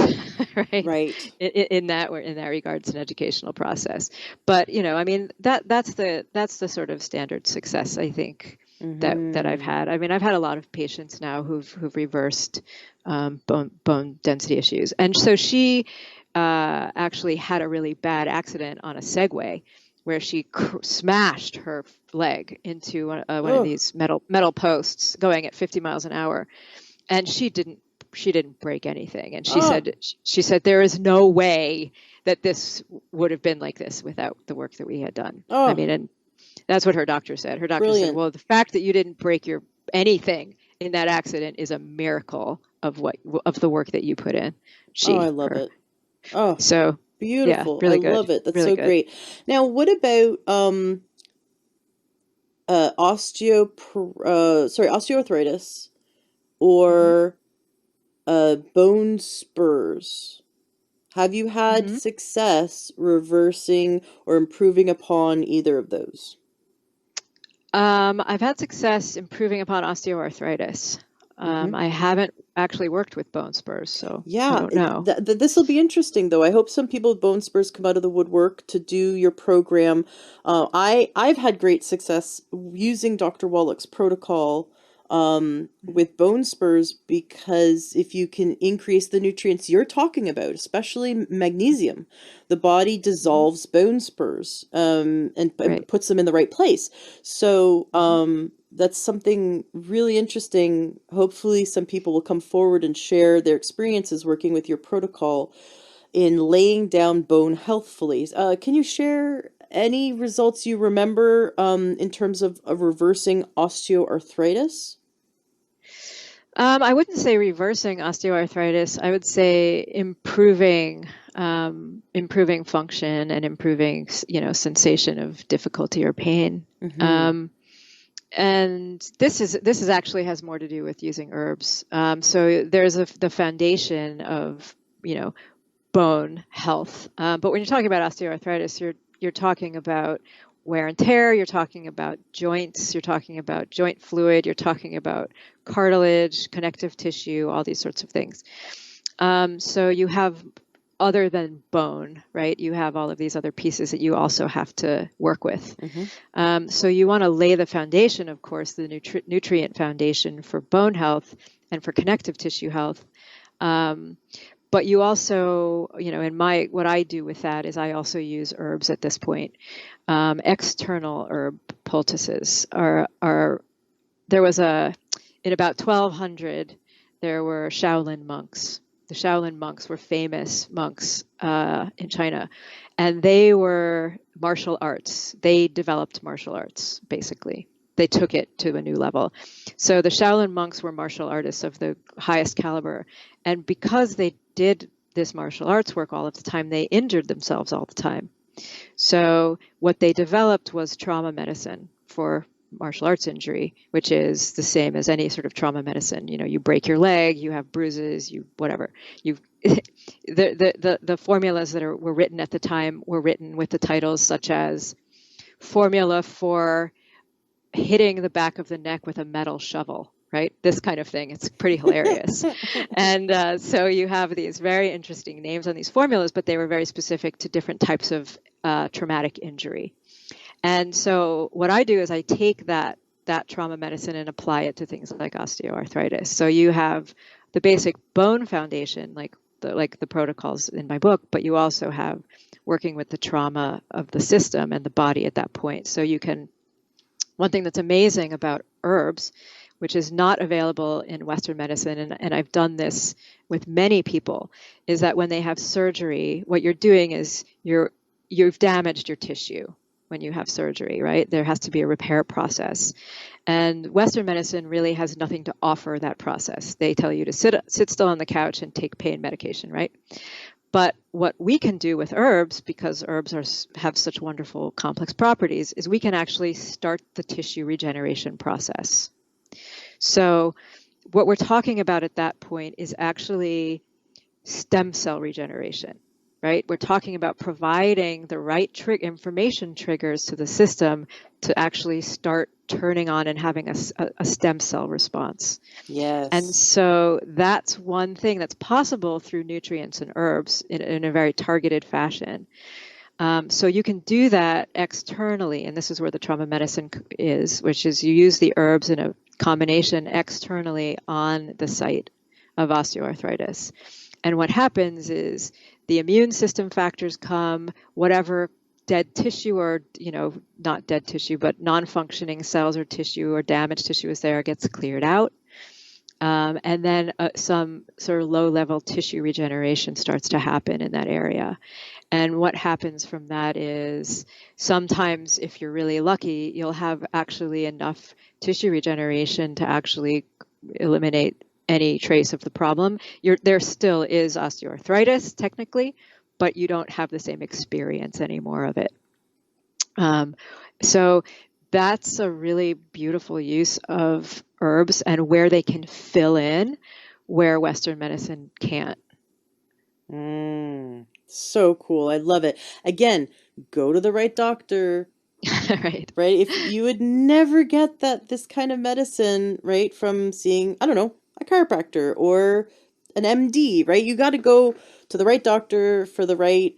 [SPEAKER 2] right?
[SPEAKER 1] Right.
[SPEAKER 2] In that regard, it's an educational process. But I mean, that's the sort of standard success, I think, that I've
[SPEAKER 1] Mm-hmm.
[SPEAKER 2] had. I mean, I've had a lot of patients now who've reversed bone density issues, and so she actually had a really bad accident on a Segway where she smashed her leg into one of
[SPEAKER 1] Oh,
[SPEAKER 2] these metal posts going at 50 miles an hour, and she didn't break anything. And
[SPEAKER 1] oh,
[SPEAKER 2] she said there is no way that this would have been like this without the work that we had done. I
[SPEAKER 1] oh,
[SPEAKER 2] mean, and that's what her doctor said. Her doctor said,
[SPEAKER 1] brilliant.
[SPEAKER 2] "Well, the fact that you didn't break anything in that accident is a miracle of the work that you put in."
[SPEAKER 1] Oh, I love
[SPEAKER 2] Her.
[SPEAKER 1] it. Oh,
[SPEAKER 2] So yeah,
[SPEAKER 1] beautiful. I
[SPEAKER 2] really good,
[SPEAKER 1] love it. That's
[SPEAKER 2] really
[SPEAKER 1] so
[SPEAKER 2] good.
[SPEAKER 1] great. Now, what about osteoarthritis
[SPEAKER 2] Hmm.
[SPEAKER 1] or bone spurs? Have you had
[SPEAKER 2] Hmm.
[SPEAKER 1] success reversing or improving upon either of those?
[SPEAKER 2] I've had success improving upon osteoarthritis.
[SPEAKER 1] Mm-hmm.
[SPEAKER 2] I haven't actually worked with bone spurs, so I
[SPEAKER 1] Yeah,
[SPEAKER 2] don't know.
[SPEAKER 1] this will be interesting though. I hope some people with bone spurs come out of the woodwork to do your program. I've had great success using Dr. Wallach's protocol with bone spurs because if you can increase the nutrients you're talking about, especially magnesium, the body
[SPEAKER 2] Hmm.
[SPEAKER 1] dissolves bone spurs and
[SPEAKER 2] Right.
[SPEAKER 1] puts them in the right place. So
[SPEAKER 2] Hmm.
[SPEAKER 1] that's something really interesting. Hopefully, some people will come forward and share their experiences working with your protocol in laying down bone healthfully. Can you share any results you remember in terms of reversing osteoarthritis?
[SPEAKER 2] I wouldn't say reversing osteoarthritis. I would say improving function and improving, sensation of difficulty or pain.
[SPEAKER 1] Mm-hmm.
[SPEAKER 2] Um, and this is actually has more to do with using herbs. So there's the foundation of, bone health. But when you're talking about osteoarthritis, you're talking about wear and tear, you're talking about joints, you're talking about joint fluid, you're talking about cartilage, connective tissue, all these sorts of things. So you have, other than bone, right? You have all of these other pieces that you also have to work with. So you want to lay the foundation, of course, the nutrient foundation for bone health and for connective tissue health. But you also, what I do with that is I also use herbs at this point. External herb poultices in about 1200, there were Shaolin monks. The Shaolin monks were famous monks in China, and they were martial arts. They developed martial arts, basically. They took it to a new level. So the Shaolin monks were martial artists of the highest caliber. And because they did this martial arts work all of the time, they injured themselves all the time. So what they developed was trauma medicine for martial arts injury, which is the same as any sort of trauma medicine. You break your leg, you have bruises, you whatever. You the formulas that were written at the time were written with the titles such as formula for hitting the back of the neck with a metal shovel, right? This kind of thing. It's pretty hilarious. And so you have these very interesting names on these formulas, but they were very specific to different types of traumatic injury. And so what I do is I take that trauma medicine and apply it to things like osteoarthritis. So you have the basic bone foundation, like the protocols in my book, but you also have working with the trauma of the system and the body at that point. So you can, one thing that's amazing about herbs, which is not available in Western medicine, and I've done this with many people, is that when they have surgery, what you're doing is you've damaged your tissue when you have surgery, right? There has to be a repair process. And Western medicine really has nothing to offer that process. They tell you to sit still on the couch and take pain medication, right? But what we can do with herbs, because herbs have such wonderful complex properties, is we can actually start the tissue regeneration process. So what we're talking about at that point is actually stem cell regeneration, right? We're talking about providing the right information triggers to the system to actually start turning on and having a stem cell response.
[SPEAKER 1] Yes.
[SPEAKER 2] And so that's one thing that's possible through nutrients and herbs in a very targeted fashion. So you can do that externally, and this is where the trauma medicine is, which is you use the herbs in a combination externally on the site of osteoarthritis. And what happens is the immune system factors come, whatever dead tissue or, not dead tissue, but non-functioning cells or tissue or damaged tissue is there, gets cleared out. And then some sort of low-level tissue regeneration starts to happen in that area. And what happens from that is sometimes, if you're really lucky, you'll have actually enough tissue regeneration to actually eliminate any trace of the problem. There still is osteoarthritis, technically, but you don't have the same experience anymore of it. So that's a really beautiful use of herbs and where they can fill in where Western medicine can't.
[SPEAKER 1] So cool. I love it. Again, go to the right doctor.
[SPEAKER 2] Right.
[SPEAKER 1] If you would never get this kind of medicine, right, from seeing, I don't know, a chiropractor or an MD, right? You got to go to the right doctor for the right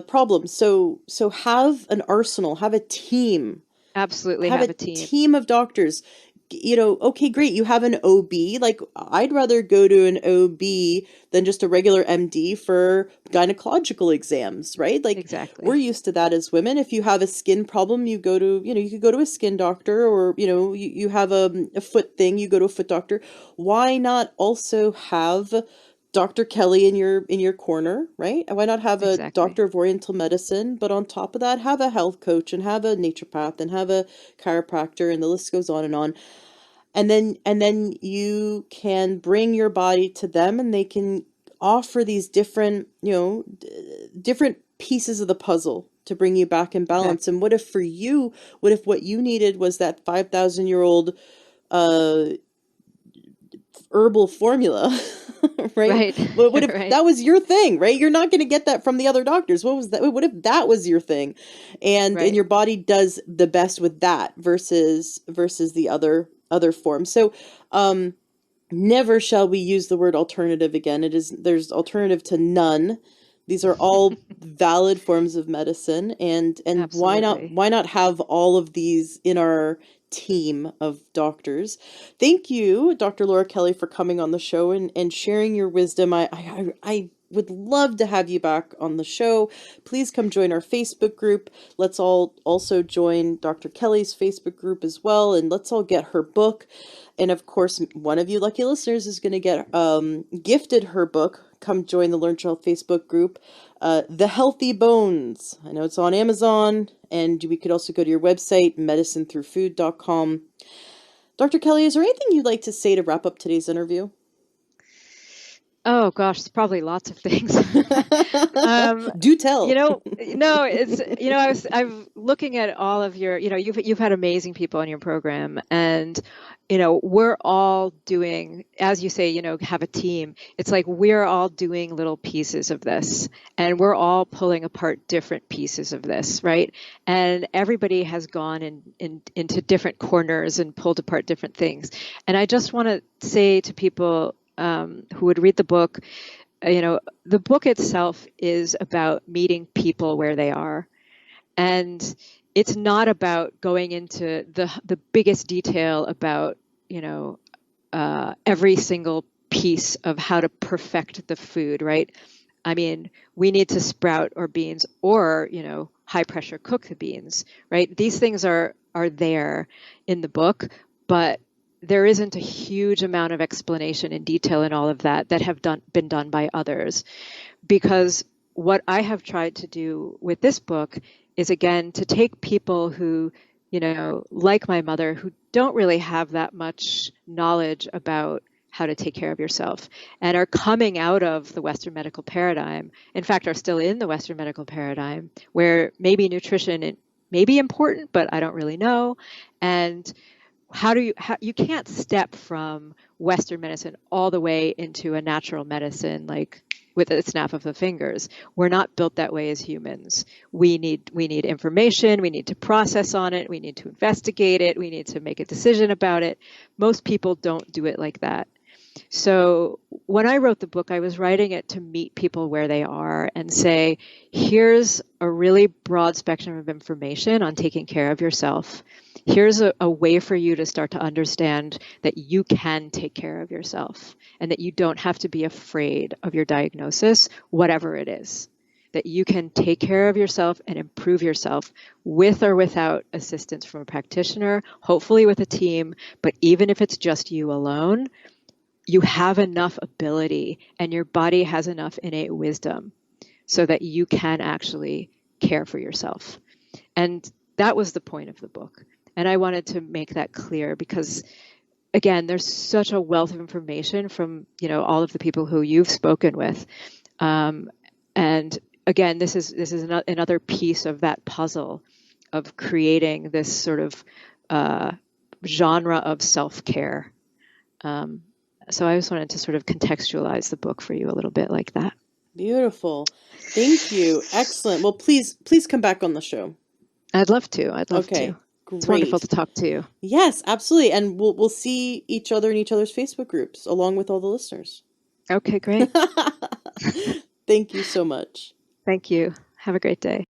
[SPEAKER 1] problem. So have an arsenal, have a team.
[SPEAKER 2] Absolutely have a
[SPEAKER 1] team of doctors. Okay, great. You have an OB. Like, I'd rather go to an OB than just a regular MD for gynecological exams, right? Like,
[SPEAKER 2] exactly.
[SPEAKER 1] We're used to that as women. If you have a skin problem, you go to, you could go to a skin doctor, or, you have a foot thing, you go to a foot doctor. Why not also have Dr. Kelly in your corner, right? Why not have a
[SPEAKER 2] Exactly.
[SPEAKER 1] doctor of oriental medicine, but on top of that, have a health coach and have a naturopath and have a chiropractor, and the list goes on and on. And then you can bring your body to them, and they can offer these different, different pieces of the puzzle to bring you back in balance. And what if what you needed was that 5,000-year-old herbal formula, right?
[SPEAKER 2] Right.
[SPEAKER 1] What if
[SPEAKER 2] Right.
[SPEAKER 1] that was your thing, right? You're not going to get that from the other doctors. What was that? What if that was your thing? And
[SPEAKER 2] Right.
[SPEAKER 1] your body does the best with that versus the other forms. So, never shall we use the word alternative again. There's alternative to none. These are all valid forms of medicine, and
[SPEAKER 2] Absolutely.
[SPEAKER 1] why not have all of these in our team of doctors? Thank you, Dr. Laura Kelly, for coming on the show and sharing your wisdom. I would love to have you back on the show. Please come join our Facebook group. Let's all also join Dr. Kelly's Facebook group as well, and let's all get her book. And of course, one of you lucky listeners is going to get gifted her book. Come join the Learn to Health Facebook group, The Healthy Bones. I know it's on Amazon, and we could also go to your website, medicinethroughfood.com. Dr. Kelly, is there anything you'd like to say to wrap up today's interview?
[SPEAKER 2] Oh gosh, it's probably lots of things. Um,
[SPEAKER 1] Do tell.
[SPEAKER 2] no, I'm looking at all of your, you've had amazing people on your program, and we're all doing, as you say, have a team. It's like we're all doing little pieces of this, and we're all pulling apart different pieces of this, right? And everybody has gone into different corners and pulled apart different things. And I just want to say to people who would read the book, the book itself is about meeting people where they are. And it's not about going into the biggest detail about, every single piece of how to perfect the food, right? I mean, we need to sprout our beans or, high pressure cook the beans, right? These things are there in the book, but there isn't a huge amount of explanation and detail in all of that have been done by others. Because what I have tried to do with this book is, again, to take people who, like my mother, who don't really have that much knowledge about how to take care of yourself and are coming out of the Western medical paradigm, in fact, are still in the Western medical paradigm, where maybe nutrition may be important, but I don't really know. And you can't step from Western medicine all the way into a natural medicine like with a snap of the fingers. We're not built that way as humans. We need information, we need to process on it, we need to investigate it, we need to make a decision about it. Most people don't do it like that. So when I wrote the book, I was writing it to meet people where they are and say, here's a really broad spectrum of information on taking care of yourself. Here's a way for you to start to understand that you can take care of yourself and that you don't have to be afraid of your diagnosis, whatever it is. That you can take care of yourself and improve yourself with or without assistance from a practitioner, hopefully with a team, but even if it's just you alone, you have enough ability and your body has enough innate wisdom so that you can actually care for yourself. And that was the point of the book. And I wanted to make that clear because, again, there's such a wealth of information from, all of the people who you've spoken with. And again, this is another piece of that puzzle of creating this sort of genre of self-care. So I just wanted to sort of contextualize the book for you a little bit like that.
[SPEAKER 1] Beautiful. Thank you. Excellent. Well, please come back on the show.
[SPEAKER 2] I'd love to.
[SPEAKER 1] Okay. Great.
[SPEAKER 2] It's wonderful to talk to you.
[SPEAKER 1] Yes, absolutely. And we'll see each other in each other's Facebook groups along with all the listeners.
[SPEAKER 2] Okay, great.
[SPEAKER 1] Thank you so much.
[SPEAKER 2] Thank you. Have a great day.